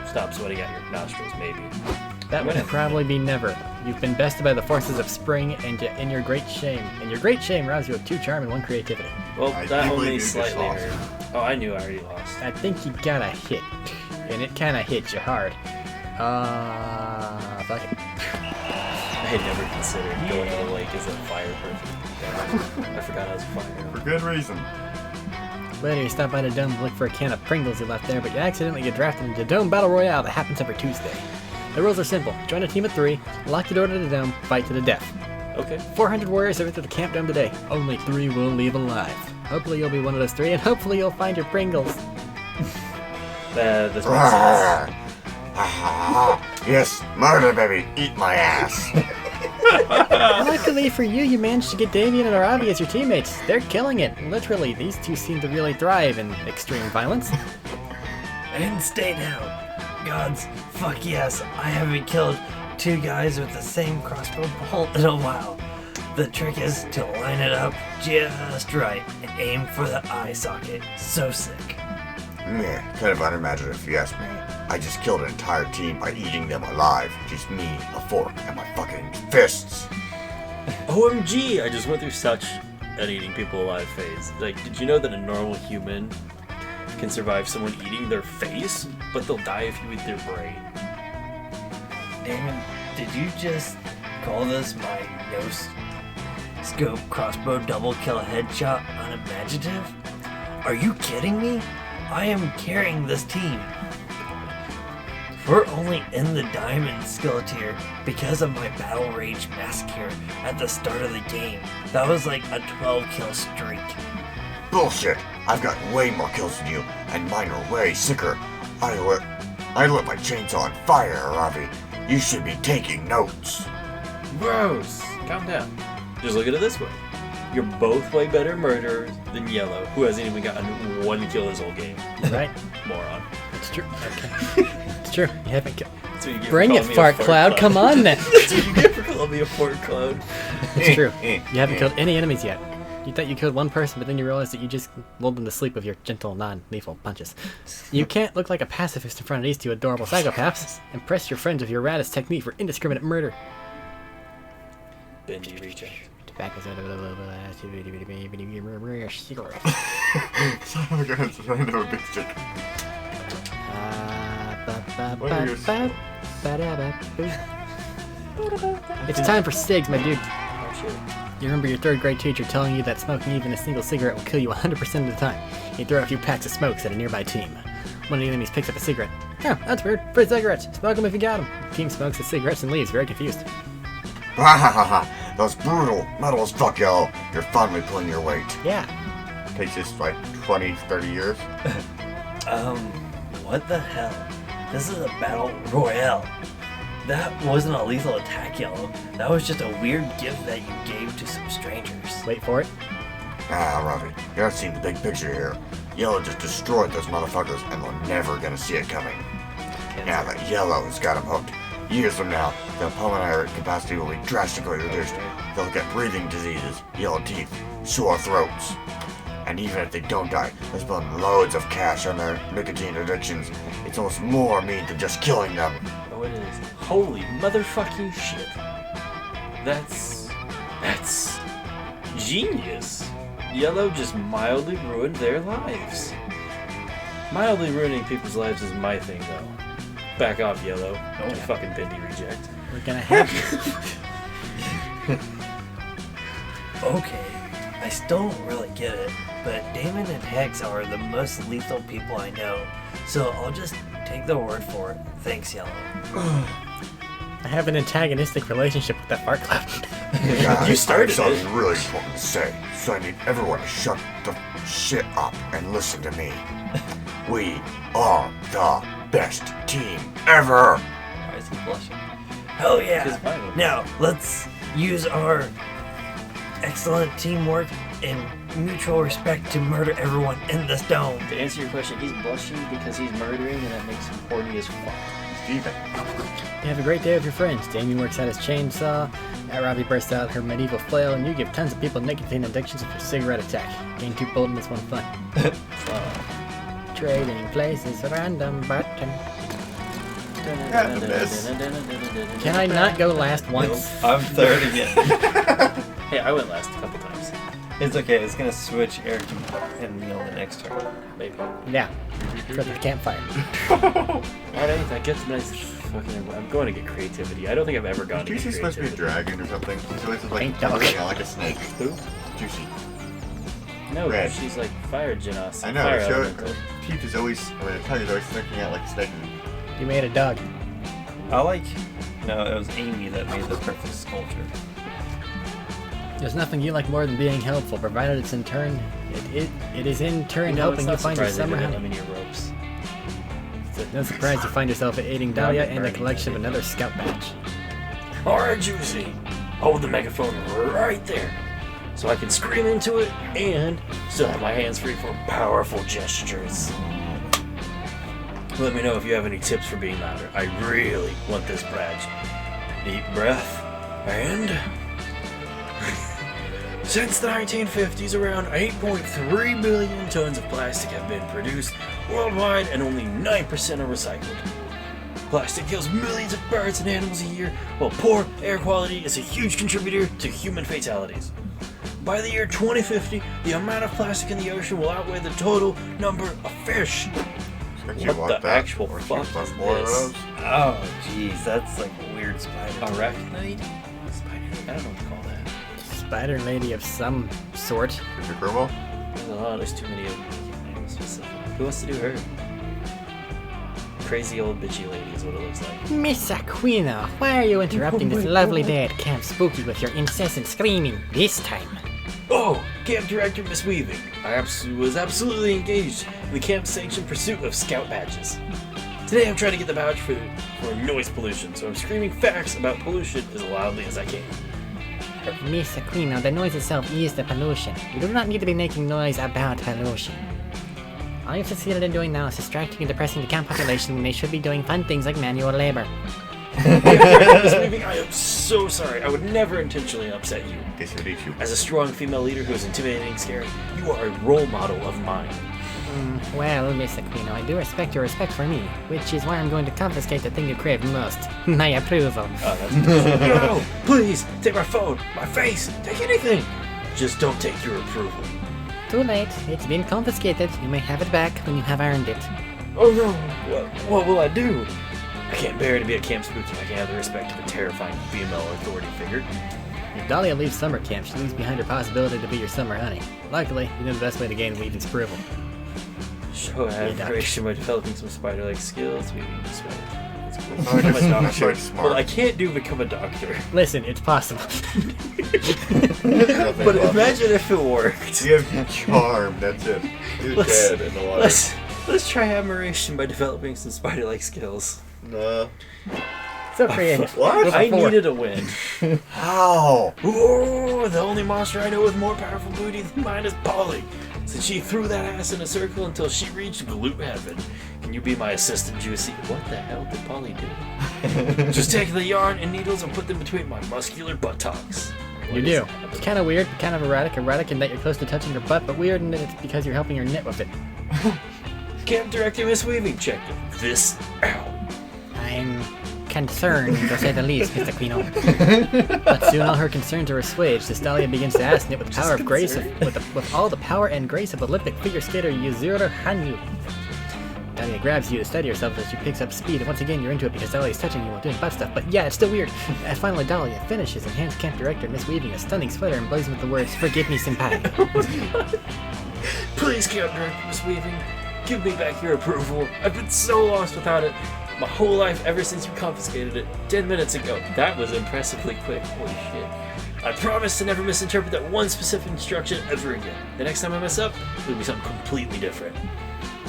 nostrils, maybe. That would probably be never. You've been bested by the forces of spring, and in your great shame. And your great shame robs you of 2 charm and 1 creativity. Well, I that do believe only you just slightly lost. hurt. Oh, I knew I already lost. I think you got a hit. And it kinda hit you hard. Fuck it. I had never considered going to the lake as a fire person. I forgot I was a fire. For good reason. Later, you stop by the Dome to look for a can of Pringles you left there, but you accidentally get drafted into Dome Battle Royale that happens every Tuesday. The rules are simple. Join a team of 3, lock the door to the Dome, fight to the death. Okay. 400 warriors have entered the Camp Dome today. Only 3 will leave alive. Hopefully you'll be one of those 3, and hopefully you'll find your Pringles. This makes sense. Ah, yes, murder baby, eat my ass. Luckily for you, you managed to get Damien and Arabi as your teammates. They're killing it. Literally, these 2 seem to really thrive in extreme violence. And stay down. Gods, fuck yes, I haven't killed 2 guys with the same crossbow bolt in a while. The trick is to line it up just right and aim for the eye socket. So sick. Meh, kind of unimaginative if you ask me. I just killed an entire team by eating them alive. Just me, a fork, and my fucking fists. OMG! I just went through such an eating people alive phase. Like, did you know that a normal human can survive someone eating their face, but they'll die if you eat their brain? Damon, did you just call this my scope crossbow double kill headshot unimaginative? Are you kidding me? I am carrying this team. We're only in the diamond skill tier because of my battle rage massacre at the start of the game. That was like a 12 kill streak. Bullshit! I've got way more kills than you, and mine are way sicker. I lit my chainsaw on fire, Ravi. You should be taking notes. Gross! Calm down. Just look at it this way. You're both way better murderers than Yellow, who hasn't even gotten one kill this whole game. Right? Moron. It's true. Okay. It's true. You haven't killed. That's what you get Bring for it, calling me a Fart Cloud. Come on then. That's what you get for calling me a fart cloud. It's true. You haven't killed any enemies yet. You thought you killed one person, but then you realized that you just lulled them to sleep with your gentle, non-lethal punches. You can't look like a pacifist in front of these two adorable psychopaths. Impress your friends with your raddest technique for indiscriminate murder. Benji reject. Tobacco's out of cigarette. Son of a gun, I know a big stick. What are you It's time for cigs, my dude. Oh shit. You remember your third grade teacher telling you that smoking even a single cigarette will kill you 100% of the time. You throw a few packs of smokes at a nearby team. One of the enemies picks up a cigarette. Oh, that's weird. Free cigarettes. Smoke them if you got them. The team smokes the cigarettes and leaves, very confused. Ha ha ha ha! Those brutal metal as fuck, y'all. You're finally pulling your weight. Yeah. Takes us like 20, 30 years. What the hell? This is a battle royale. That wasn't a lethal attack, Yellow. That was just a weird gift that you gave to some strangers. Wait for it. Ah, Ravi, you're not seeing the big picture here. Yellow just destroyed those motherfuckers, and we're never gonna see it coming. Now that Yellow's got them hooked, years from now, their pulmonary capacity will be drastically reduced. They'll get breathing diseases, yellow teeth, sore throats. And even if they don't die, they'll spend loads of cash on their nicotine addictions. It's almost more mean than just killing them. Oh, it is. Holy motherfucking shit. That's genius. Yellow just mildly ruined their lives. Mildly ruining people's lives is my thing, though. Back off, Yellow. You fucking Bendy reject. We're gonna have you. Okay, I still don't really get it, but Damon and Hex are the most lethal people I know, so I'll just take their word for it. Thanks, Yellow. I have an antagonistic relationship with that Fart Cloud. Guys, You started I have it. something really important to say, so I need everyone to shut the shit up and listen to me. We are the best team ever! Why is he blushing? Hell yeah! Because mine was- Now, let's use our excellent teamwork and mutual respect to murder everyone in this dome. To answer your question, he's blushing because he's murdering, and that makes him horny as fuck. Steven. You have a great day with your friends. Damien works out his chainsaw. Robbie bursts out her medieval flail, and you give tons of people nicotine addictions with your cigarette attack. Gain 2 bold and this 1 fun. Trading places, random button. Can I not go last once? I'm third again. Hey, I went last a couple times. It's okay, it's gonna switch Eric and Neil the next turn. Maybe. Yeah. For the campfire. Alright, that gets nice. Fucking, I'm going to get creativity. I don't think I've ever gone to get Juicy's supposed to be a creativity. dragon or something. She's always like, Pink dog. like a snake. Who? Juicy. No, Red. she's like fire genasi. I know, Fire her elemental. teeth is always, or her tongue is always sticking out like a snake. You made a dog. I like. No, it was Amy that made the perfect sculpture. There's nothing you like more than being helpful, provided it's in turn. It is in turn You know, helping it's you not find your surprising summer they honey. didn't let me near ropes. No surprise you find yourself aiding No, I'm Dahlia getting and the burned. collection of another scout badge. Alright, Juicy. Hold the megaphone right there. So I can scream into it and still have my hands free for powerful gestures. Let me know if you have any tips for being louder. I really want this badge. Deep breath and... Since the 1950s, around 8.3 billion tons of plastic have been produced worldwide and only 9% are recycled. Plastic kills millions of birds and animals a year, while poor air quality is a huge contributor to human fatalities. by the year 2050, the amount of plastic in the ocean will outweigh the total number of fish. Don't you What want the that? actual Don't you fuck want is more of this? those? Oh, jeez, that's like a weird spider. Arachnite? Spider? I don't know what to call that. Spider lady of some sort. Is it Grummel? There's too many of them. Who wants to do her? Crazy old bitchy lady is what it looks like. Miss Aquino, why are you interrupting this lovely day at Camp Spooky with your incessant screaming this time? Oh, Camp Director Miss Weaving. I was absolutely engaged in the camp-sanctioned pursuit of scout badges. Today I'm trying to get the badge for noise pollution, so I'm screaming facts about pollution as loudly as I can. Miss Aquino, the noise itself is the pollution. You do not need to be making noise about pollution. All you've succeeded in doing now is distracting and depressing the camp population when they should be doing fun things like manual labor. Miss Weaving, I am so sorry. I would never intentionally upset you. Guess who'd eat you? As a strong female leader who is intimidating and scary, you are a role model of mine. Well, Miss Aquino, I do respect your respect for me, which is why I'm going to confiscate the thing you crave most, my approval. No! Please, take my phone, my face, take anything! Just don't take your approval. Too late. It's been confiscated. You may have it back when you have earned it. Oh no! What will I do? I can't bear to be at Camp Spooky. I can't have the respect of a terrifying female authority figure. If Dahlia leaves summer camp, she leaves behind her possibility to be your summer honey. Luckily, you know the best way to gain Weaving's approval. Show admiration by developing some spider-like skills. Weaving the spider. That's cool. Oh, Become a you're doctor. smart. Well, I can't do become a doctor. Listen, it's possible. But imagine if it worked. You have charm, that's it. He's Let's- dead in the water. Let's try admiration by developing some spider-like skills. No. So creative. What? I needed a win. How? Ooh, the only monster I know with more powerful booty than mine is Polly. Since she threw that ass in a circle until she reached glute heaven. Can you be my assistant, Juicy? What the hell did Polly do? Just take the yarn and needles and put them between my muscular buttocks. You do. It's kind of weird, kind of erratic. Erratic in that you're close to touching her butt, but weird in that it's because you're helping her knit with it. Camp Director Miss Weaving, check this out. I'm concerned, to say the least, Miss Aquino. But soon all her concerns are assuaged as Dahlia begins to ask Knit with the power of grace, with all the power and grace of Olympic figure skater Yuzuru Hanyu. Dahlia grabs you to steady yourself as she picks up speed, and once again you're into it because Dahlia's touching you while doing butt stuff. But yeah, it's still weird. And finally Dahlia finishes and hands Camp Director Miss Weaving a stunning sweater emblazoned with the words, "Forgive me, senpai." Please, Camp Director Miss Weaving, give me back your approval. I've been so lost without it. My whole life ever since you confiscated it 10 minutes ago. That was impressively quick. Holy shit. I promise to never misinterpret that one specific instruction ever again. The next time I mess up, it'll be something completely different.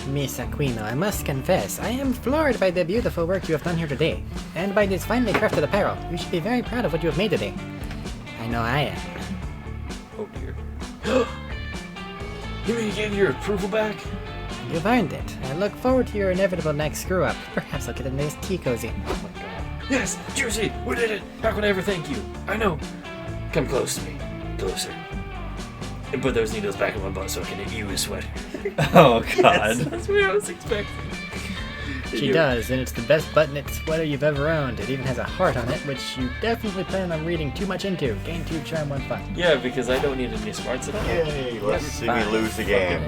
Miss Aquino, I must confess, I am floored by the beautiful work you have done here today, and by this finely crafted apparel. You should be very proud of what you have made today. I know I am. Oh dear. You mean you gave your approval back? You've earned it. I look forward to your inevitable next screw-up. Perhaps I'll get a nice tea cozy. Oh my god. Yes, Juicy, we did it. How could I ever thank you? I know. Come close to me. Closer. And put those needles back in my butt so I can hit you with sweat. Oh god. That's what I was expecting. She does, and it's the best button-knit sweater you've ever owned. It even has a heart on it, which you definitely plan on reading too much into. Gain 2 charm, 1 fun. Yeah, because I don't need any smarts at all. Yay, let's see me lose again.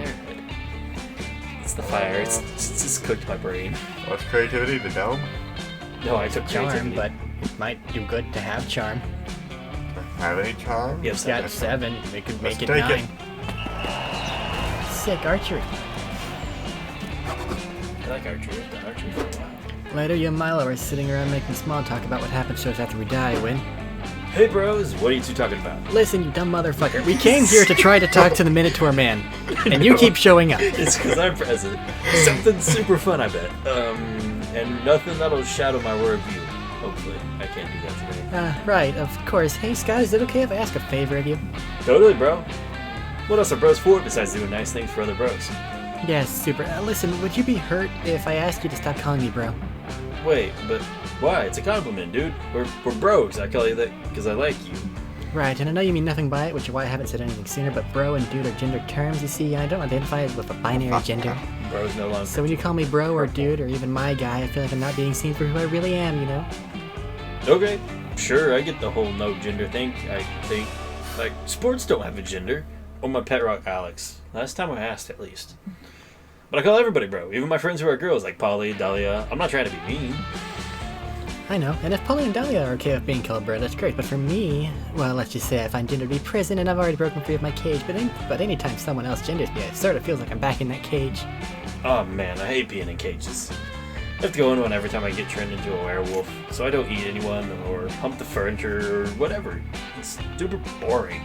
It's the fire. It's just cooked my brain. What's creativity? The dome? No, I took Charm, creativity. but it might do good to have charm. Have any charm? Yep, It's got 7. It could Let's make it take 9. it. Sick archery. I like archery. I've done archery for a while. Later, you and Milo are sitting around making small talk about what happens to us after we die when... Hey bros, what are you two talking about? Listen, you dumb motherfucker. We came here to try to talk to the Minotaur Man, and you keep showing up. It's because I'm present. Something super fun, I bet. And nothing that'll shadow my worldview. Hopefully, I can't do that today. Right, of course. Hey, Scott, is it okay if I ask a favor of you? Totally, bro. What else are bros for besides doing nice things for other bros? Yes, super. Listen, would you be hurt if I asked you to stop calling me bro? Wait, but why? It's a compliment, dude. We're bros. I call you that because I like you. Right, and I know you mean nothing by it, which is why I haven't said anything sooner, but bro and dude are gender terms, you see, and I don't identify with a binary gender. Bros no longer. So when you call me bro or dude or even my guy, I feel like I'm not being seen for who I really am, you know? Okay, sure. I get the whole no gender thing. I think. Like, sports don't have a gender. Or my pet rock, Alex. Last time I asked, at least. But I call everybody bro, even my friends who are girls, like Polly, Dahlia. I'm not trying to be mean. I know, and if Polly and Dahlia are okay with being called bro, that's great. But for me, well, let's just say I find gender to be prison, and I've already broken free of my cage. But anytime someone else genders me, it sort of feels like I'm back in that cage. Oh man, I hate being in cages. I have to go in one every time I get turned into a werewolf, so I don't eat anyone or hump the furniture or whatever. It's super boring.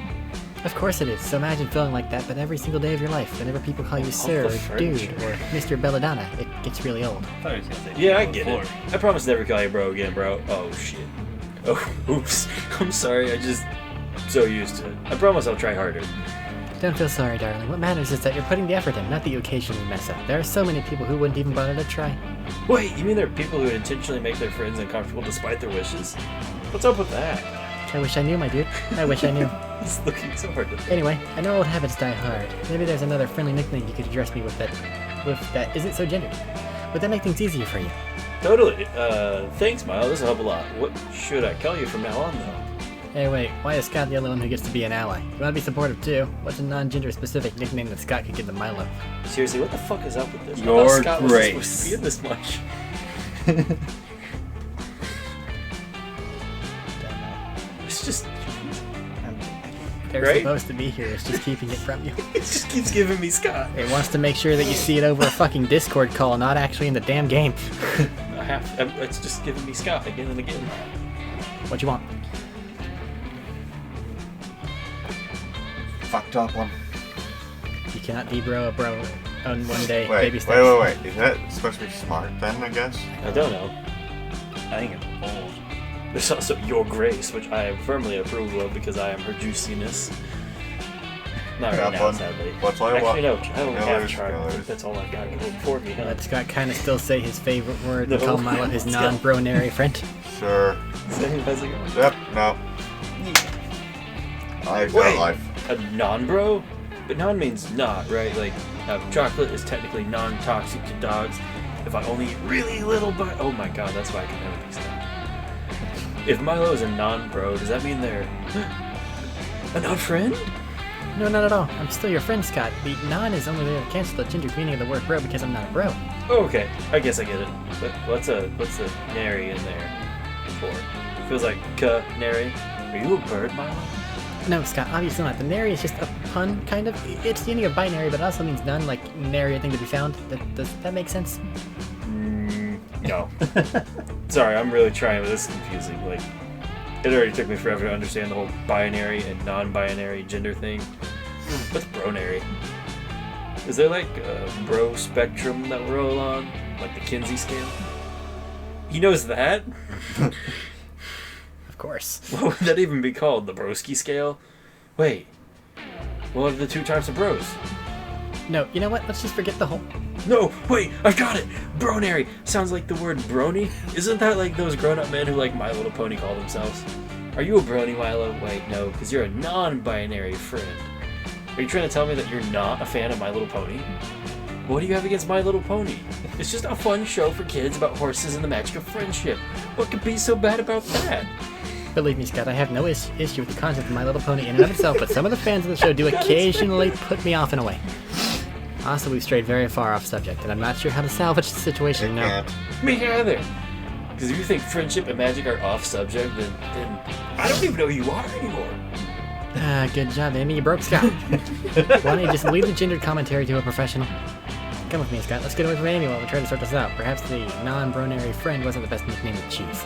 Of course it is. So imagine feeling like that, but every single day of your life, whenever people call you sir, the or dude, furniture. or Mr. Belladonna, it gets really old. I thought he was gonna say Yeah, I on the get floor. it. I promise never call you bro again, bro. Oh shit. Oh, oops. I'm sorry, I just so used to it. I promise I'll try harder. Don't feel sorry, darling. What matters is that you're putting the effort in, not that you occasionally mess up. There are so many people who wouldn't even bother to try. Wait, you mean there are people who intentionally make their friends uncomfortable despite their wishes? What's up with that? I wish I knew, my dude. I wish I knew. It's looking so hard to think. Anyway, I know old habits die hard. Maybe there's another friendly nickname you could address me with that isn't so gendered. Would that make things easier for you? Totally. Thanks, Miles. This will help a lot. What should I call you from now on, though? Hey, wait. Why is Scott the only one who gets to be an ally? You want to be supportive too? What's a non-gender specific nickname that Scott could give to Milo? Seriously, what the fuck is up with this? I Your thought Scott wasn't Grace. supposed to be in this much. It's just... They're Right? supposed to be here. It's just keeping it from you. It just keeps giving me Scott. It wants to make sure that you see it over a fucking Discord call, not actually in the damn game. It's just giving me Scott again and again. What you want? Fucked up one. You cannot debro a bro on one day. Wait, Baby wait, steps. wait, wait. Is that supposed to be smart then, I guess? I don't know. I think it's bold. There's also Your Grace, which I firmly approve of because I am her juiciness. Not Yeah, right now, bud. sadly. What's all you Actually, no, want? I don't Millers, have charm. I millers. think that's all I've got going for me, huh? Let Scott kind of still say his favorite word and No. call Milo his Let's go. non-bronary friend. Sure. Same as it goes. Yep, no. I've Wait. got life. A non-bro? But non means not, right? Like, chocolate is technically non-toxic to dogs. If I only eat really little but oh my god, that's why I can never be stopped. If Milo is a non-bro, does that mean they're a non-friend? No, not at all. I'm still your friend, Scott. The non is only there to cancel the gender meaning of the word bro because I'm not a bro. Oh, okay, I guess I get it. But what's a nary in there for? Feels like nary. Are you a bird, Milo? No, Scott, obviously not. The nary is just a pun, kind of. It's the ending of binary, but it also means none, like nary, a thing to be found. Does that make sense? No. Sorry, I'm really trying, but this is confusing. Like, it already took me forever to understand the whole binary and non-binary gender thing. What's bronary? Is there like a bro spectrum that we're all on? Like the Kinsey scale? He knows that? Of course. What would that even be called? The broski scale? Wait. What are the two types of bros? No, you know what? Let's just forget the whole... No, wait, I've got it! Bronary sounds like the word brony. Isn't that like those grown-up men who like My Little Pony call themselves? Are you a brony, Milo? Wait, no, because you're a non-binary friend. Are you trying to tell me that you're not a fan of My Little Pony? What do you have against My Little Pony? It's just a fun show for kids about horses and the magic of friendship. What could be so bad about that? Believe me, Scott, I have no issue with the concept of My Little Pony in and of itself, but some of the fans of the show do occasionally put me off in a way. Also, we've strayed very far off subject, and I'm not sure how to salvage the situation now. Me either. Because if you think friendship and magic are off subject, then I don't even know who you are anymore. Ah, good job, Amy. You broke Scott. Why don't you just leave the gendered commentary to a professional? Come with me, Scott. Let's get away from Amy while we try to sort this out. Perhaps the non-bronary friend wasn't the best nickname to choose.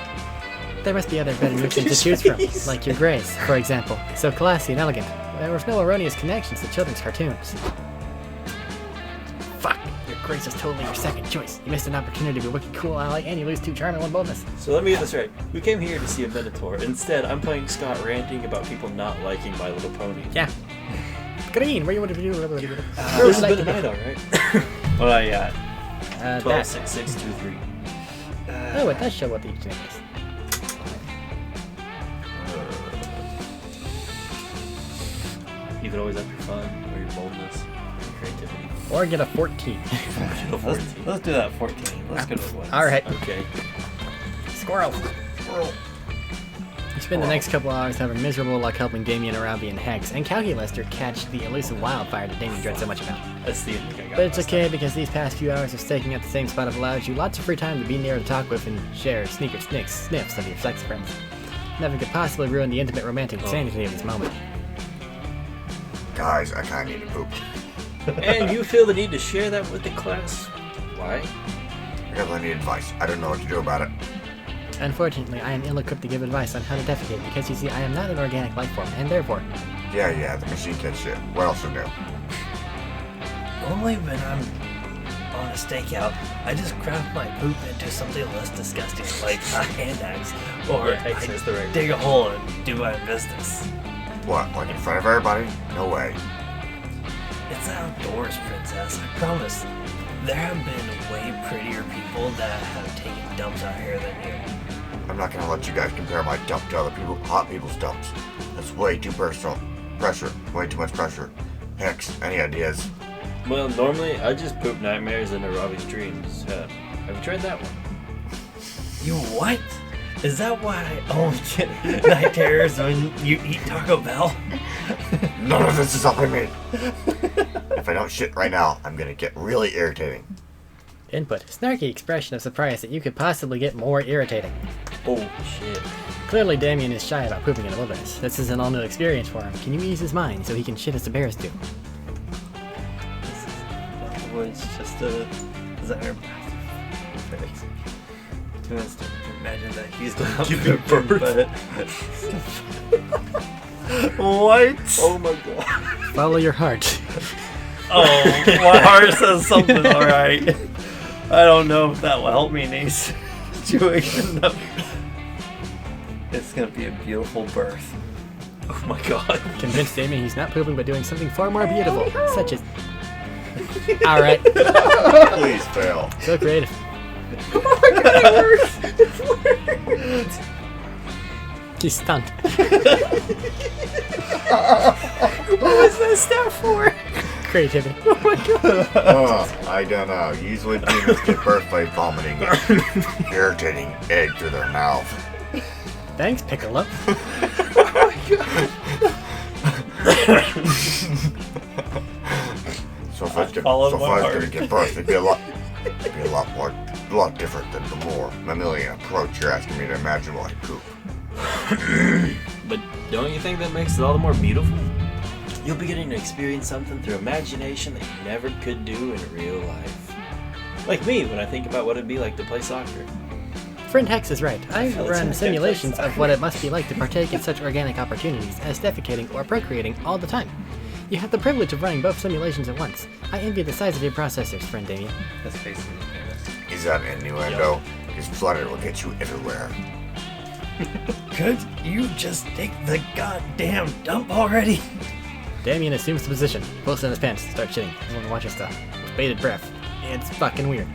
There must be other better nicknames to choose from, like your Grace, for example. So classy and elegant. There were no erroneous connections to children's cartoons. Fuck! Your Grace is totally your second choice. You missed an opportunity to be a wicked cool ally, and you lose 2 charm and 1 boldness. So let me get this right. We came here to see a Minotaur. Instead, I'm playing Scott ranting about people not liking My Little Pony. Yeah. Green, where you want to do? First bit of night, alright. What I got? 12, That. 6, 6, 2, 3. Oh, it does show what each name is. You could always up your fun, or your boldness, your creativity. Or get a 14. Let's do that 14. Let's go with one. Alright. Okay. Squirrel. It's Spend the next couple hours having miserable luck helping Damien, Arabi, and Hex and Calculester catch the elusive wildfire that Damien dreads so much about. That's the ending I got. But it's okay because these past few hours of staking at the same spot have allowed you lots of free time to be near to talk with and share sniffs of your sex friends. Nothing could possibly ruin the intimate romantic sanity of this moment. Guys, I kinda need to poop. And you feel the need to share that with the class? Why? Because I need advice. I don't know what to do about it. Unfortunately, I am ill-equipped to give advice on how to defecate because you see, I am not an organic life form, and therefore... Yeah, the machine can shit. What else is new? Only when I'm on a stakeout, I just craft my poop into something less disgusting, like a hand axe, or Yeah, Hex is the right dig a hole and do my business. What, like in front of everybody? No way. It's outdoors, princess. I promise. There have been way prettier people that have taken dumps out here than you. I'm not gonna let you guys compare my dump to other hot people's dumps. That's way too personal. Pressure. Way too much pressure. Hex, any ideas? Well, normally I just poop nightmares into Robbie's dreams. Have you tried that one? You what? Is that why I only get night terrors when you eat Taco Bell? None of this is helping me. If I don't shit right now, I'm gonna get really irritating. Input. Snarky expression of surprise that you could possibly get more irritating. Oh, shit. Clearly, Damien is shy about pooping in the wilderness. This is an all-new experience for him. Can you ease his mind so he can shit as the bears do? It's just a designer bathroom. Imagine that he's not Giving pooping, birth. but... What? Oh my god. Follow your heart. Oh, my heart says something, alright. I don't know if that will help me in these situations. It's gonna be a beautiful birth. Oh my god. Convince Damien he's not pooping but doing something far more beautiful, such as... Alright, Please fail. so creative. He's stunned. What was that stuff for? Creativity. I don't know. Usually demons give birth by vomiting irritating egg through their mouth. Thanks, Piccolo. So if I was followed my heart. gonna give birth, it'd be a lot different than the more mammalian approach you're asking me to imagine while I poop. But don't you think that makes it all the more beautiful? You'll be getting to experience something through imagination that you never could do in real life. Like me when I think about what it'd be like to play soccer. Friend Hex is right. I feel run it's simulations of what it must be like to partake in such organic opportunities as defecating or procreating all the time. You have the privilege of running both simulations at once. I envy the size of your processors, friend Damien. That's basically Is that an innuendo? Because flutter will get you everywhere. Could you just take the goddamn dump already? Damien assumes the position, pulls down his pants, starts shitting. Everyone watches stuff with bated breath. It's fucking weird.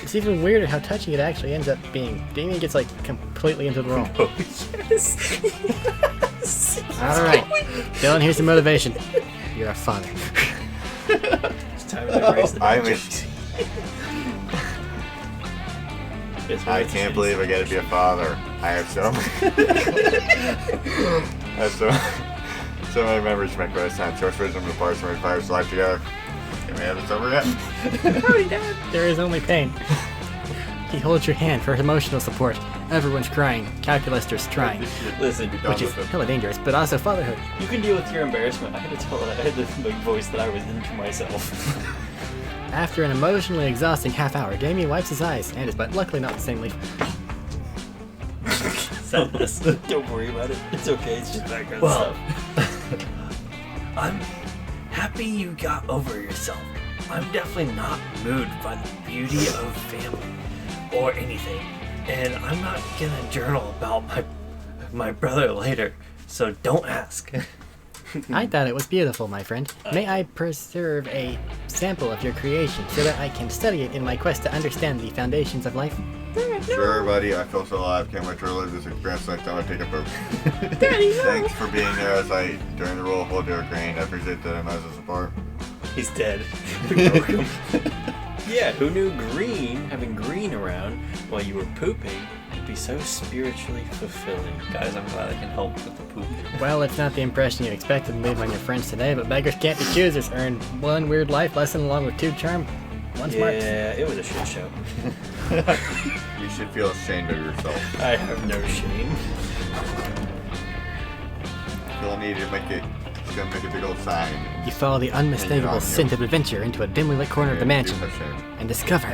It's even weirder how touching it actually ends up being. Damien gets like completely into the role. Oh yes. Alright. Dylan, here's the motivation. You're a father. It's time to embrace the I'm a- jokes. It's I really can't shitty believe I get to be a father. I have so so many memories to make by this time. Short version of the parts where we fire life together. Can we have this over yet? There is only pain. He holds your hand for emotional support. Everyone's crying. Calculester's trying. Listen, Which is hella dangerous, but also fatherhood. you can deal with your embarrassment. I had to tell I had to make voice that I was into myself. After an emotionally exhausting half hour, Damien wipes his eyes and his butt. Luckily not the same leaf. Sadness. Don't worry about it. It's okay. It's just background Well, stuff. I'm happy you got over yourself. I'm definitely not moved by the beauty of family or anything. And I'm not gonna journal about my brother later, so don't ask. I thought it was beautiful, my friend. May I preserve a sample of your creation so that I can study it in my quest to understand the foundations of life? Sure, buddy. I feel so alive. Can't wait to relive this experience next time I take a poop. Thanks for being there as I, during the role of Holder Grain. I appreciate the as a support. He's dead. You're welcome. Yeah, who knew having green around while you were pooping, be so spiritually fulfilling. Guys, I'm glad I can help with the poop. Well, it's not the impression you expected to leave on your friends today, but beggars can't be choosers. Earned 1 weird life lesson along with 2 charm. 1 smart. Yeah, it was a shit show. You should feel ashamed of yourself. I have no shame. You'll need to make it. It's gonna make a big old sign. You follow the unmistakable you. scent of adventure into a dimly lit corner of the You mansion have shame. and discover.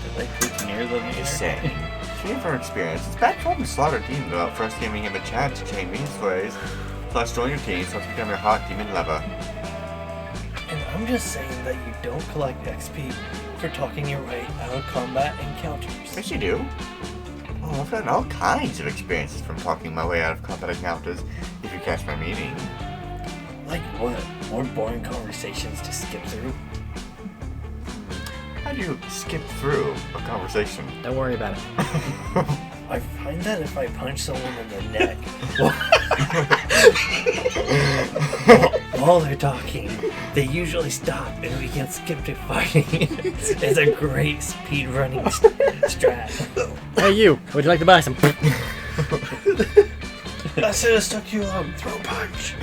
Did they creak near the meter? Say, speaking from experience, it's bad form to slaughter demon without first giving him a chance to change me his ways. Plus, join your team so to become your hot demon lover. And I'm just saying that you don't collect XP for talking your way out of combat encounters. Yes, you do. Oh, I've gotten all kinds of experiences from talking my way out of combat encounters, if you catch my meaning. Like what? More boring conversations to skip through? How do you skip through a conversation? Don't worry about it. I find that if I punch someone in the neck while they're talking, they usually stop and we can skip to fighting. It's a great speed running strat. Hey, you! Would you like to buy some? I should have stuck you out. Throw a punch.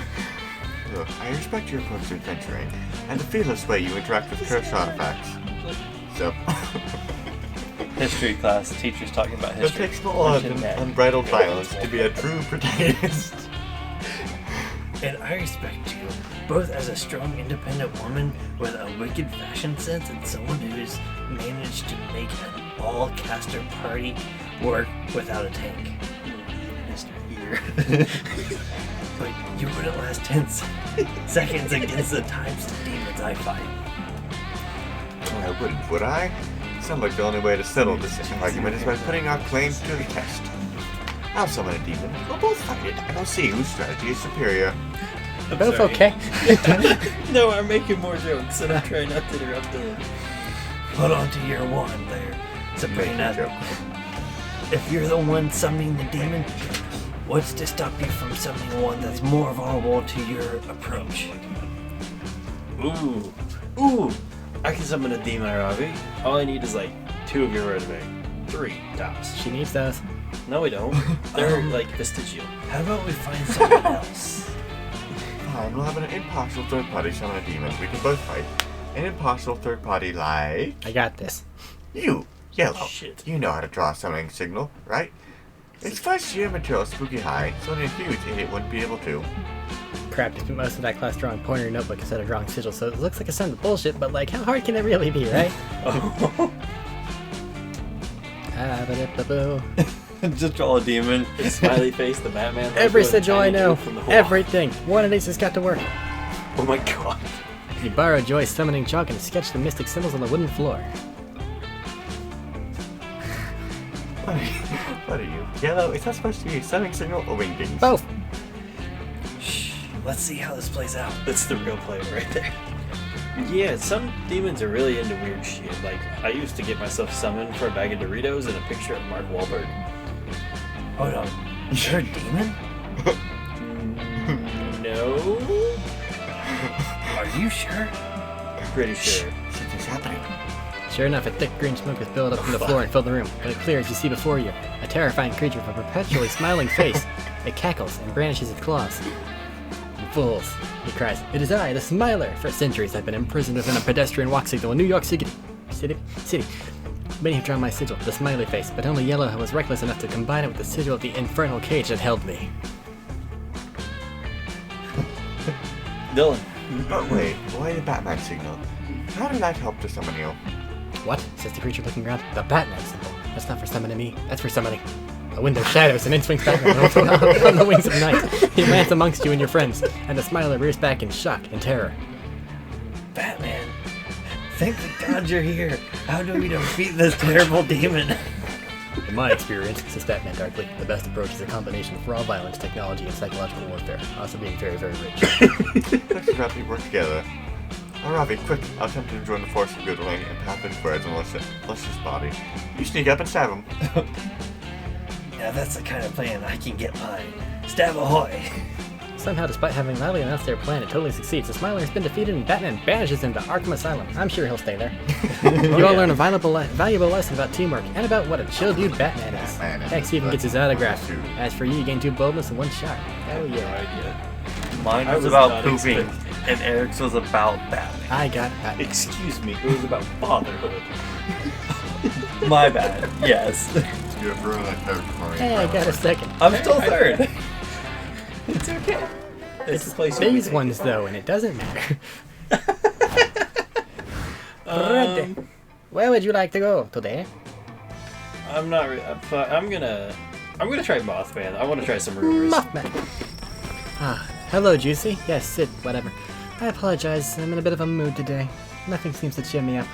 Look, I respect your approach to adventuring, and the fearless way you interact with cursed artifacts. So, History class, teacher's talking about it history. takes more Punch than in neck. unbridled violence to be a true protagonist. And I respect you, both as a strong, independent woman with a wicked fashion sense and someone who's managed to make an all-caster party work without a tank. Mr. Ear. But you wouldn't last 10 seconds against the types of demons I fight. I wouldn't, would I? Sounds like the only way to settle this argument is by putting our claims to the test. I'll summon a demon, we'll both fight it, and we'll see whose strategy is superior. Both okay. No, I'm making more jokes and I'm trying not to interrupt them. Hold on to your wand there, Sabrina. If you're the one summoning the demon, what's to stop you from summoning one that's more vulnerable to your approach? Ooh. I can summon a demon, Ravi. All I need is like 2 of your resume. 3 tops. She needs those. No, we don't. They're like vestigial. How about we find someone else? Fine, we'll have an impartial third party summon a demon. We can both fight. An impartial third party like... I got this. You, Yellow. Shit. You know how to draw a summoning signal, right? It's first year material spooky high, so only a huge idiot wouldn't be able to. Crap, you spent most of that class drawing pointer notebook instead of drawing sigil, so it looks like a son of bullshit, but like, how hard can it really be, right? Ah-ba-da-ba-boo. Just draw a demon. Smiley face, the Batman. Every logo, and sigil I tiny know. dude from the wall. Everything. One of these has got to work. Oh my god. You borrow Joy's summoning chalk and sketch the mystic symbols on the wooden floor. What are you? Yellow, is that supposed to be a summoning signal or wingdings? Both! Shh, let's see how this plays out. That's the real player right there. Yeah, some demons are really into weird shit. Like, I used to get myself summoned for a bag of Doritos and a picture of Mark Wahlberg. Hold on, you're a demon? No? Are you sure? Pretty sure. Something's happening. Sure enough, a thick green smoke has built up from the floor and filled the room. When it clears, you see before you a terrifying creature with a perpetually smiling face. It cackles and brandishes its claws. "You fools," he cries. "It is I, the Smiler! For centuries I've been imprisoned within a pedestrian walk signal in New York City. Many have drawn my sigil, the smiley face, but only Yellow was reckless enough to combine it with the sigil of the infernal cage that held me." Dylan. But wait, why the Batman signal? How did that help to summon you? "What?" says the creature looking around. "The Batman symbol. That's not for summoning me. That's for summoning a wind of shadows, and in swings Batman on the wings of night. He lands amongst you and your friends, and the Smiler rears back in shock and terror." Batman, thank the gods you're here. How do we defeat this terrible demon? "In my experience," says Batman darkly, "the best approach is a combination of raw violence, technology, and psychological warfare. Also being very, very rich." Let's Ravi work together. Oh, Ravi, quick! I'll attempt to join the force of Goodwing and path his words and Lucius' body. You sneak up and stab him. Now that's the kind of plan I can get behind. Stab ahoy! Somehow, despite having loudly announced their plan, it totally succeeds. The Smiler has been defeated and Batman banishes him to Arkham Asylum. I'm sure he'll stay there. You all learn a valuable lesson about teamwork and about what a chill dude Batman is. Batman is Hex even a gets his autograph. As for you, you gain 2 boldness and 1 shot. Hell No yeah. idea. Mine I was was about not pooping, expecting- and Eric's was about Batman. I got Batman. Excuse me, it was about fatherhood. My bad. Yes. You have ruined that character for me. Hey, I got a second. I'm still third. It's okay. It's the place where we these take ones, it. though, and it doesn't matter. Ready. Where would you like to go today? I'm not. I'm gonna try Mothman. I want to try some rumors. Mothman. Ah, hello, Juicy. Yes, Sid, whatever. I apologize. I'm in a bit of a mood today. Nothing seems to cheer me up.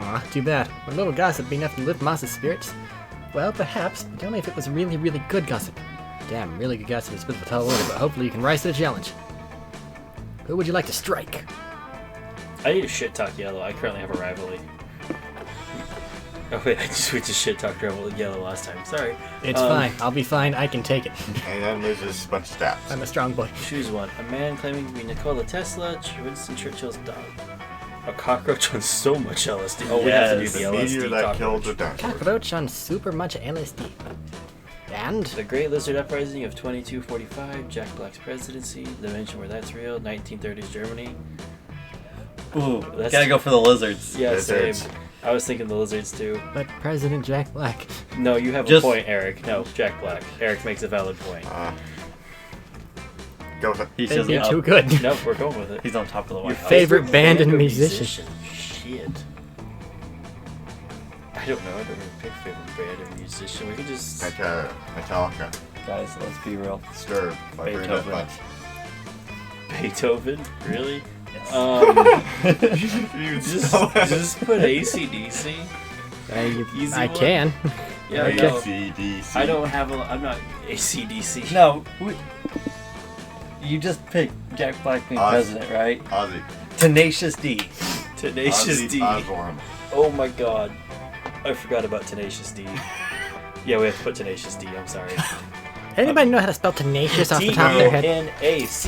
Aw, too bad. Would a little gossip be enough to lift Moss's spirits? Well, perhaps, but only if it was really, really good gossip. Damn, really good gossip is a bit of a tall order, but hopefully you can rise to the challenge. Who would you like to strike? I need to shit talk Yellow. I currently have a rivalry. Oh wait, I just went to shit talk Yellow last time. Sorry. It's fine. I'll be fine. I can take it. And then loses a bunch of stats. I'm a strong boy. Choose one. A man claiming to be Nikola Tesla, Winston Churchill's dog. A cockroach on so much LSD. Oh, we have to do Yes, the The LSD meteor that killed the cockroach. dinosaurs. Cockroach on super much LSD. And? The Great Lizard Uprising of 2245, Jack Black's presidency, dimension where that's real, 1930s Germany. Ooh, That's- gotta go for the lizards. Yeah, same. Lizards. I was thinking the lizards too. But President Jack Black. No, you have Just- a point, Eric. No, Jack Black. Eric makes a valid point. Go with it. He's They'd just be up. too good. Nope, we're going with it. He's on top of the White House. favorite band and musician. Shit. I don't know. I don't really pick favorite band or musician. We could just. Metallica. Guys, let's be real. Disturbed by Brain Dead Beethoven. Punch. Beethoven? Really? Yes. You Just put AC/DC. Easy I one. can. Yeah, Okay. no. ACDC. I don't have a. I'm not AC/DC. No, you just picked Jack Black being Oz. president, right? Ozzy. Tenacious D. Tenacious Ozzy D. Osbourne. Oh my god. I forgot about Tenacious D. Yeah, we have to put Tenacious D. I'm sorry. Anybody know how to spell tenacious off the top of their head? Tenacious.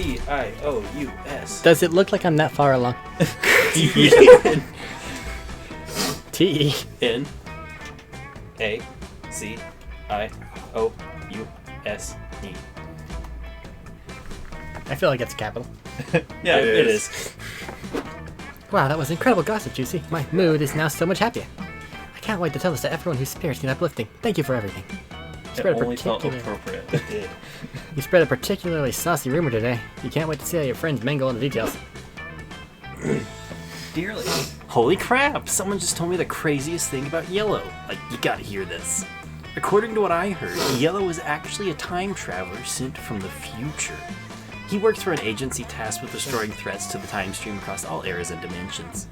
Does it look like I'm that far along? T. N A C I O U S E. I feel like it's a capital. Yeah, It is. Wow, that was incredible gossip, Juicy. My mood is now so much happier. I can't wait to tell this to everyone whose spirits need uplifting. Thank you for everything. It Spread a only felt particular- appropriate. It did. You spread a particularly saucy rumor today. You can't wait to see how your friends mingle on the details. Dearly. Holy crap! Someone just told me the craziest thing about Yellow. Like, you gotta hear this. According to what I heard, Yellow is actually a time traveler sent from the future. He works for an agency tasked with destroying threats to the time stream across all eras and dimensions.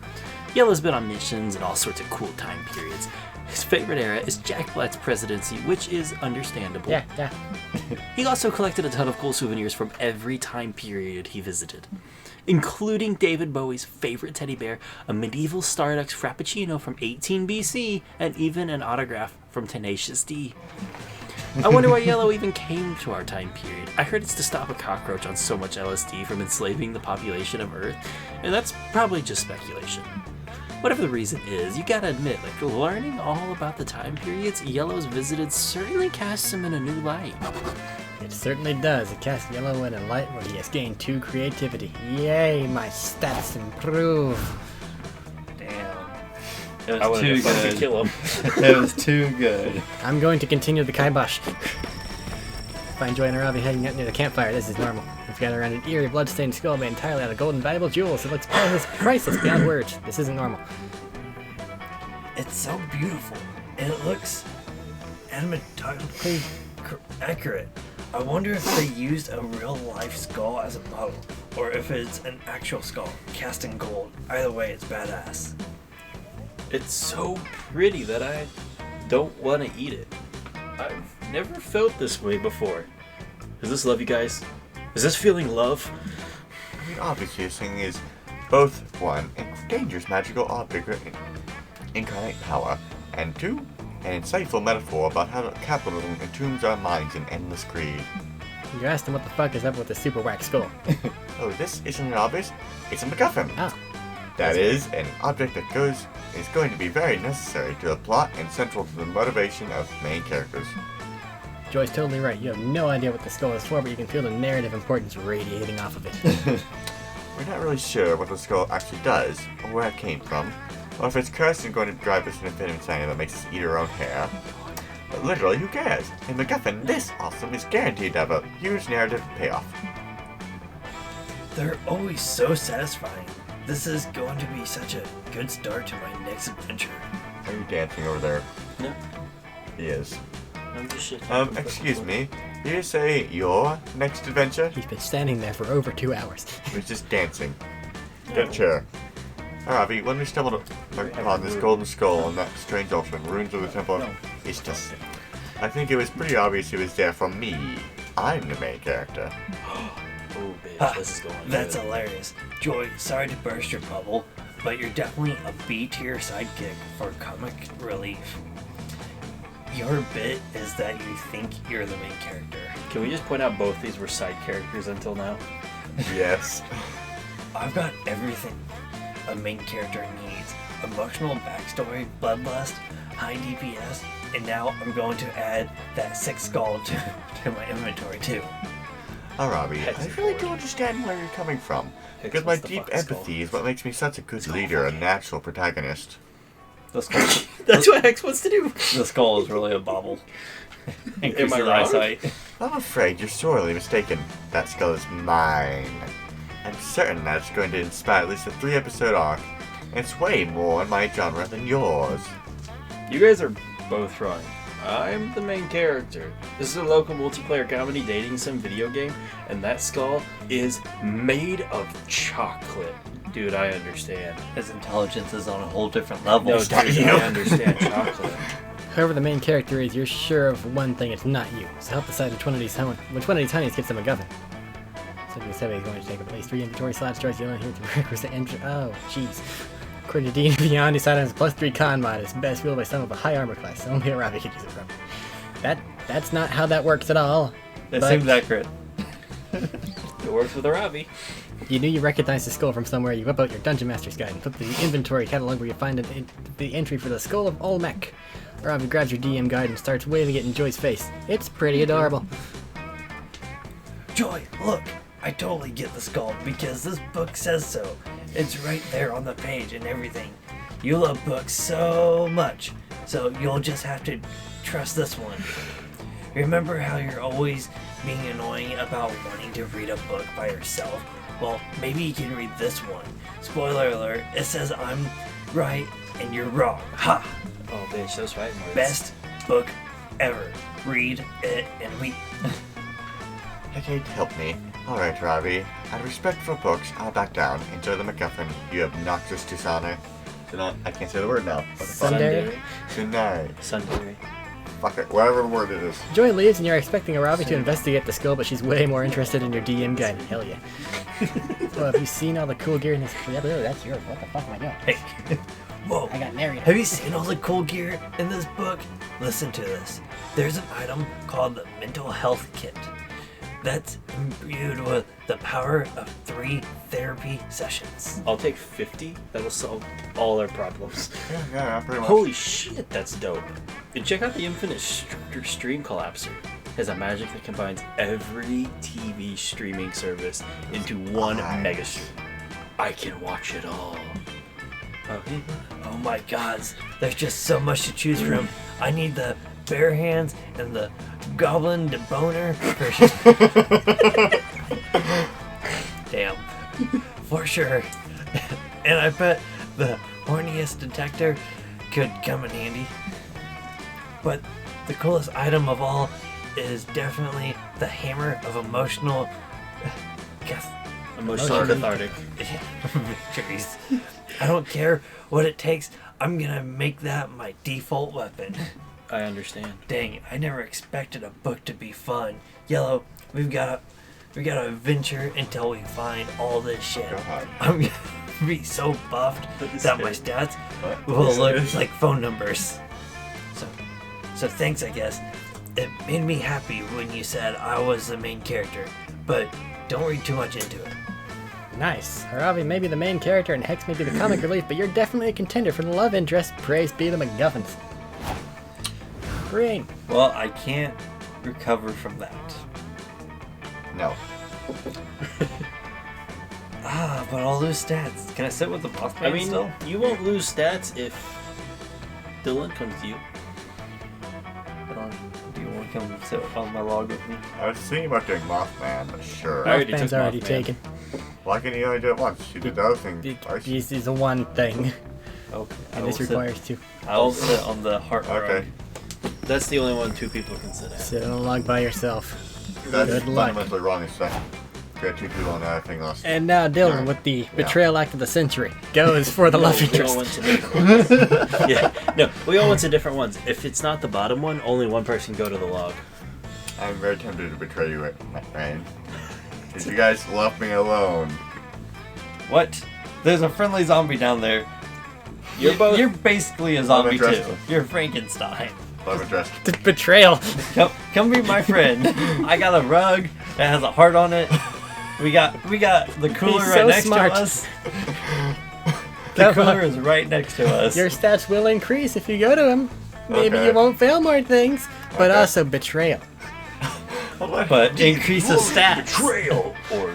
Yellow's been on missions in all sorts of cool time periods. His favorite era is Jack Black's presidency, which is understandable. Yeah. He also collected a ton of cool souvenirs from every time period he visited, including David Bowie's favorite teddy bear, a medieval Starbucks Frappuccino from 18 BC, and even an autograph from Tenacious D. I wonder why Yellow even came to our time period. I heard it's to stop a cockroach on so much LSD from enslaving the population of Earth, and that's probably just speculation. Whatever the reason is, you gotta admit, like, learning all about the time periods Yellow's visited certainly casts him in a new light. It certainly does. It casts Yellow in a light where he has gained 2 creativity. Yay, my stats improve. Damn. It I was wanted too to fucking good. kill him. It was too good. I'm going to continue the kibosh. If I enjoy an Arabi hanging out near the campfire, this is normal. We've got around an eerie, blood-stained skull made entirely out of gold and valuable jewels. It looks priceless beyond words. This isn't normal. It's so beautiful, and it looks anatomically accurate. I wonder if they used a real-life skull as a model, or if it's an actual skull cast in gold. Either way, it's badass. It's so pretty that I don't want to eat it. I've never felt this way before. Is this love, you guys? Is this feeling love? I mean, obviously, this thing is both, one, a dangerous magical object with incarnate power, and two, an insightful metaphor about how capitalism entombs our minds in endless greed. You asked him what the fuck is up with the super whack skull. Oh, this isn't obvious. It's a MacGuffin. Oh. That is an object that is going to be very necessary to the plot and central to the motivation of main characters. Joy's totally right. You have no idea what the skull is for, but you can feel the narrative importance radiating off of it. We're not really sure what the skull actually does, or where it came from, or if it's cursed and going to drive us into an insanity that makes us eat our own hair. But literally, who cares? In MacGuffin, this awesome is guaranteed to have a huge narrative payoff. They're always so satisfying. This is going to be such a good start to my next adventure. Are you dancing over there? No, He is. I'm just shit. Excuse me. Did you say your next adventure? He's been standing there for over 2 hours. He was just dancing. Get a chair. Ravi, when we stumbled upon this golden skull and that strange ocean, ruins of the temple of Istus, I think it was pretty obvious it was there for me. I'm the main character. Oh, bitch, Ha, this is going That's good. hilarious. Joy, sorry to burst your bubble, but you're definitely a B-tier sidekick for comic relief. Your bit is that you think you're the main character. Can we just point out both these were side characters until now? Yes. I've got everything a main character needs. Emotional backstory, bloodlust, high DPS, and now I'm going to add that sick skull to my inventory too. Ravi, I really do understand where you're coming from. Because my what's the deep fucking skull? empathy is what makes me such a good leader and natural protagonist. The skull, That's what Hex wants to do. the skull is really a bauble. Increases Am I wrong? eyesight. I'm afraid you're sorely mistaken. That skull is mine. I'm certain that it's going to inspire at least a 3-episode arc, and it's way more in my genre than yours. You guys are both wrong. I'm the main character. This is a local multiplayer comedy dating sim video game, and that skull is made of chocolate. Dude, I understand. His intelligence is on a whole different level. No, dude, I understand chocolate. Whoever the main character is, you're sure of one thing, it's not you. So help decide which one of these honeys gets the MacGuffin. So we said he's going to take up at least 3 inventory slots. Choice, you only hear the prerequisite entry. Oh, jeez. According to D&D Beyond, these items plus 3 con mod is best wielded by someone of a high armor class. So only a Ravi can use it from. That's not how that works at all. It But seems accurate. It works with a Ravi. you knew you recognized the skull from somewhere. You whip out your Dungeon Master's Guide and flip the inventory catalog where you find the entry for the Skull of Olmec. Ravi grabs your DM guide and starts waving it in Joy's face. It's pretty adorable. Joy, look! I totally get the skull because this book says so. It's right there on the page and everything. You love books so much, so you'll just have to trust this one. Remember how you're always being annoying about wanting to read a book by yourself? Well, maybe you can read this one. Spoiler alert, it says I'm right and you're wrong. Ha! Oh, bitch, those fighting words. Best book ever. Read it and weep. Okay, help me. Alright, Ravi. Out of respect for books, I'll back down. Enjoy the MacGuffin, you obnoxious dishonor. I can't say the word now. What the fuck? Sundari? Tonight. Sundari. Fuck it, whatever the word it is. Joy leaves and you're expecting a Ravi to investigate the skull, but she's way more interested in your DM guide. Hell yeah. Well, have you seen all the cool gear in this? Yeah, that's yours. What the fuck am I doing? Hey. Whoa. I got narrated. Have you seen all the cool gear in this book? Listen to this. There's an item called the Mental Health Kit. That's imbued with the power of 3 therapy sessions. I'll take 50. That'll solve all our problems. Yeah, pretty much. Holy shit, that's dope. And check out the Infinite Stream Collapser. It has a magic that combines every TV streaming service into one Nice. mega stream. I can watch it all. Okay. Oh my gods, there's just so much to choose from. I need the bare hands and the goblin deboner version. Damn. For sure. And I bet the horniest detector could come in handy. But the coolest item of all is definitely the hammer of emotional Emotional cathartic. victories. I don't care what it takes. I'm gonna make that my default weapon. I understand. Dang, I never expected a book to be fun. Yellow, we gotta adventure until we find all this shit. God. I'm gonna be so buffed that my stats will look like phone numbers. So thanks, I guess. it made me happy when you said I was the main character, but don't read too much into it. Nice. Aravi may be the main character and Hex may be the comic relief, but you're definitely a contender for the love interest. Praise be the MacGuffins. Green. Well, I can't recover from that. No. But I'll lose stats. Can I sit with the boss man I mean, still? you won't lose stats if Dylan comes to you. Do you want to come sit on my log with me? I was thinking about doing Mothman, but sure. I already Mothman's took already Mothman. taken. Why can you only do it once? You did the other thing twice. This is the one thing, Okay. and this requires two. I'll sit on the heart Okay. rug. That's the only one 2 people can sit at. Sit on a log by yourself. That's Good luck. fundamentally wrong. It's like, we got 2 people on that thing lost. And now Dylan, with the betrayal act of the century, goes for the love We all interest. went to different ones. Yeah, no, we all went to different ones. If it's not the bottom one, only one person can go to the log. I'm very tempted to betray you, my friend. Because you guys left me alone. What? There's a friendly zombie down there. You're basically a zombie too. interested. You're Frankenstein. Love interest. Betrayal. Come be my friend. I got a rug that has a heart on it. We got the cooler He's right so next smart. to us. The cooler is right next to us. Your stats will increase if you go to him. Maybe Okay. you won't fail more things, but Okay. also betrayal. But increase the stats. Betrayal or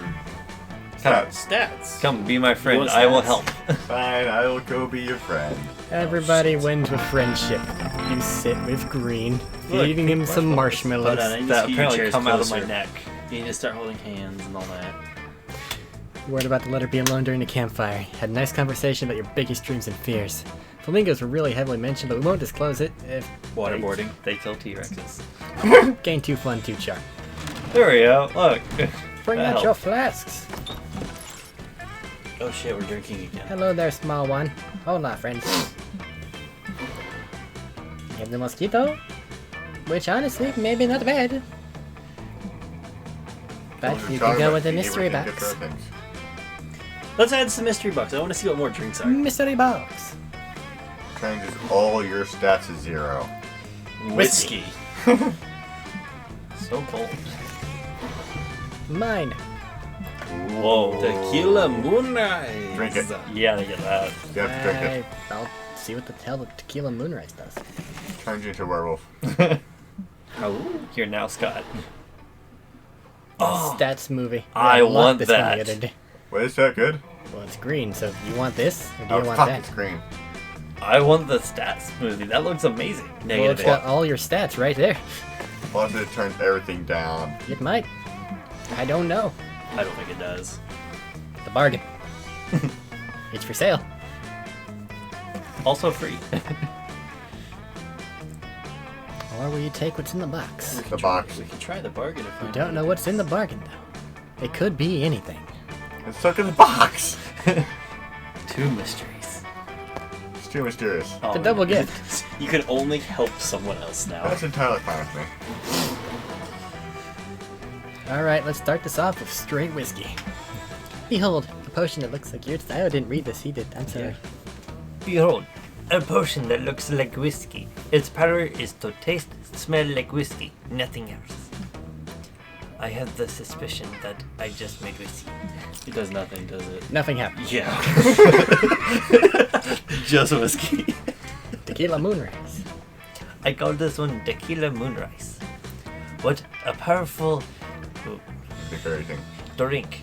stats. Come be my friend. want I will stats? help. Fine, I will go be your friend. Everybody wins with friendship. You sit with Green, Look, feeding him some Hold marshmallows. on, I need to That scoot your apparently chairs come out of my closer. neck. You need to start holding hands and all that. Worried about to let her be alone during the campfire. Had a nice conversation about your biggest dreams and fears. Flamingos were really heavily mentioned, but we won't disclose it. If Waterboarding. They kill T-Rexes. gain 2 fun, 2 charm. There we go. Look. Bring That out your helped. flasks. Oh shit, we're drinking again. Hello there, small one. Hola, friend. You have the mosquito? Which honestly, maybe not bad. But you can go with the mystery box. Let's add some mystery box. I want to see what more drinks are. Mystery box. Changes all your stats to 0. Whiskey. So cold. Mine. Whoa. Tequila Moonrise. Drink it. Yeah, look at that. You have to drink it. I'll see what the hell the tequila moonrise does. Turns you into a werewolf. Oh. You're now Scott. Stats movie. I unlocked want this one that. the other day. Wait, is that good? Well, it's green, so you want this or do Oh, you want fuck, that? it's green. I want the stats smoothie. That looks amazing. Well, Negative. it's got all your stats right there. Plus, it turns everything down. It might. I don't know. I don't think it does. The bargain. It's for sale. Also free. Or will you take what's in the box? The box. We can try the bargain if we You don't know what's in the bargain, though. It could be anything. It's stuck in the box. 2 mysteries. It's too mysterious. Oh, The double gift. You can only help someone else now. That's entirely fine with me. Alright, let's start this off with straight whiskey. Behold, a potion that looks like yours. I didn't read this, he did. I'm sorry. Behold, a potion that looks like whiskey. Its power is to taste, smell like whiskey, nothing else. I have the suspicion that I just made whiskey. It does nothing, does it? Nothing happened. Yeah. Just whiskey. Tequila moonrise. I call this one Tequila Moonrise. What a powerful Decorating. drink.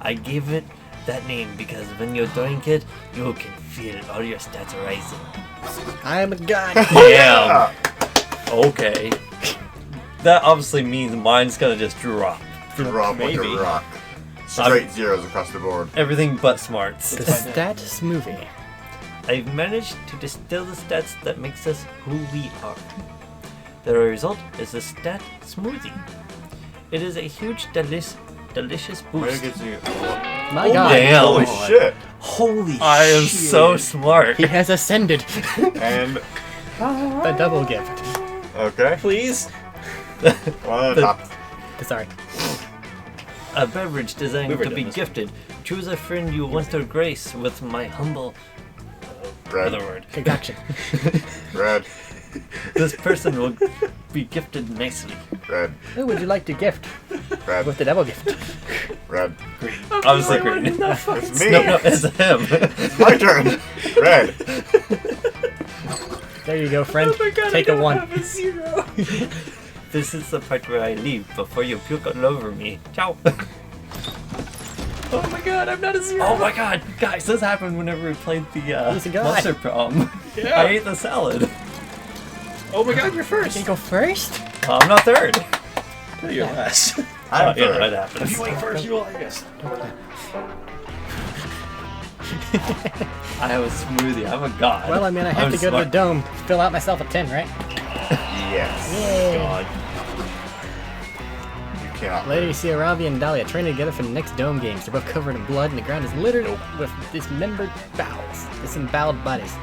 I gave it that name because when you drink it, you can feel all your stats rising. I'm a god. Damn. Okay. That obviously means mine's gonna just drop. Drop like Maybe. a rock. Straight zeros across the board. Everything but smarts. The stat smoothie. I've managed to distill the stats that makes us who we are. The result is a stat smoothie. It is a huge, delicious Where boost. gets you? My god. Damn. Holy shit! Holy I am shit. so smart. He has ascended. And The double gift. okay, Please? one on the top. Sorry. A beverage designed We've to already be done this. gifted. Choose a friend you want to grace with my humble Red, other word. Concoction. red. This person will be gifted nicely. Red, Who would you like to gift red, with the devil gift? red. Obviously green. It's me. No, it's him. It's my turn. Red. There you go, friend. Take a 1. This is the part where I leave before you puke all over me. Ciao. Oh my god, I'm not a 0. Oh my god, guys, this happened whenever we played the He's a god. monster prom. Yeah. I ate the salad. Oh my god, you're first. You go first? Oh, I'm not third. No, you're last. I'm Yeah, third. that happens. If you ain't first, you will, I guess. I have a smoothie. I'm a god. Well, I mean, I have I'm to go to smart. the dome to fill out myself a 10, right? Yes. God. You cannot. Later, you see Aravi and Dahlia training together for the next dome games. They're both covered in blood, and the ground is littered with dismembered bowels, disemboweled bodies.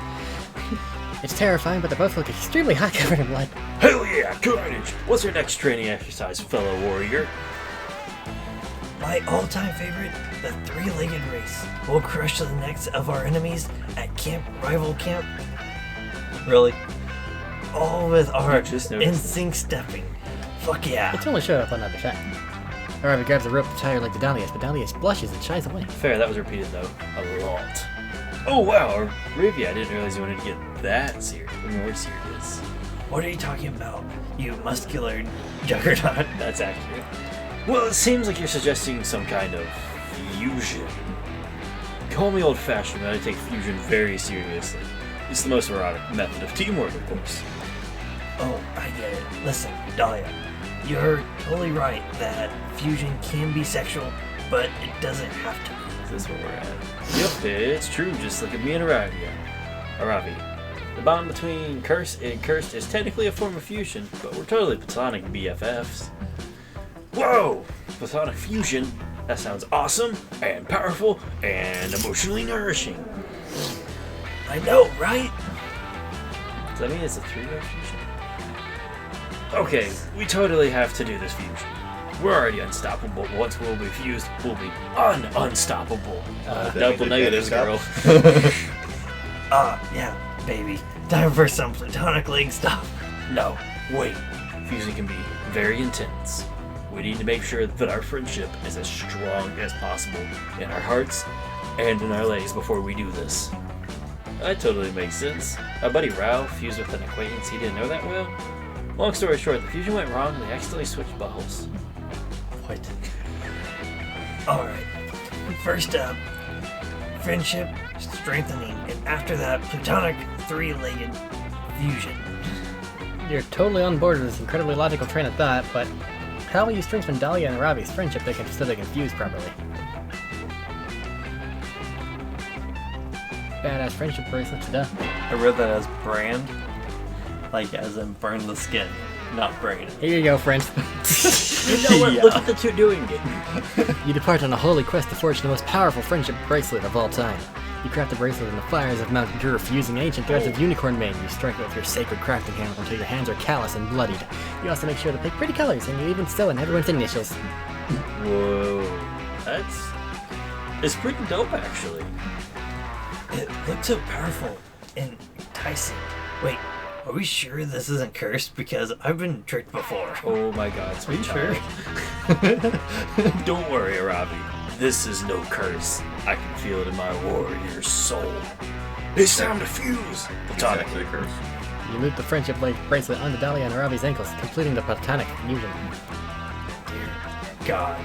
It's terrifying, but they both look extremely hot covered in blood. Hell yeah, Carnage! What's your next training exercise, fellow warrior? My all-time favorite, the three-legged race. We'll crush the necks of our enemies at rival camp, Really? all with our You just noticed in-sync stepping. Fuck yeah. It's only showed up on another shot. Aravi grabs a rope to tie her like the Dahlia's, but Dahlia blushes and shies away. Fair, that was repeated though. A lot. Oh wow, Arabia, I didn't realize you wanted to get that serious. More serious. What are you talking about, you muscular juggernaut? That's accurate. Well, it seems like you're suggesting some kind of fusion. Call me old-fashioned, but I take fusion very seriously. It's the most erotic method of teamwork, of course. Oh, I get it. Listen, Dahlia, you're totally right that fusion can be sexual, but it doesn't have to be. This is where we're at. Yep, it's true, just look at me and Aravia. Aravi. The bond between Curse and Cursed is technically a form of fusion, but we're totally platonic BFFs. Whoa! Platonic fusion? That sounds awesome, and powerful, and emotionally nourishing. I know, right? Does that mean it's a 3-way fusion? Okay, we totally have to do this fusion. We're already unstoppable. Once we'll be fused, we'll be unstoppable. Double negatives, girl. Yeah, baby. Time for some platonic leg stuff. No, wait. Fusing can be very intense. We need to make sure that our friendship is as strong as possible in our hearts and in our legs before we do this. That totally makes sense. Our buddy Ralph fused with an acquaintance he didn't know that well. Long story short, the fusion went wrong and they accidentally switched buttholes. What? Alright. First up, friendship strengthening, and after that, platonic three-legged fusion. You're totally on board with this incredibly logical train of thought, but how will you strengthen Dahlia and Aravi's friendship so they can fuse properly? Badass friendship bracelets done. I read that as brand, like as in burn the skin, not brain. Here you go, friend. You know what? Look at the two doing it. You depart on a holy quest to forge the most powerful friendship bracelet of all time. You craft the bracelet in the fires of Mount Gurf using ancient threads of unicorn mane. You strike it with your sacred crafting hammer until your hands are callous and bloodied. You also make sure to pick pretty colors, and you even sew in everyone's initials. Whoa. It's pretty dope, actually. It looks so powerful and enticing. Wait, are we sure this isn't cursed? Because I've been tricked before. Oh my god, sweet child. Don't worry, Arabi. This is no curse. I can feel it in my warrior's soul. It's time to fuse. Platonic. Exactly, curse. You loop the friendship bracelet onto Dahlia and Aravi's ankles, completing the platonic fusion. Dear God,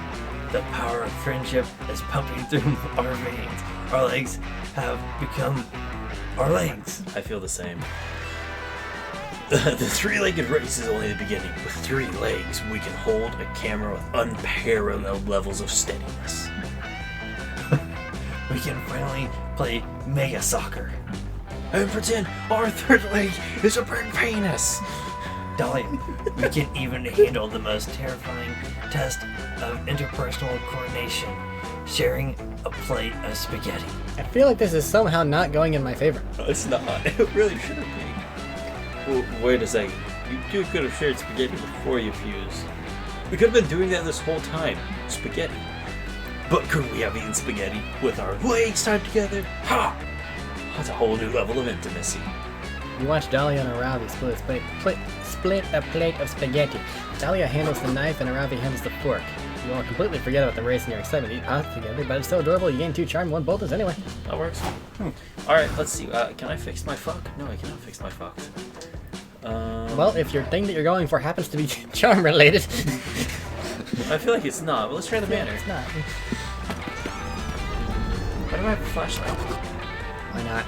the power of friendship is pumping through our veins. Our legs have become our legs. I feel the same. The three-legged race is only the beginning. With 3 legs, we can hold a camera with unparalleled levels of steadiness. We can finally play Mega Soccer. And pretend our 3rd leg is a big penis. Dahlia, we can even handle the most terrifying test of interpersonal coordination, sharing a plate of spaghetti. I feel like this is somehow not going in my favor. No, it's not. It really shouldn't be. Well, wait a second. You two could have shared spaghetti before you fused. We could have been doing that this whole time. Spaghetti. But couldn't we have eaten spaghetti with our legs tied together? Ha! That's a whole new level of intimacy. You watch Dahlia and Aravi split a plate of spaghetti. Dahlia handles the knife and Aravi handles the fork. You all completely forget about the race and your excitement to eat pasta together, but it's so adorable you gain 2 charm, 1 boldness anyway. That works. Alright, let's see. Can I fix my fuck? No, I cannot fix my fucks. Well, if your thing that you're going for happens to be charm related. I feel like it's not, but let's try the banner. It's not. Why do I have a flashlight? Why not?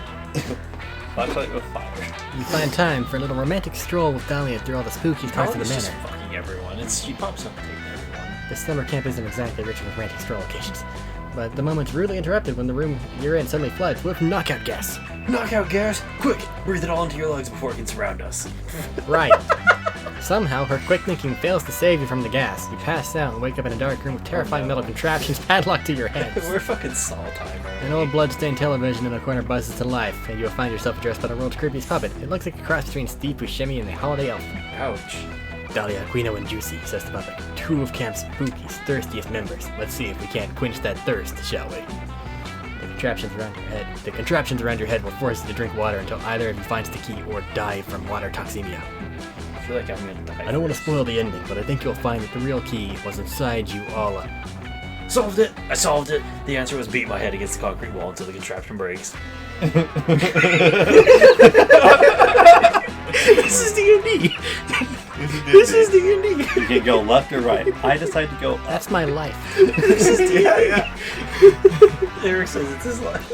Flashlight with fire. You find time for a little romantic stroll with Dahlia through all the spooky parts of the Just manor. fucking everyone. She pops up and takes everyone. This summer camp isn't exactly rich with romantic stroll occasions. But the moment's rudely interrupted when the room you're in suddenly floods with knockout gas. Knockout gas! Quick! Breathe it all into your lungs before it can surround us. Right. Somehow, her quick thinking fails to save you from the gas. You pass out and wake up in a dark room with terrifying metal contraptions padlocked to your head. We're fucking Saul time. An old bloodstained television in the corner buzzes to life, and you'll find yourself addressed by the world's creepiest puppet. It looks like a cross between Steve Buscemi and the Holiday Elf. Ouch. Dahlia, Aquino, and Juicy, says the puppet. 2 of camp's spookiest, thirstiest members. Let's see if we can't quench that thirst, shall we? The contraptions around your head will force you to drink water until either of you finds the key or die from water toxemia. I feel like I'm gonna die. I don't want to spoil the ending, but I think you'll find that the real key was inside you all up. Solved it! I solved it! The answer was beat my head against the concrete wall until the contraption breaks. This is D&D! This is D&D! You can go left or right. I decide to go up. That's my life. This is D&D! Yeah. Eric says it's his life.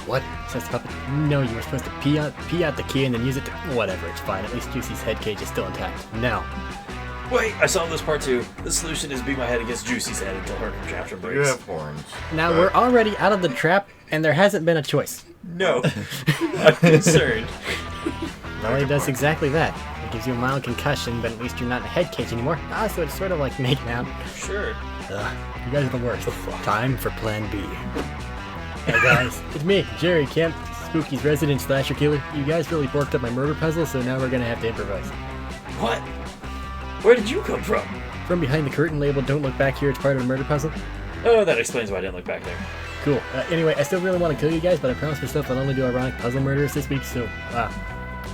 What? Says the puppet. No, you were supposed to pee out the key and then use it to... Whatever, it's fine. At least Juicy's head cage is still intact. Now. Wait, I solved this part too. The solution is beat my head against Juicy's head until her contraption You breaks. have horns. Now, we're already out of the trap, and there hasn't been a choice. No. I'm concerned. Well, it does exactly that. It gives you a mild concussion, but at least you're not in a head cage anymore. Ah, so it's sort of like making out. Sure. Ugh, you guys are the worst. Time for Plan B. Hey guys, it's me, Jerry, Camp Spooky's resident slasher killer. You guys really borked up my murder puzzle, so now we're gonna have to improvise. What? Where did you come from? From behind the curtain labeled "Don't Look Back Here," it's part of the murder puzzle. Oh, that explains why I didn't look back there. Cool. Anyway, I still really want to kill you guys, but I promised myself I'll only do ironic puzzle murders this week, so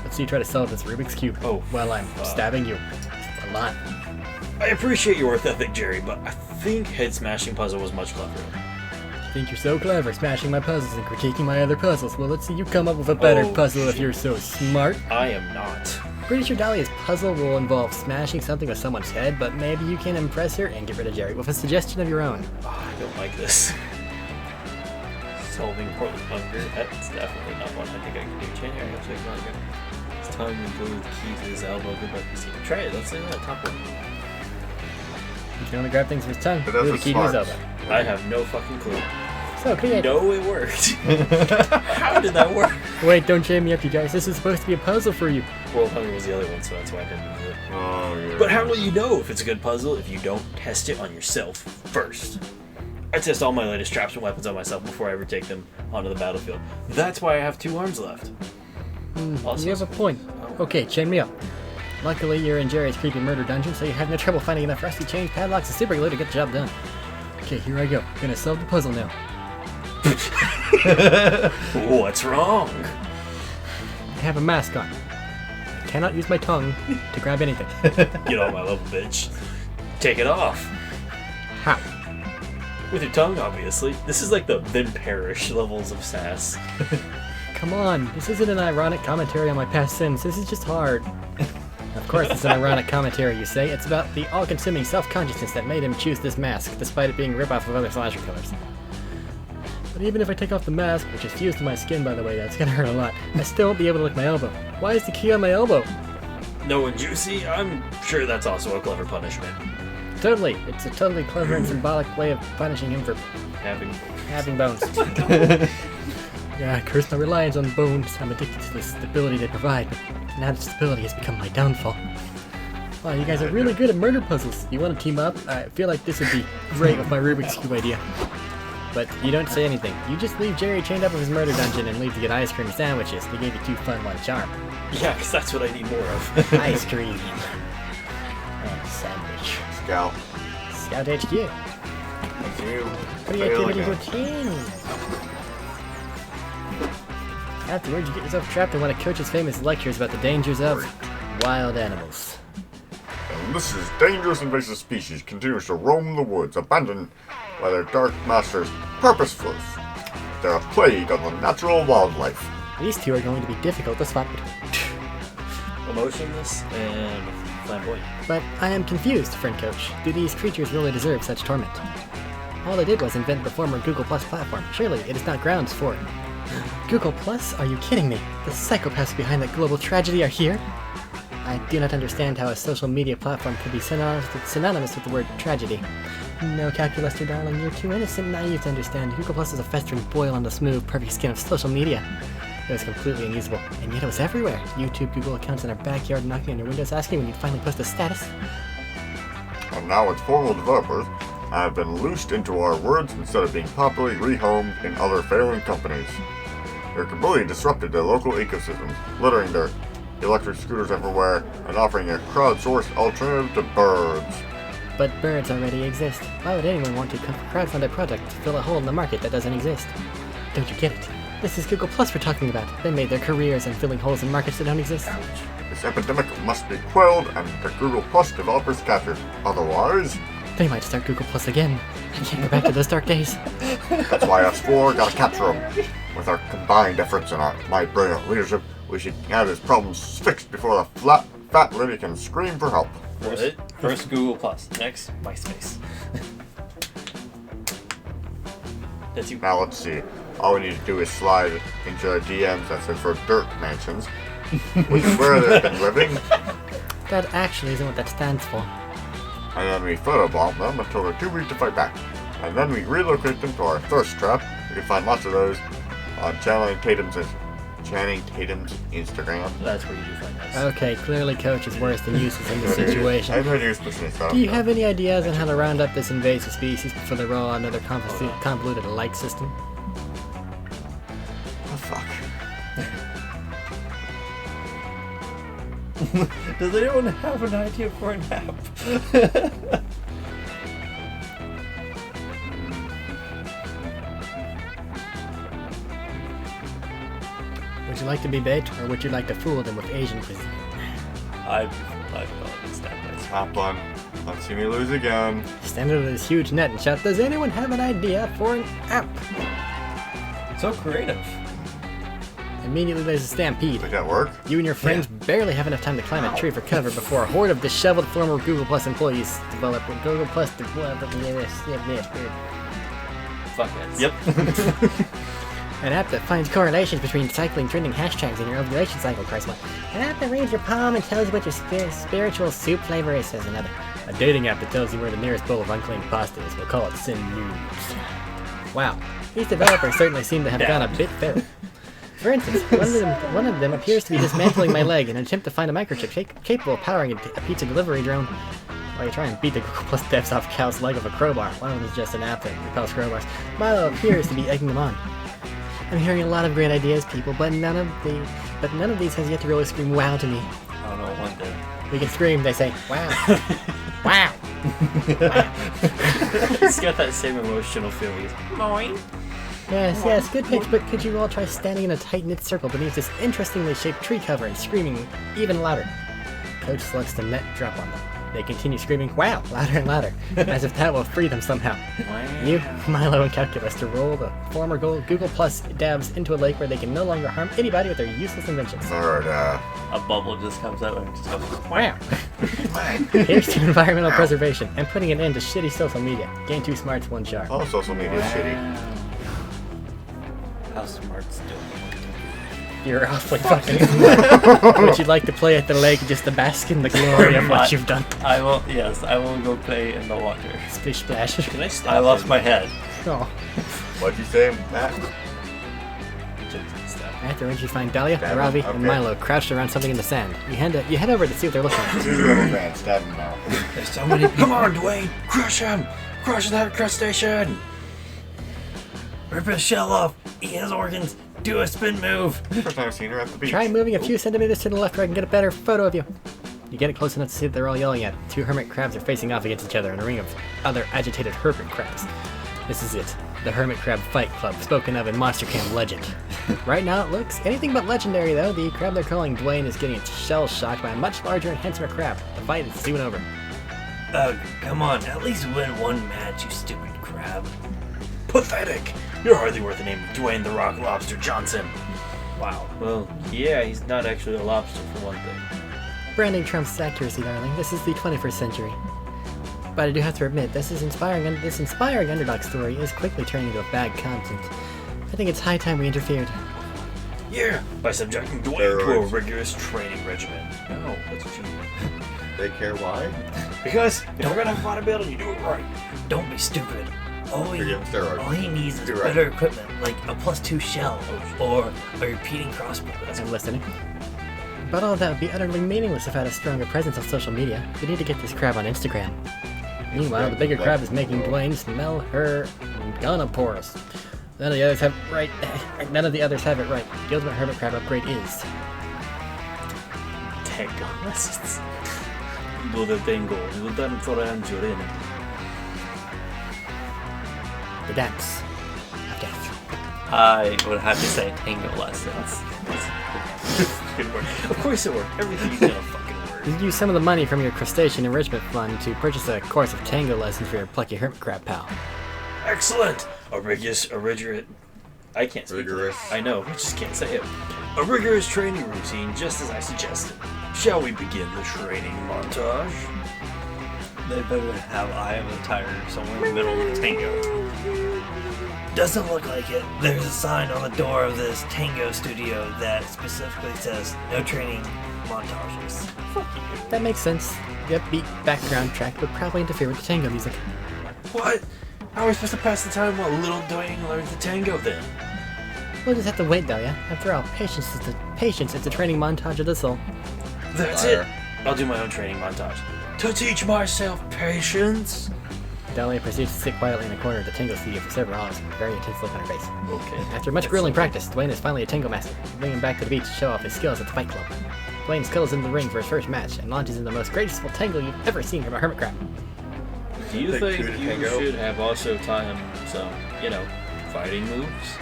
let's see you try to solve this Rubik's Cube. Oh, while I'm stabbing you. A lot. I appreciate your work ethic, Jerry, but I think head smashing puzzle was much cleverer. I think you're so clever, smashing my puzzles and critiquing my other puzzles. Well, let's see you come up with a better Oh, puzzle if you're so smart. I am not. Pretty sure Dahlia's puzzle will involve smashing something with someone's head, but maybe you can impress her and get rid of Jerry with a suggestion of your own. Oh, I don't like this. Solving Portland hunger, that's definitely not one I think I can do. January, I'm taking longer. His tongue and glue the key to his elbow. Good luck, you see. Try it, let's see that top one. You can only grab things with his tongue, But glue that's the key to his smart. elbow. I have no fucking clue. So creative. No, it worked. How did that work? Wait, don't jam me up, you guys. This is supposed to be a puzzle for you. World hunger was the other one, so that's why I didn't do it. Oh, yeah. But how will you know if it's a good puzzle if you don't test it on yourself first? I test all my latest traps and weapons on myself before I ever take them onto the battlefield. That's why I have 2 arms left. Also, You have a point. Okay, chain me up. Luckily, you're in Jerry's creepy murder dungeon, so you have no trouble finding enough rusty chains, padlocks, and super glue to get the job done. Okay, here I go. Gonna solve the puzzle now. what's wrong? I have a mask on. I cannot use my tongue to grab anything. Get on my level, bitch. Take it off. How? With your tongue, obviously. This is like the then perish levels of sass. Come on, this isn't an ironic commentary on my past sins. This is just hard. Of course, it's an ironic commentary, you say. It's about the all-consuming self-consciousness that made him choose this mask, despite it being a rip-off of other slasher killers. But even if I take off the mask, which is fused to my skin, by the way, that's gonna hurt a lot, I still won't be able to lick my elbow. Why is the key on my elbow? No and Juicy, I'm sure that's also a clever punishment. Totally. It's a totally clever and symbolic way of punishing him for having bones. Yeah, I curse my reliance on bones. I'm addicted to the stability they provide, but now the stability has become my downfall. Wow, you guys are really good at murder puzzles. You want to team up? I feel like this would be great with my Rubik's Cube idea. But you don't say anything. You just leave Jerry chained up in his murder dungeon and leave to get ice cream sandwiches. They gave you 2 fun, 1 charm. Yeah, because that's what I need more of. Ice cream. And sandwich. Scout. Scout HQ. You Creativity fail again. routine. Afterwards, you get yourself trapped in one of Coach's famous lectures about the dangers of wild animals. And this is dangerous invasive species continues to roam the woods, abandoned by their dark masters purposefully. They're a plague on the natural wildlife. These two are going to be difficult to spot between. Emotionless and flamboyant. But I am confused, friend Coach. Do these creatures really deserve such torment? All they did was invent the former Google Plus platform. Surely it is not grounds for it. Google Plus? Are you kidding me? The psychopaths behind that global tragedy are here? I do not understand how a social media platform could be synonymous with the word tragedy. No, Calculaster darling, you're too innocent and naive to understand. Google Plus is a festering boil on the smooth, perfect skin of social media. It was completely unusable, and yet it was everywhere. YouTube, Google accounts in our backyard knocking on your windows asking when you'd finally post a status. And now its formal developers have been loosed into our words instead of being popularly rehomed in other failing companies. They're completely disrupted their local ecosystems, littering their electric scooters everywhere and offering a crowdsourced alternative to birds. But birds already exist. Why would anyone want to crowdfund a project to fill a hole in the market that doesn't exist? Don't you get it? This is Google Plus we're talking about. They made their careers in filling holes in markets that don't exist. This epidemic must be quelled and the Google Plus developers captured. Otherwise, They might start Google Plus again. I can't go back to those dark days. that's why us four gotta capture them. With our combined efforts and my brilliant leadership, we should have his problems fixed before the fat lady can scream for help. First Google Plus. Next, MySpace. That's you. Now let's see. All we need to do is slide into their DMs that says for dirt mansions, which is where they've been living, That actually isn't what that stands for. and then we photobomb them until they're too weak to fight back. And then we relocate them to our thirst trap. You can find lots of those on Channing Tatum's Instagram. That's where you do find us. Okay, clearly Coach is worse than useless in this I situation. heard you were specific stuff. Do you have any ideas on how to round up this invasive species before they roll out another convoluted light system? Oh, fuck. Does anyone have an idea for a nap? Would you like to be bait, or would you like to fool them with Asian cuisine? I've gone and stabbed Top one. Let's see me lose again. Stand under this huge net and shout, does anyone have an idea for an app? So creative. Immediately there's a stampede. Did that work? You and your friends barely have enough time to climb a tree for cover before a horde of disheveled former Google Plus employees develop Google Plus Fuck it. Yep. an app that finds correlations between cycling trending hashtags in your ovulation cycle, Chrysler. An app that reads your palm and tells you what your spiritual soup flavor is, says another. A dating app that tells you where the nearest bowl of unclaimed pasta is. We'll call it Sin News. Wow, these developers certainly seem to have gone a bit feral. For instance, one of them appears to be dismantling my leg in an attempt to find a microchip capable of powering a pizza delivery drone. While you try and beat the Google Plus devs off Cal's leg with a crowbar, one of them is just an app that repels crowbars. Milo appears to be egging them on. I'm hearing a lot of great ideas, people, but none of these has yet to really scream wow to me. I don't know one thing. We can scream, they say, wow. Wow. It's got that same emotional feeling. Yes, good pitch, but could you all try standing in a tight-knit circle beneath this interestingly shaped tree cover and screaming even louder? Coach lets the net drop on them. They continue screaming, wow, louder and louder, as if that will free them somehow. You, Milo, and Calculus to roll the former Google Plus devs into a lake where they can no longer harm anybody with their useless inventions. Third, A bubble just comes out and just goes. Wow. Here's to environmental preservation and putting an end to shitty social media. Gain 2 smarts, 1 sharp. all social media is shitty. How smart's doing? You're awfully fucking smart. Would you like to play at the lake just to bask in the glory of what you've done? I will. Yes, I will go play in the water. Splish splash. Can I stab I lost him? my head. Oh. What'd you say, Matt? Afterwards, you find Dahlia, Stab him, Ravi, okay. and Milo crouched around something in the sand. You head over to see what they're looking at. Two little man, stab him now. There's so many people. Come on, Dwayne! Crush him! Crush that crustacean! Rip his shell off. Eat his organs. Do a spin move. First time I've seen her at the beach. Try moving a few centimeters to the left where I can get a better photo of you. You get it close enough to see that they're all yelling at it. 2 hermit crabs are facing off against each other in a ring of other agitated hermit crabs. This is it. The Hermit Crab Fight Club, spoken of in Monster Camp Legend. Right now it looks anything but legendary though. The crab they're calling Dwayne is getting its shell shocked by a much larger and handsomer crab. The fight is soon over. Come on, at least win one match, you stupid crab. Pathetic! You're hardly worth the name of Dwayne the Rock Lobster Johnson. Wow. Well, yeah, he's not actually a lobster for one thing. Branding trumps accuracy, darling. This is the 21st century. But I do have to admit, this inspiring underdog story is quickly turning into a bad content. I think it's high time we interfered. Yeah, by subjecting Dwayne to a rigorous training regimen. No, that's cheating. They care why? Because if we're gonna have bodybuilding, you do it right. Don't be stupid. All Give him steroids. he needs is You're right. better equipment, like a +2 shell, or a repeating crossbow. I'm listening. But all of that would be utterly meaningless if I had a stronger presence on social media. We need to get this crab on Instagram. Meanwhile, the bigger crab is making Dwayne smell her gonopores. None of the others have it right. The ultimate hermit crab upgrade is Tango assists. Lo detengo, lo dan for Angelina. the dance of death. I would have to say tango lessons. Good work. Of course it worked. Everything's gonna fucking work. You use some of the money from your crustacean enrichment fund to purchase a course of tango lessons for your plucky hermit crab pal. Excellent! A rigorous. I can't speak. Rigorous. I know, I just can't say it. A rigorous training routine, just as I suggested. Shall we begin the training montage? They better have Eye of the Tiger somewhere in the middle of the tango. Doesn't look like it. There's a sign on the door of this tango studio that specifically says no training montages. That makes sense. The upbeat background track would probably interfere with the tango music. What? How are we supposed to pass the time while little Dwayne learns the tango then? We'll just have to wait, though, yeah? After all, patience is the training montage of the soul. That's Liar. it! I'll do my own training montage. To teach myself patience! Dahlia proceeds to sit quietly in a corner of the tango studio for several hours with a very intense look on her face. Okay. After much grueling practice, Dwayne is finally a tango master. We bring him back to the beach to show off his skills at the Fight Club. Dwayne scuttles into the ring for his first match and launches in the most graceful tango you've ever seen from a hermit crab. Do you Think think two to you tango? should have also taught him some, fighting moves?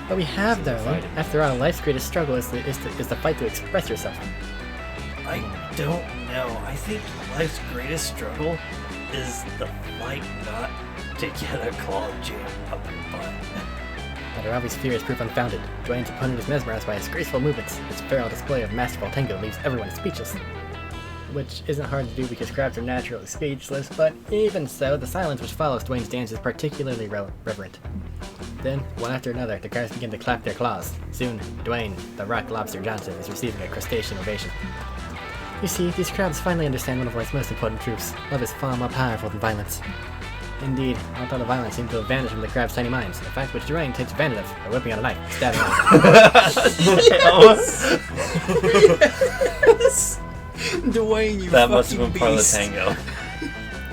But we have, darling. Fighting. After all, life's greatest struggle is the fight to express yourself. I don't know. I think life's greatest struggle is the fight not to get a claw jammed up your butt. But her obvious fear is proof unfounded. Dwayne's opponent is mesmerized by his graceful movements. His feral display of masterful tango leaves everyone speechless. Which isn't hard to do because crabs are naturally speechless, but even so, the silence which follows Dwayne's dance is particularly reverent. Then, one after another, the crabs begin to clap their claws. Soon, Dwayne, the Rock Lobster Johnson, is receiving a crustacean ovation. You see, these crabs finally understand one of life's most important truths. Love is far more powerful than violence. Indeed, although the violence seems to have vanished from the crab's tiny minds, a fact which Dwayne takes advantage of by whipping out a knife, stabbing Dwayne, you That must have fucking been part of the beast. tango.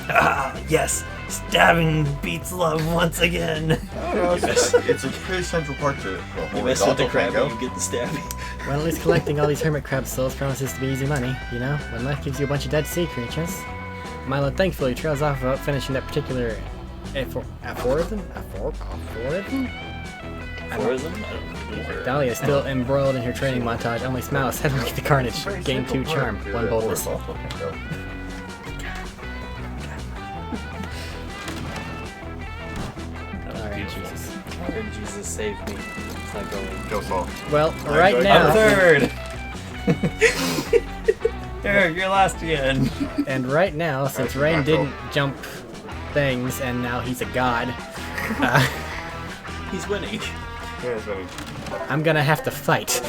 Ah, yes. Stabbing beats love once again. It's a pretty central part to the whole You mess with the horizontal crab tango. and you get the stabbing. Well, at least collecting all these hermit crab souls promises to be easy money, you know, when life gives you a bunch of dead sea creatures. Milo thankfully trails off without finishing that particular aphorism? Aphorism? Tourism? I don't know. Dahlia is still embroiled in her training montage, only smiles suddenly at the carnage. Gain 2 charm, 1 boldness. Horizontal tango. Alright, Jesus. Lord Jesus, save me. It's not going. Kill Saul. Well, right I'm now, Third. Here, you're last again. and right now, since Alright, Rain back didn't jump things and now he's a god, He's winning. Yeah, so I'm gonna have to fight.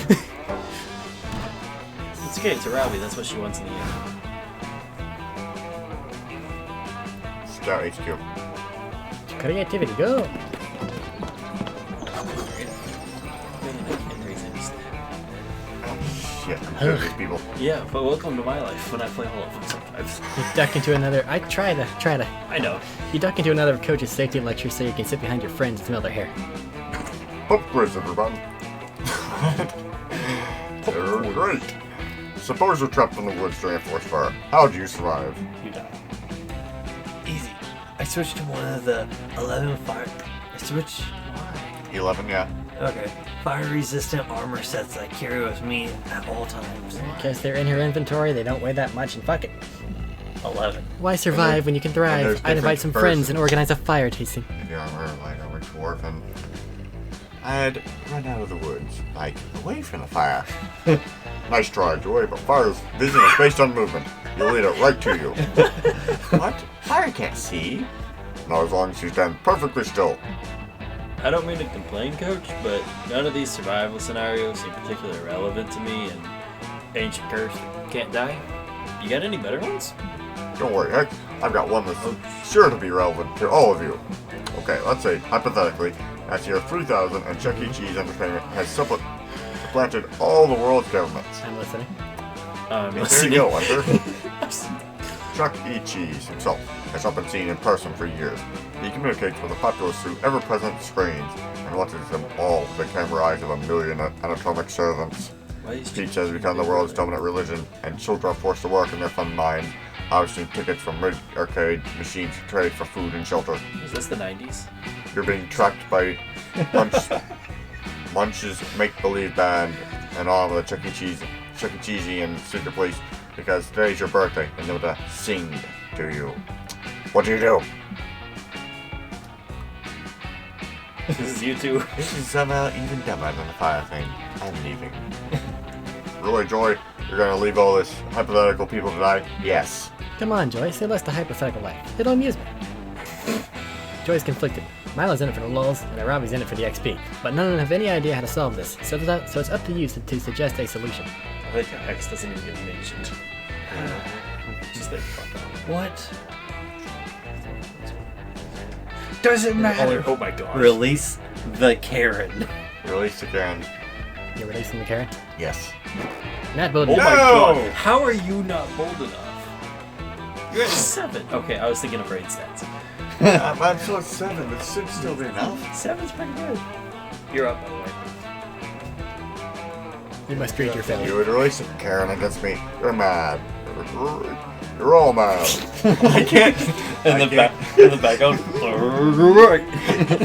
It's okay, it's a Robbie. That's what she wants in the end. Scout HQ. Creativity, go! Man, I can't raise any stat. Oh shit, I'm good at these people. Yeah, but welcome to my life when I play all of them sometimes. You duck into another. I try to. I know. You duck into another coach's safety lecture so you can sit behind your friends and smell their hair. Pop quiz, everyone. They're great. Suppose you're trapped in the woods during a forest fire. How do you survive? You die. Easy. I switched to one of the 11 fire. I switched. 11, yeah. Okay. Fire-resistant armor sets I carry with me at all times. Because they're in her inventory, they don't weigh that much, and fuck it. 11. Why survive when you can there's thrive? I'd invite different some friends and versions. organize a fire tasting. Heavy armor, light armor, dwarf, and I'd run out of the woods, like away from the fire. Nice try, Joy, but fire's vision is based on movement. You'll lead it right to you. What? Fire can't see. Not as long as you stand perfectly still. I don't mean to complain, Coach, but none of these survival scenarios seem particularly relevant to me, and ancient curse can't die. You got any better ones? Don't worry, heck, I've got one that's sure to be relevant to all of you. Okay, let's say, hypothetically, at year 3000 and Chuck E. Cheese Entertainment has supplanted all the world's governments. I'm listening. There you go, Hunter. Chuck E. Cheese himself has not been seen in person for years. He communicates with the populace through ever-present screens and watches them all with the camera eyes of a million anatomic servants. Peach has become the world's dominant religion, and children are forced to work in their fun minds, harvesting tickets from rigged arcade machines to trade for food and shelter. Is this the 90s? You're being tracked by Munch's make-believe band and all of the Chuck E. Cheesy and Secret Police, because today's your birthday and they're to sing to you. What do you do? This is you two. This is somehow even dumber than the fire thing. I'm leaving. Really, Joy? You're gonna leave all this hypothetical people to die? Yes. Come on, Joyce, say less to hypothetical life. It'll amuse me. Joy's conflicted. Milo's in it for the lulz, and Robbie's in it for the XP. But none of them have any idea how to solve this, so it's up to you to suggest a solution. I think your X doesn't even get mentioned. Just like, fuck off. What? Doesn't matter. Oh my gosh. Release the Karen. Release the Karen. You're releasing the Karen? Yes. Not bold Oh enough. my No! god. How are you not bold enough? You're at 7. Okay, I was thinking of raid stats. I'm still at 7, but should still be enough. 7's pretty good. You're up, by the way. You must read your You failure. would release the Karen against me. You're mad. You're all mad. I can't. In the background.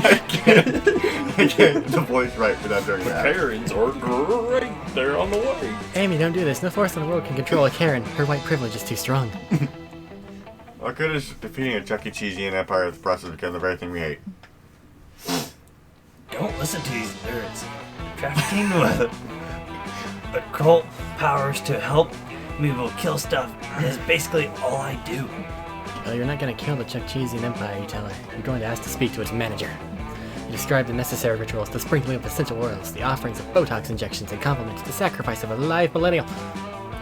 I can't get the voice right without doing that. Karens are great. They're on the way. Amy, don't do this. No force in the world can control a Karen. Her white privilege is too strong. What good is defeating a Chuck E. Cheesy and Empire of the process because of the very thing we hate? Don't listen to these nerds. Trafficking with occult powers to help people kill stuff is basically all I do. Well, you're not going to kill the Chuck Cheesy Empire, you tell her. You're going to ask to speak to its manager. You describe the necessary rituals, the sprinkling of essential oils, the offerings of Botox injections and compliments, the sacrifice of a live millennial.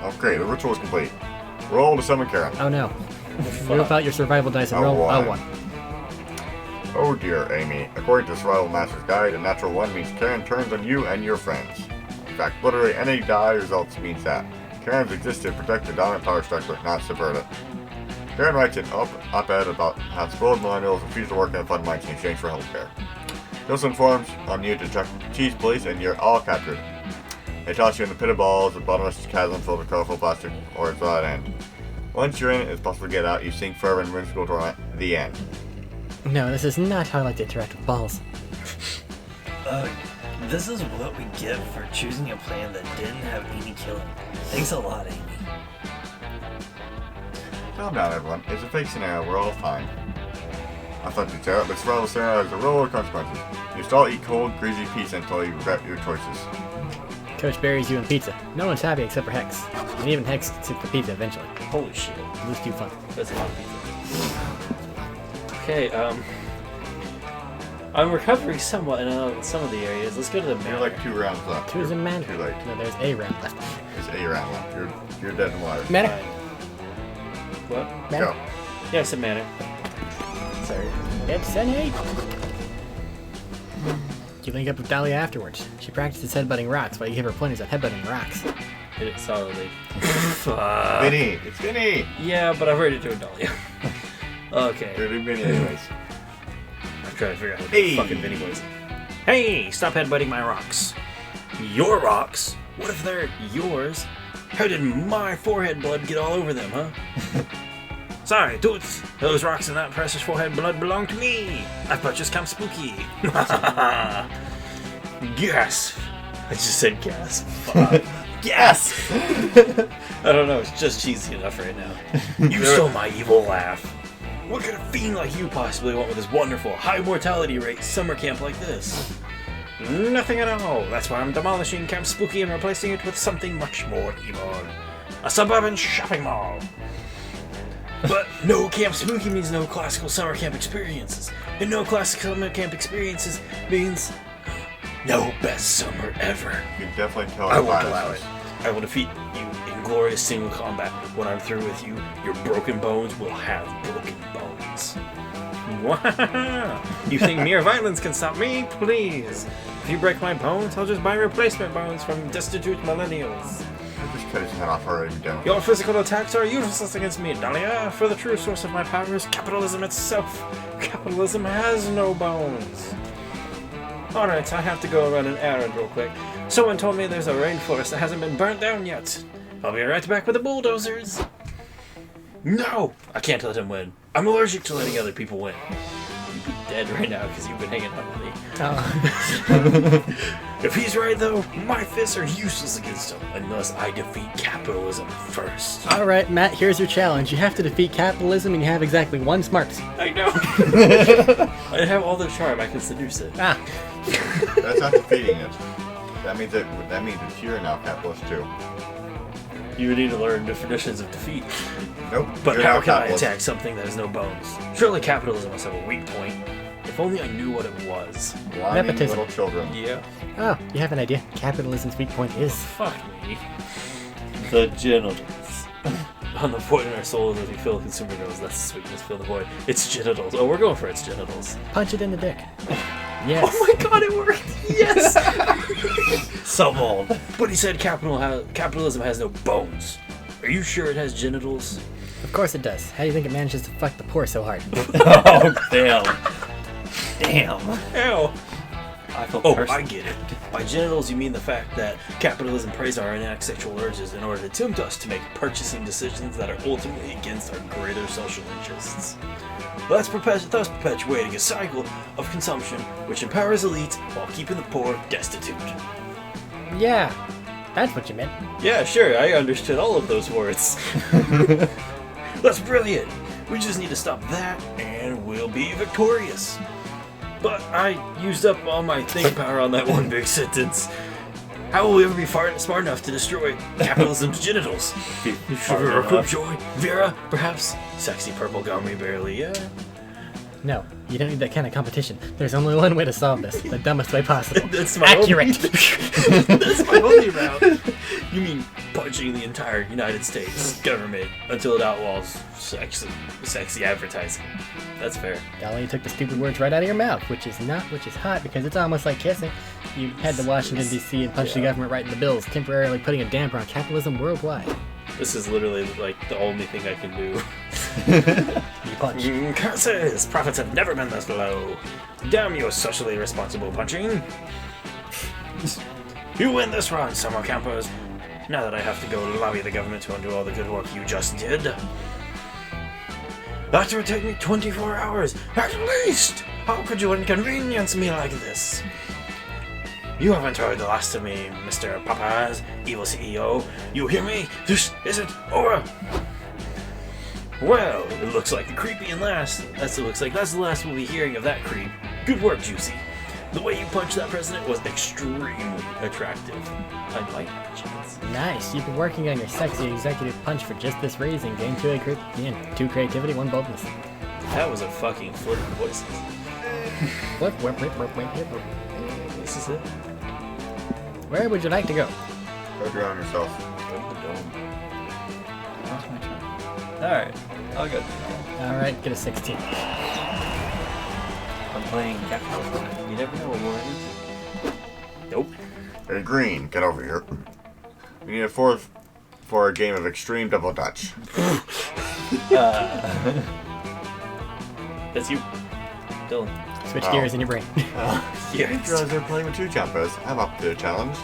Okay, the ritual is complete. Roll to summon Karen. Oh no. Whip out your survival dice and roll Oh, a one. 1. Oh dear, Amy. According to Survival Master's Guide, a natural 1 means Karen turns on you and your friends. In fact, literally any die results means that. Karens exist to protect the dominant power structure, not subvert it. Karen writes an op-ed about how spoiled millennials refuse to work in the fund mines in exchange for healthcare. She also informs on you to Chuck E. Cheese Police and you're all captured. They toss you in the pit of balls, a bottomless chasm filled with colorful plastic, or it's at end. Once you're in it, it's possible to get out. You sink forever in whimsical torment. The end. No, this is not how I like to interact with balls. This is what we get for choosing a plan that didn't have any killing. Thanks a lot, Amy. Calm down, everyone. It's a fake scenario. We're all fine. I thought you'd say that, but survival scenario has a roll of consequences. You just all eat cold, greasy pizza until you regret your choices. Coach buries you in pizza. No one's happy except for Hex. And even Hex gets sick for pizza eventually. Holy shit. Lose too fun. That's a lot of pizza. Okay, I'm recovering somewhat in some of the areas. Let's go to the You're manor. like 2 rounds left. Two is a man. Too late. No, there's a round left. There's a round left. You're dead in the water. Manor. Fine. What? Manor. Go. Yeah, I said manor. Sorry. It's an 8. You link up with Dahlia afterwards. She practices headbutting rocks while you give her pointers on headbutting rocks. Hit it solidly. Vinny! It's Vinny! Yeah, but I've already doing Dahlia. Okay. You're doing Vinny anyways. I'm trying to figure out how to Hey. do fucking Vinny voice. Hey, stop headbutting my rocks. Your rocks? What if they're yours? How did my forehead blood get all over them, huh? Sorry, toots. Those rocks in that precious forehead blood belong to me. I purchased Camp Spooky. Gasp. I just said gasp. Fuck. Yes! I don't know, it's just cheesy enough right now. You stole my evil laugh. What could a fiend like you possibly want with this wonderful, high mortality rate summer camp like this? Nothing at all. That's why I'm demolishing Camp Spooky and replacing it with something much more evil. A suburban shopping mall. But no Camp Spooky means no classical summer camp experiences. And no classical summer camp experiences means no best summer ever. You can definitely tell. I won't allow it. I will defeat you in glorious single combat. When I'm through with you, your broken bones will have broken bones. Wow! You think mere violence can stop me? Please. If you break my bones, I'll just buy replacement bones from destitute millennials. I just cut his head off already. Down. Your physical attacks are useless against me, Dahlia, for the true source of my power is capitalism itself. Capitalism has no bones. Alright, I have to go run an errand real quick. Someone told me there's a rainforest that hasn't been burnt down yet. I'll be right back with the bulldozers. No! I can't let him win. I'm allergic to letting other people win. You'd be dead right now because you've been hanging out with me. If he's right though, my fists are useless against him unless I defeat capitalism first. Alright, Matt, here's your challenge. You have to defeat capitalism and you have exactly 1 smarts. I know. I have all the charm. I can seduce it. Ah, That's not defeating it. That means that you're now capitalist too. You would need to learn definitions of defeat. Nope. But you're how now can I capitalist. attack something that has no bones? Surely capitalism must have a weak point. If only I knew what it was. Whining Nepotism. little children. Yeah. oh, you have an idea. Capitalism's weak point is... Fuck me. The genitals. On the void in our souls as we fill the consumer knows that's the sweetness, fill the void. It's genitals. Oh, we're going for its genitals. Punch it in the dick. Yes. Oh my god, it worked! Yes! So bold. But he said capitalism has no bones. Are you sure it has genitals? Of course it does. How do you think it manages to fuck the poor so hard? Oh, damn. Damn. Ew. I feel Oh, personal. I get it. By genitals, you mean the fact that capitalism preys on our innate sexual urges in order to tempt us to make purchasing decisions that are ultimately against our greater social interests. Thus perpetuating a cycle of consumption which empowers elites while keeping the poor destitute. Yeah, that's what you meant. Yeah, sure, I understood all of those words. That's brilliant. We just need to stop that and we'll be victorious. But I used up all my thinking power on that one big sentence. How will we ever be smart enough to destroy capitalism's genitals? Should we recruit Joy? Vera? Perhaps? Sexy purple gummy barely, yeah? No, you don't need that kind of competition. There's only one way to solve this. The dumbest way possible. That's my Accurate. That's my only route. You mean punching the entire United States government until it outlaws sexy advertising. That's fair. Dolly, you took the stupid words right out of your mouth, which is hot because it's almost like kissing. You head to Washington, D.C. and punch the government right in the bills, temporarily putting a damper on capitalism worldwide. This is literally like the only thing I can do. You punch. Curses! Profits have never been this low. Damn you, socially responsible punching. You win this round, summer campers. Now that I have to go lobby the government to undo all the good work you just did. That would take me 24 hours, at least! How could you inconvenience me like this? You haven't heard the last of me, Mr. Popeyes, evil CEO. You hear me? This isn't over! Well, it looks like the creepy and last. That's the last we'll be hearing of that creep. Good work, Juicy. The way you punched that president was extremely attractive. I might have a chance. Nice. You've been working on your sexy executive punch for just this raising. Gain 2 creativity, 1 boldness. That was a fucking flip of voices. Whip, whip, whip, whip, whip, whip, whip. This is it. Where would you like to go? Go drown yourself. Go to the dome. That's my turn. Alright, I'll go. Alright, get a 16. I'm playing capitalism. You never know what we're into. Nope. Hey, Green, get over here. We need a 4th for a game of extreme double dutch. That's you. Dylan. Switch Oh. gears in your brain. I didn't realize they were playing with 2 jumpers. I'm up to the challenge.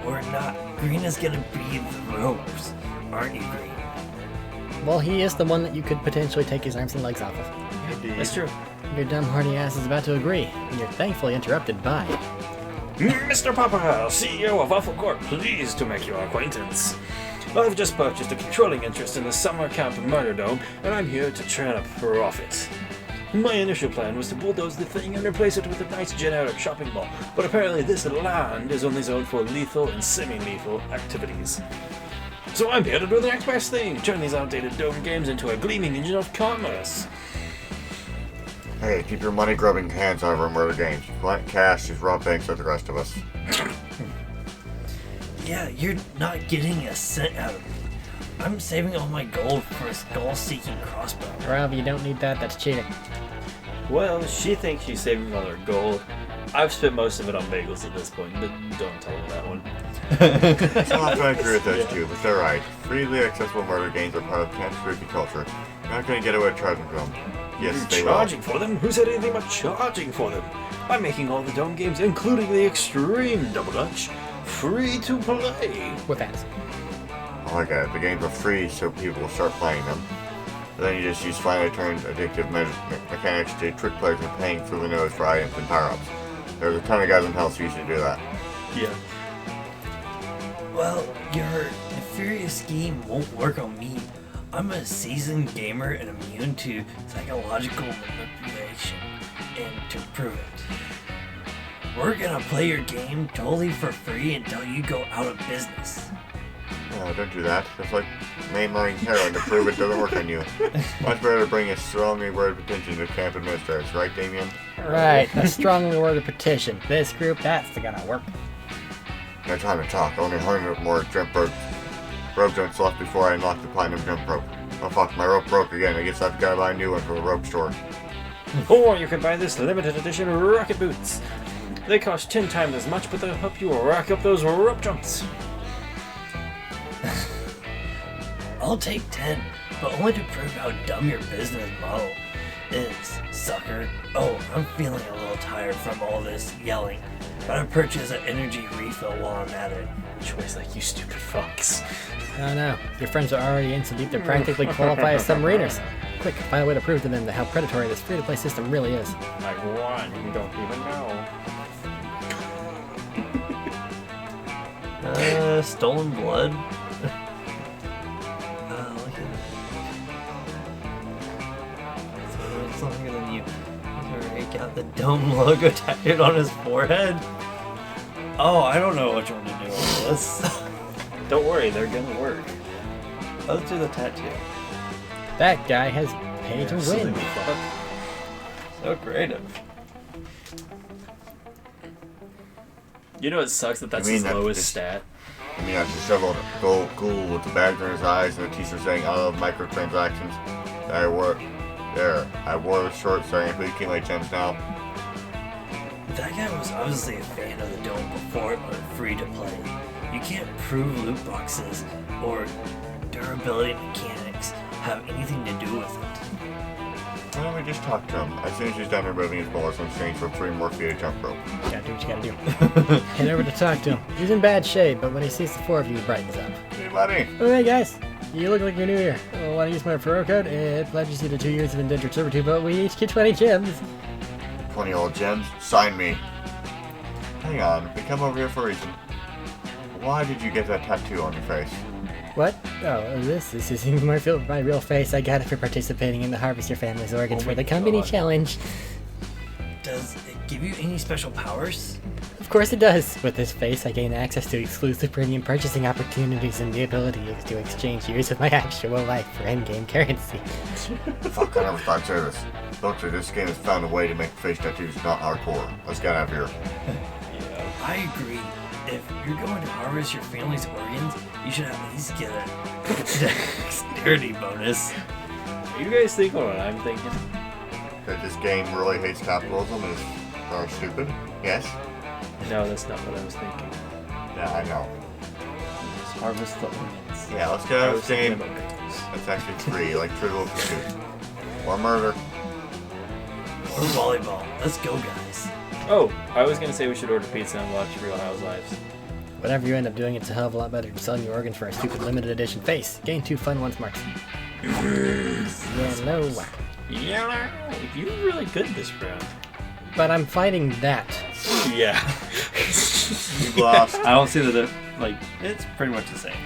Or not. Green is gonna be the ropes. Aren't you, Green? Well, he is the one that you could potentially take his arms and legs off of. That's true. Your dumb hardy ass is about to agree, and you're thankfully interrupted by... Mr. Papa, CEO of Waffle Corp, pleased to make your acquaintance. I've just purchased a controlling interest in the Summer Camp Murder Dome, and I'm here to turn a profit. My initial plan was to bulldoze the thing and replace it with a nice generic shopping mall, but apparently this land is only zoned for lethal and semi-lethal activities. So I'm here to do the next best thing, turn these outdated Dome games into a gleaming engine of commerce. Hey, keep your money-grubbing hands out of our murder games. Blunt cash, just rob banks like the rest of us. Yeah, you're not getting a cent out of me. I'm saving all my gold for a skull-seeking crossbow. Rob, you don't need that, that's cheating. Well, she thinks she's saving all her gold. I've spent most of it on bagels at this point, but don't tell her that one. So I agree with those two, but they're right. Freely accessible murder games are part of Camp's creepy culture. You're not gonna get away with charging for them. Yes, they will. Charging for them? Who said anything about charging for them? I'm making all the Dome games, including the Extreme Double Dutch, free to play. With fans. Oh my god, the games are free so people will start playing them. But then you just use finely turned addictive mechanics to trick players into paying through the nose for items and power-ups. There's a ton of guys in hell who used to do that. Yeah. Well, your nefarious scheme won't work on me. I'm a seasoned gamer and immune to psychological manipulation. And to prove it, we're gonna play your game totally for free until you go out of business. No, don't do that. That's like mainlining heroin to prove it doesn't work on you. Much better to bring a strongly worded petition to camp administrators, right, Damien? Right, a strongly worded petition. This group, that's gonna work. No time to talk. Only 100 more jump rope jumps left before I unlock the platinum jump rope. Oh fuck, my rope broke again. I guess I've got to buy a new one from the rope store. Or you can buy this limited edition rocket boots. They cost 10 times as much, but they'll help you rack up those rope jumps. I'll take 10, but only to prove how dumb your business model is, sucker. Oh, I'm feeling a little tired from all this yelling. Gotta purchase an energy refill while I'm at it. Choice like you stupid fucks. Oh no, your friends are already in so deep they're practically qualified as submariners. Quick, find a way to prove to them how predatory this free-to-play system really is. Like what? You don't even know. Stolen blood? Look at it. So it's longer than you. He got the Dome logo tattooed on his forehead. Oh, I don't know which one to do with this. Don't worry, they're gonna work. Let's do the tattoo. That guy has paid to win. So creative. You know it sucks that that's You mean his that lowest this- stat? I mean, I disheveled ghoul with the bags in his eyes and a t-shirt saying, I love microtransactions. I wore the shorts saying, please keep my gems now. That guy was obviously a fan of the Dome before it went free to play. You can't prove loot boxes or durability mechanics have anything to do with it. Why don't we just talk to him? As soon as he's done removing his bullets in exchange for 3 more feet of jump rope. Gotta do what you gotta do. Head over to talk to him. He's in bad shape, but when he sees the 4 of you, he brightens up. Hey, buddy! Oh, hey guys, you look like you're new here. Oh, want to use my referral code? It pledges you to 2 years of indentured servitude, but we each get 20 gems. 20 old gems, sign me. Hang on, we come over here for a reason. Why did you get that tattoo on your face? What? Oh, this isn't my real face. I got it for participating in the Harvest Your Family's Organs for the company challenge. Does it give you any special powers? Of course it does. With this face, I gain access to exclusive premium purchasing opportunities and the ability to exchange years of my actual life for in-game currency. Fuck, I never thought I'd say this. Doctor, this game has found a way to make face tattoos not hardcore. Let's get out of here. I agree. If you're going to harvest your family's organs, you should at least get a dexterity bonus. You guys think what I'm thinking? That this game really hates capitalism and are stupid? Yes? No, that's not what I was thinking. Yeah, I know. Just harvest the organs. Yeah, let's get out I of was this thinking game. about bagels. It's actually free, like Trivial Pursuit. Or murder. Or volleyball. Let's go, guys. Oh, I was gonna say we should order pizza and watch Real Housewives. Whatever you end up doing, it's a hell of a lot better than selling your organs for a stupid limited edition face. Gain 2 fun once marks. Yellow. Yeah, you're really good this round. But I'm fighting that. Yeah. You've lost. I don't see that. Like, it's pretty much the same.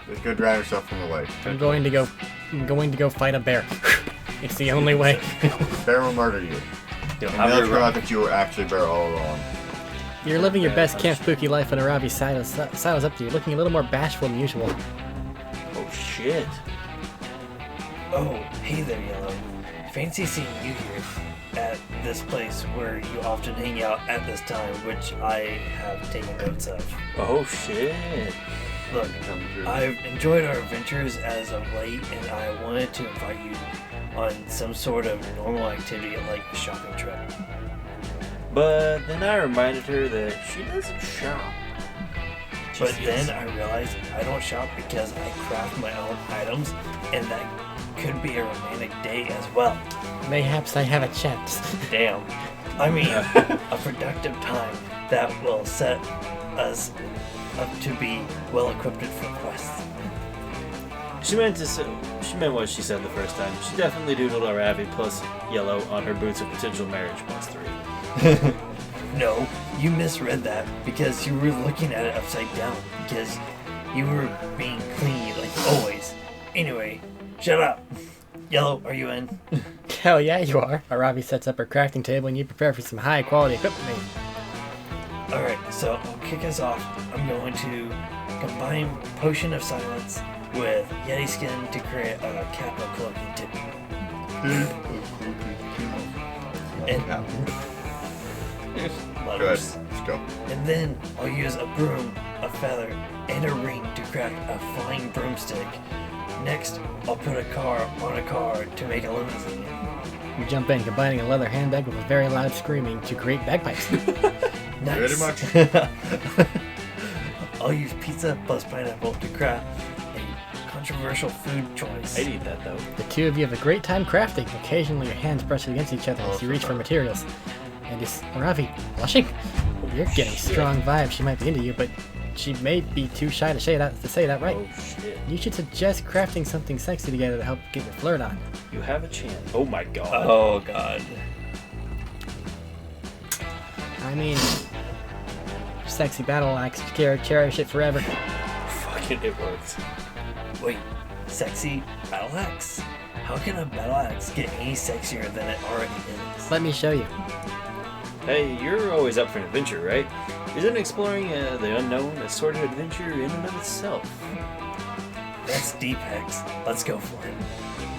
Just go drown yourself in the lake. I'm going to go fight a bear. It's the only way. Bear will murder you. You'll And have they'll your figure out that you were actually bear all along. You're living your best Camp Spooky life when Aravi sidles up to you, looking a little more bashful than usual. Oh shit. Oh, hey there, Yellow. Fancy seeing you here at this place where you often hang out at this time, which I have taken notes of. Oh shit. Look, I've enjoyed our adventures as of late, and I wanted to invite you on some sort of normal activity like a shopping trip. But then I reminded her that she doesn't shop. But then I realized I don't shop because I craft my own items, and that could be a romantic date as well. Mayhaps I have a chance. Damn. I mean, a productive time that will set us up to be well equipped for quests. She meant what she said the first time. She definitely doodled Aravi plus yellow on her boots of potential marriage plus 3. No, you misread that because you were looking at it upside down because you were being clingy like always. Anyway, shut up. Yellow, are you in? Hell yeah, you are. Aravi sets up her crafting table and you prepare for some high quality equipment. Alright, so I'll kick us off. I'm going to combine Potion of Silence with Yeti Skin to create a capital cloaking tip. And Good. letters. Let's go. And then I'll use a broom, a feather, and a ring to craft a flying broomstick. Next, I'll put a car on a car to make a limousine. You jump in, combining a leather handbag with a very loud screaming to create bagpipes. Nice. Very much. I'll use pizza plus pineapple to craft a controversial food choice. I'd eat that though. The two of you have a great time crafting. Occasionally your hands brush against each other as you reach for materials. And is Aravi blushing? You're getting strong vibes. She might be into you, but she may be too shy to say that right. Oh shit. You should suggest crafting something sexy together to help get your flirt on. You have a chance. Oh my god. Oh god. I mean, sexy battle axe, cherish it forever. Fucking it works. Wait, sexy battle axe? How can a battle axe get any sexier than it already is? Let me show you. Hey, you're always up for an adventure, right? Isn't exploring the unknown a sort of adventure in and of itself? That's deep, Hex. Let's go for it.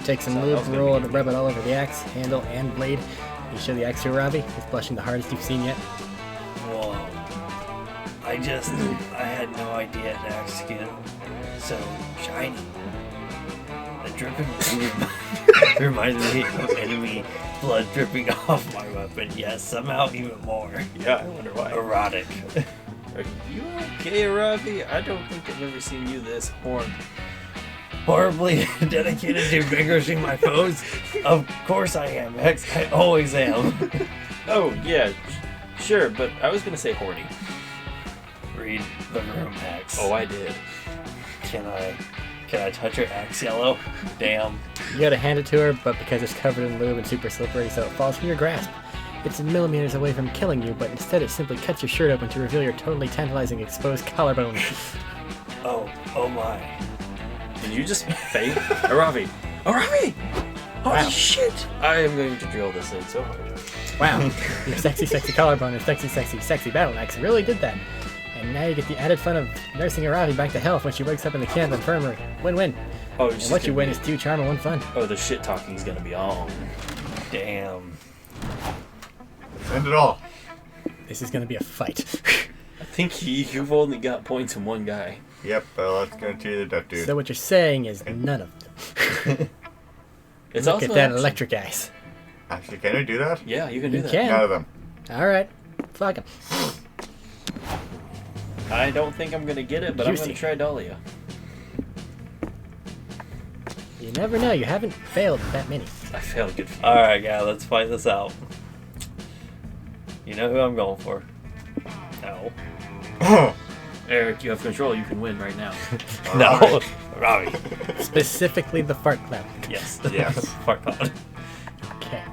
Take some lube, roll it, rub it all over the axe, handle, and blade. You show the axe to Aravi. He's blushing the hardest you've seen yet. Whoa. I had no idea an axe skin so shiny. The dripping lube reminds me of enemy blood dripping off my weapon. Yes, somehow even more Yeah, I wonder why. erotic. Are you okay, Aravi? I don't think I've ever seen you this horned. Horribly dedicated to vanquishing my foes? Of course I am, Hex. I always am. Oh, yeah, sure, but I was gonna say horny. Read the room, Hex. Oh, I did. Can I touch your axe, Yellow? Damn. You gotta hand it to her, but because it's covered in lube and super slippery, so it falls from your grasp. It's millimeters away from killing you, but instead it simply cuts your shirt open to reveal your totally tantalizing exposed collarbone. Oh my. Did you just faint? Aravi! Aravi! Holy Wow. shit! I am going to drill this in so hard. Wow, your sexy, sexy collarbone and sexy, sexy, sexy battle axe really did that. And now you get the added fun of nursing Aravi back to health when she wakes up in the camp infirmary. Win-win. Oh, And what you win is 2 charm and 1 fun. Oh, the shit talking is gonna be on. Damn. End it all. This is gonna be a fight. I think you've only got points in one guy. Yep, let's go to the duck dude. So what you're saying is none of them. It's Look also at that an action. electric eyes. Actually, can I do that? Yeah, you can do You that. can. None of them. Alright. Fuck him. I don't think I'm gonna get it, but I'm Juicy. gonna try Dahlia. You never know, you haven't failed that many. I failed good. Alright, guy, let's fight this out. You know who I'm going for? No. Eric, you have control. You can win right now. No, Robbie. Specifically the fart cloud. Yes. Yes. Fart cloud. Okay.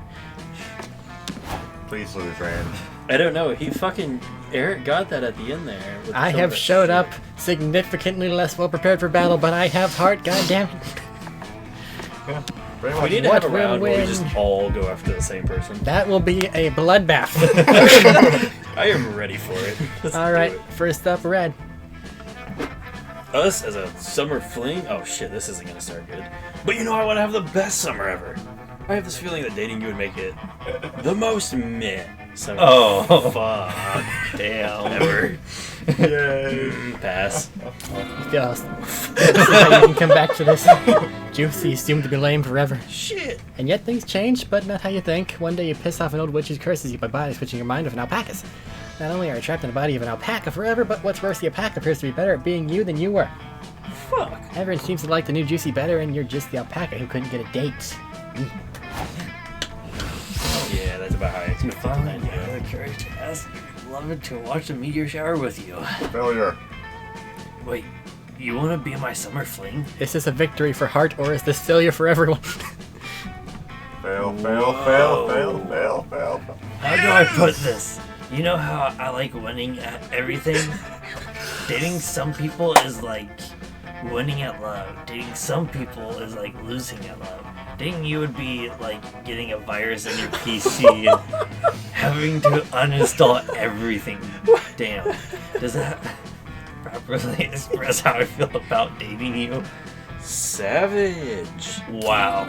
Please lose, Rand. I don't know. Eric got that at the end there. with I some have of that showed shit. up significantly less well prepared for battle, but I have heart, goddammit. Very We much. need to What have a will round where we win? just all go after the same person. That will be a bloodbath. I am ready for it. Let's All do right, it. first up, Red. Us as a summer fling? Oh shit, this isn't gonna start good. But you know, I want to have the best summer ever. I have this feeling that dating you would make it the most meh summer. Oh. Fuck. Damn. Ever. Yay. Pass. Yes. This is how you can come back to this. Juicy is doomed to be lame forever. Shit. And yet things change, but not how you think. One day you piss off an old witch who curses you by switching your mind with an alpacas. Not only are you trapped in the body of an alpaca forever, but what's worse, the alpaca appears to be better at being you than you were. Fuck. Everyone seems to like the new Juicy better, and you're just the alpaca who couldn't get a date. Yeah, that's about how I expect it to Finally, end. I have the courage to ask you. Love it to watch the meteor shower with you. Failure. Wait, you want to be my summer fling? Is this a victory for Heart, or is this failure for everyone? Fail, fail, fail, fail, fail, fail. How do I put this? You know how I like winning at everything? Dating some people is like winning at love. Dating some people is like losing at love. Dating you would be like getting a virus in your PC and having to uninstall everything. Damn. Does that properly express how I feel about dating you? Savage. Wow.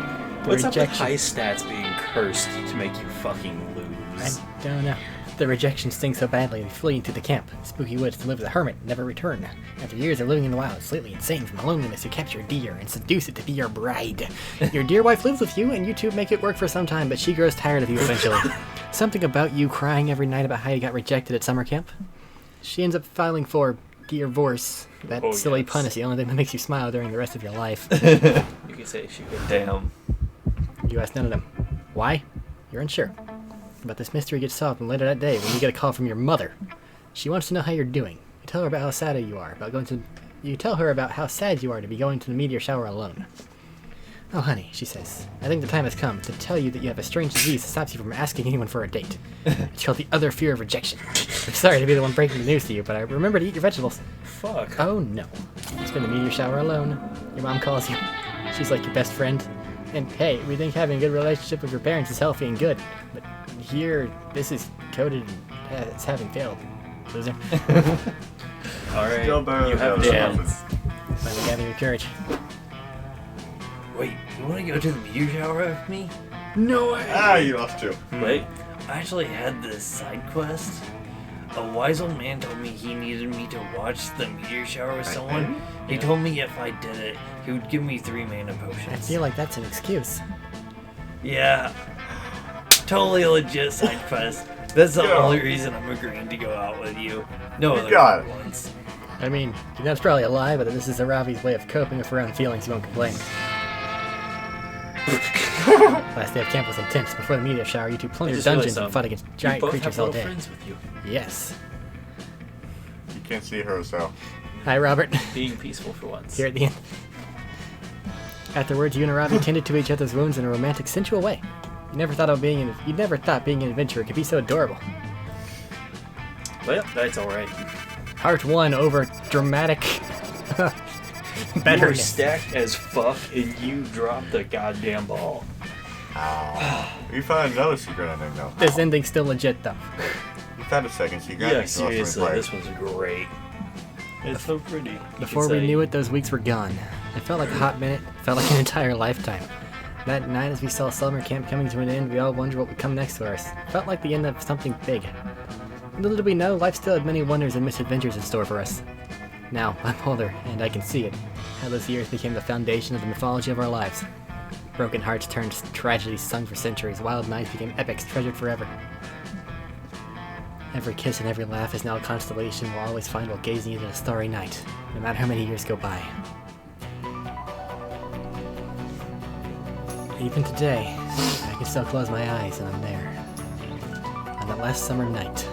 What's up with Rejection. high stats being cursed to make you fucking I lose? don't know. The rejection stings so badly, they flee into the camp, spooky woods to live as a hermit, never return. After years of living in the wild, slightly insane from loneliness, you capture a deer and seduce it to be your bride. Your dear wife lives with you, and you two make it work for some time, but she grows tired of you eventually. Something about you crying every night about how you got rejected at summer camp. She ends up filing for divorce. That Oh, silly yes. pun is the only thing that makes you smile during the rest of your life. You can say she could. Damn. You ask none of them. Why? You're unsure. But this mystery gets solved, and later that day, when you get a call from your mother, she wants to know how you're doing. You tell her about how sad you are, You tell her about how sad you are to be going to the meteor shower alone. Oh, honey, she says, I think the time has come to tell you that you have a strange disease that stops you from asking anyone for a date. It's called the other fear of rejection. I'm sorry to be the one breaking the news to you, but I remember to eat your vegetables. Fuck. Oh no. You spend the meteor shower alone. Your mom calls you. She's like your best friend. And hey, we think having a good relationship with your parents is healthy and good. But here, this is coded as having failed. Loser. Alright. Still better You than have a the other chance. Finally gather your courage. Wait, you want to go to the meteor shower with me? No way. Ah, you lost two. Wait. I actually had this side quest. A wise old man told me he needed me to watch the meteor shower with someone. He told me if I did it, he would give me 3 mana I potions. feel like that's an excuse. Yeah. Totally legit side quest. That's the Yeah. only reason I'm agreeing to go out with you. No You other got it. ones. I mean, that's probably a lie, but this is Aravi's way of coping with her own feelings. You won't complain. Last day of camp was intense. Before the meteor shower, you two I plundered just realized dungeons and fought against You giant both creatures have all little day. friends with you. Yes. You can't see her, so. Hi, Robert. Being peaceful for once. Here at the end. Afterwards, you and Aravi tended to each other's wounds in a romantic, sensual way. You never thought being an adventurer could be so adorable. Well, that's alright. Heart won over dramatic You were betterness. stacked as fuck and you dropped the goddamn ball. Ow. We found another secret ending, though. This ending's still legit, though. We found a second secret Yeah, ending. seriously, this one's great. It's so pretty. You Before can we say- knew it, those weeks were gone. It felt like a hot minute. It felt like an entire lifetime. That night, as we saw summer camp coming to an end, we all wondered what would come next for us. It felt like the end of something big. Little did we know, life still had many wonders and misadventures in store for us. Now, I'm older, and I can see it. How those years became the foundation of the mythology of our lives. Broken hearts turned tragedies sung for centuries. Wild nights became epics treasured forever. Every kiss and every laugh is now a constellation we'll always find while gazing into a starry night, no matter how many years go by. Even today, I can still close my eyes and I'm there. On that last summer night.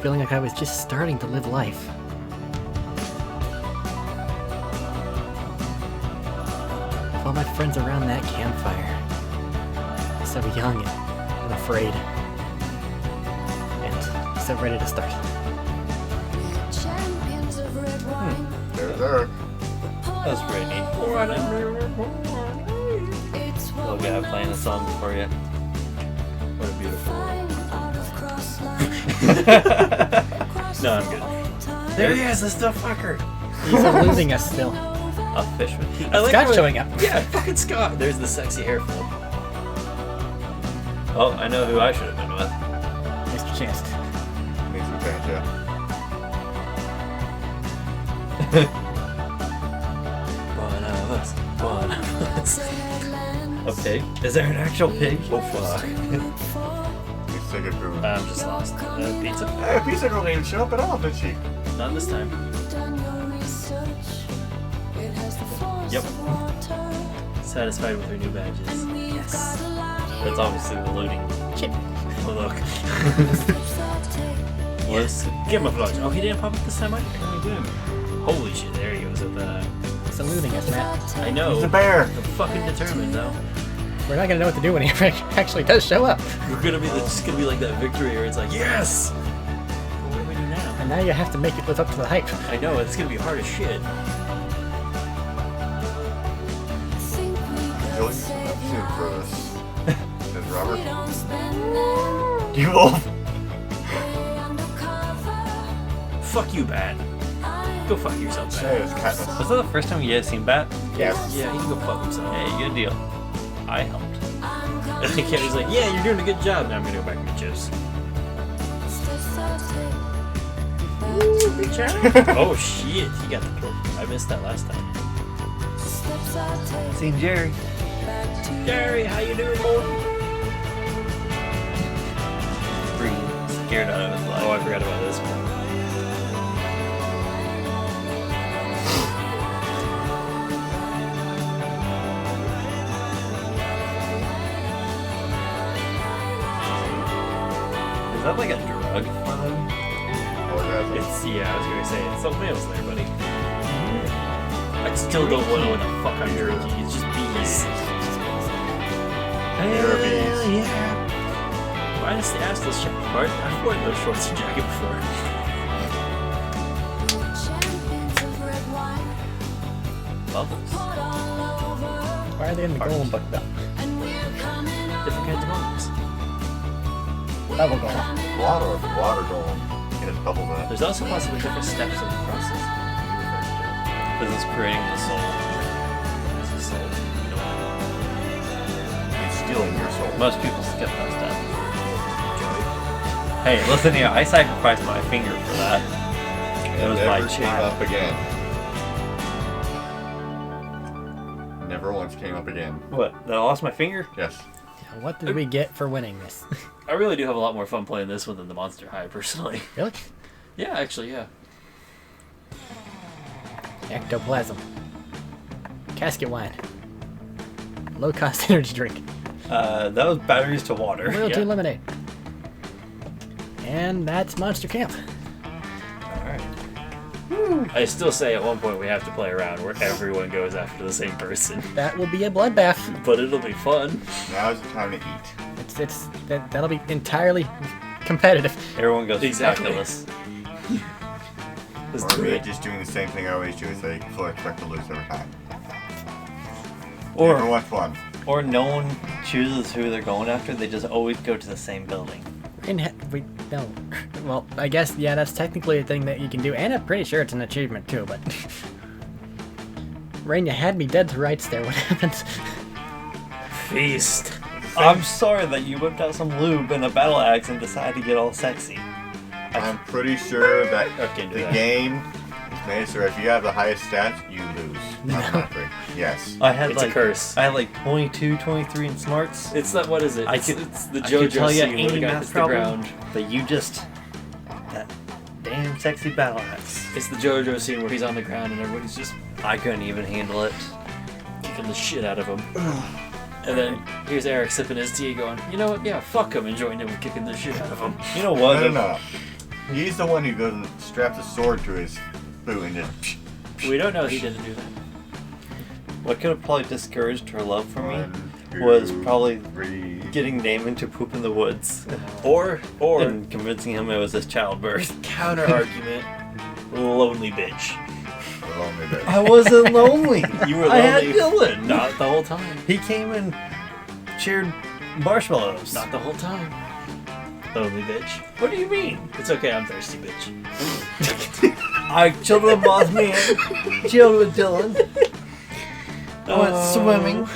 feeling like I was just starting to live life. With all my friends around that campfire. So young and afraid. And so ready to start. There. That's pretty neat. Little guy playing the song for you. What a beautiful world. No, I'm good. There he is, this little fucker. He's eluding us still. A fishman. I like Scott's how- showing up. Yeah, fucking Scott. There's the sexy hair flip. Oh, I know who I should have been with. Mr. Chest. Needs to change, yeah. One of us. One of us. A pig? Is there an actual pig? Oh fuck. Pizza Girl. I'm just lost. Pizza. Hey, Pizza Girl didn't even show up at all, did she? Not this time. Yep. Satisfied with her new badges. Yes. That's obviously the looting. Chip. Oh look. Yes. Camouflage. Oh, he didn't pop up this time either. Oh, he didn't. Holy shit! There he goes with the. He's eluding us, Matt. I know. He's a bear. I'm fucking determined though. We're not gonna know what to do when he actually does show up. We're gonna be it's gonna be like that victory where it's like yes. But what do we do now? And now you have to make it live up to the hype. I know it's gonna be hard as shit. Really? I'm soon for this. Is Robert? You wolf. Fuck you, Bat. Go fuck yourself, Say Bat. it's Katniss. Was that the first time you guys seen Bat? Yes. Yeah, he can go fuck himself. Hey, good deal. I helped. And the cat is like, yeah, you're doing a good job. Now I'm gonna go back and get chips. Oh shit, he got the kill. I missed that last time. Seen Jerry. Jerry, how you doing, boy? Freaking scared out of his life. Oh, I forgot about this one. Is that like a drug for them? Orgasm. It's yeah, I was gonna say it's something else there, buddy. I still don't know what the fuck I'm drinking. It's just bees. You're bees. Yeah. Minus the assless jacket part. I've worn those shorts and jacket before. Bubbles. Why are they in the golem book though? Different kinds of bubbles. Bubble golem. Water golem. It has bubbles in it. There's also possibly different steps in the process. This is creating the soul. This is so, you know, It's stealing your soul. Most people skip that step. Hey, listen here. I sacrificed my finger for that. It was my Never came child. up again. Never once came up again. What? That I lost my finger? Yes. What did we get for winning this? I really do have a lot more fun playing this one than the Monster High, personally. Really? Yeah, actually, yeah. Ectoplasm. Casket wine. Low cost energy drink. That was batteries to water. Royalty Yeah. lemonade. And that's Monster Camp. Alright. I still say at one point we have to play around where everyone goes after the same person. That will be a bloodbath. But it'll be fun. Now is the time to eat. That'll be entirely competitive. Everyone goes Exactly. calculus. Let's Or do me it. just doing the same thing I always do, so you can fully expect to lose every time. Or Never once won. or no one chooses who they're going after. They just always go to the same building. No. Well, I guess, yeah, that's technically a thing that you can do, and I'm pretty sure it's an achievement too, but... Rain, you had me dead to rights there. What happened? Feast. I'm sorry that you whipped out some lube and a battle axe and decided to get all sexy. I'm pretty sure that Okay, do the that. game is made so if you have the highest stats, you lose. Automatically. Yes. I had It's a like curse. I had like 22, 23 in smarts. It's that, what is it? I It's, could- it's the I could tell JoJo you scene where the any guy math hits the problem, ground. but you just that damn sexy battle axe. It's the JoJo scene where he's on the ground and everybody's just I couldn't even handle it. kicking the shit out of him. And then here's Eric sipping his tea going, you know what, yeah, fuck him, and join him with kicking the shit out of him. You know what? No. He's the one who goes and straps a sword to his boot and just. We don't know he didn't do that. What could have probably discouraged her love for me 1, 2, was probably 3. getting Damon to poop in the woods Or and convincing him it was his childbirth. counter argument, lonely bitch. Lonely bit. I wasn't lonely. You were I had lonely. Dylan. Not the whole time. He came and shared marshmallows. Not the whole time. Lonely bitch. What do you mean? It's okay, I'm thirsty, bitch. I chilled with Mothman, chilled with Dylan. I went swimming.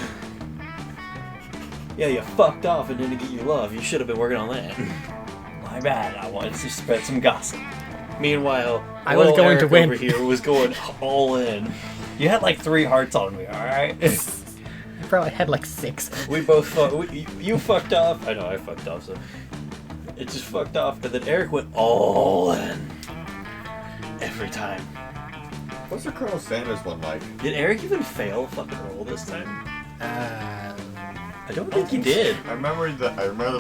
Yeah, you fucked off and didn't get your love. You should have been working on that. My bad. I wanted to spread some gossip. Meanwhile, I was little going Eric to win. over here was going all in. You had like 3 hearts on me, alright? I probably had like 6. We both you fucked off. I know I fucked off, so it just fucked off. And then Eric went all in every time. What's the Colonel Sanders one like? Did Eric even fail a fucking roll this time? I don't think he did. I remember that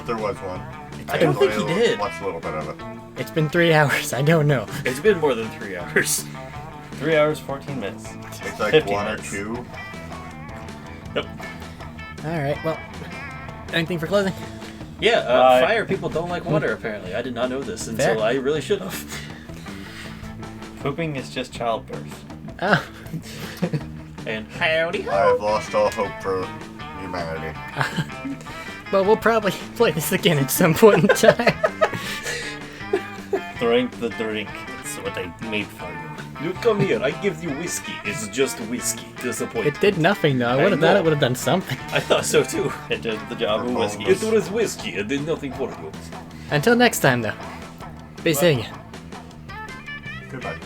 there was one. I don't think he did. Watched a little bit of it. It's been 3 hours. I don't know. It's been more than 3 hours. 3 hours, 14 minutes. It's like 50 1 or minutes. 2. Alright, well. Anything for closing? Yeah, Bye. fire people don't like water, apparently. I did not know this until Fair. I really should have. Pooping is just childbirth. Oh, And howdy ho! I've lost all hope for humanity. well, we'll probably play this again at some point in time. Drink the drink. It's what I made for you. You come here, I give you whiskey. It's just whiskey. Disappointing. It did nothing, though. I would have thought know. it would have done something. I thought so too. It did the job of whiskey. It was whiskey and did nothing for you. Until next time, though. Be seeing you. Goodbye.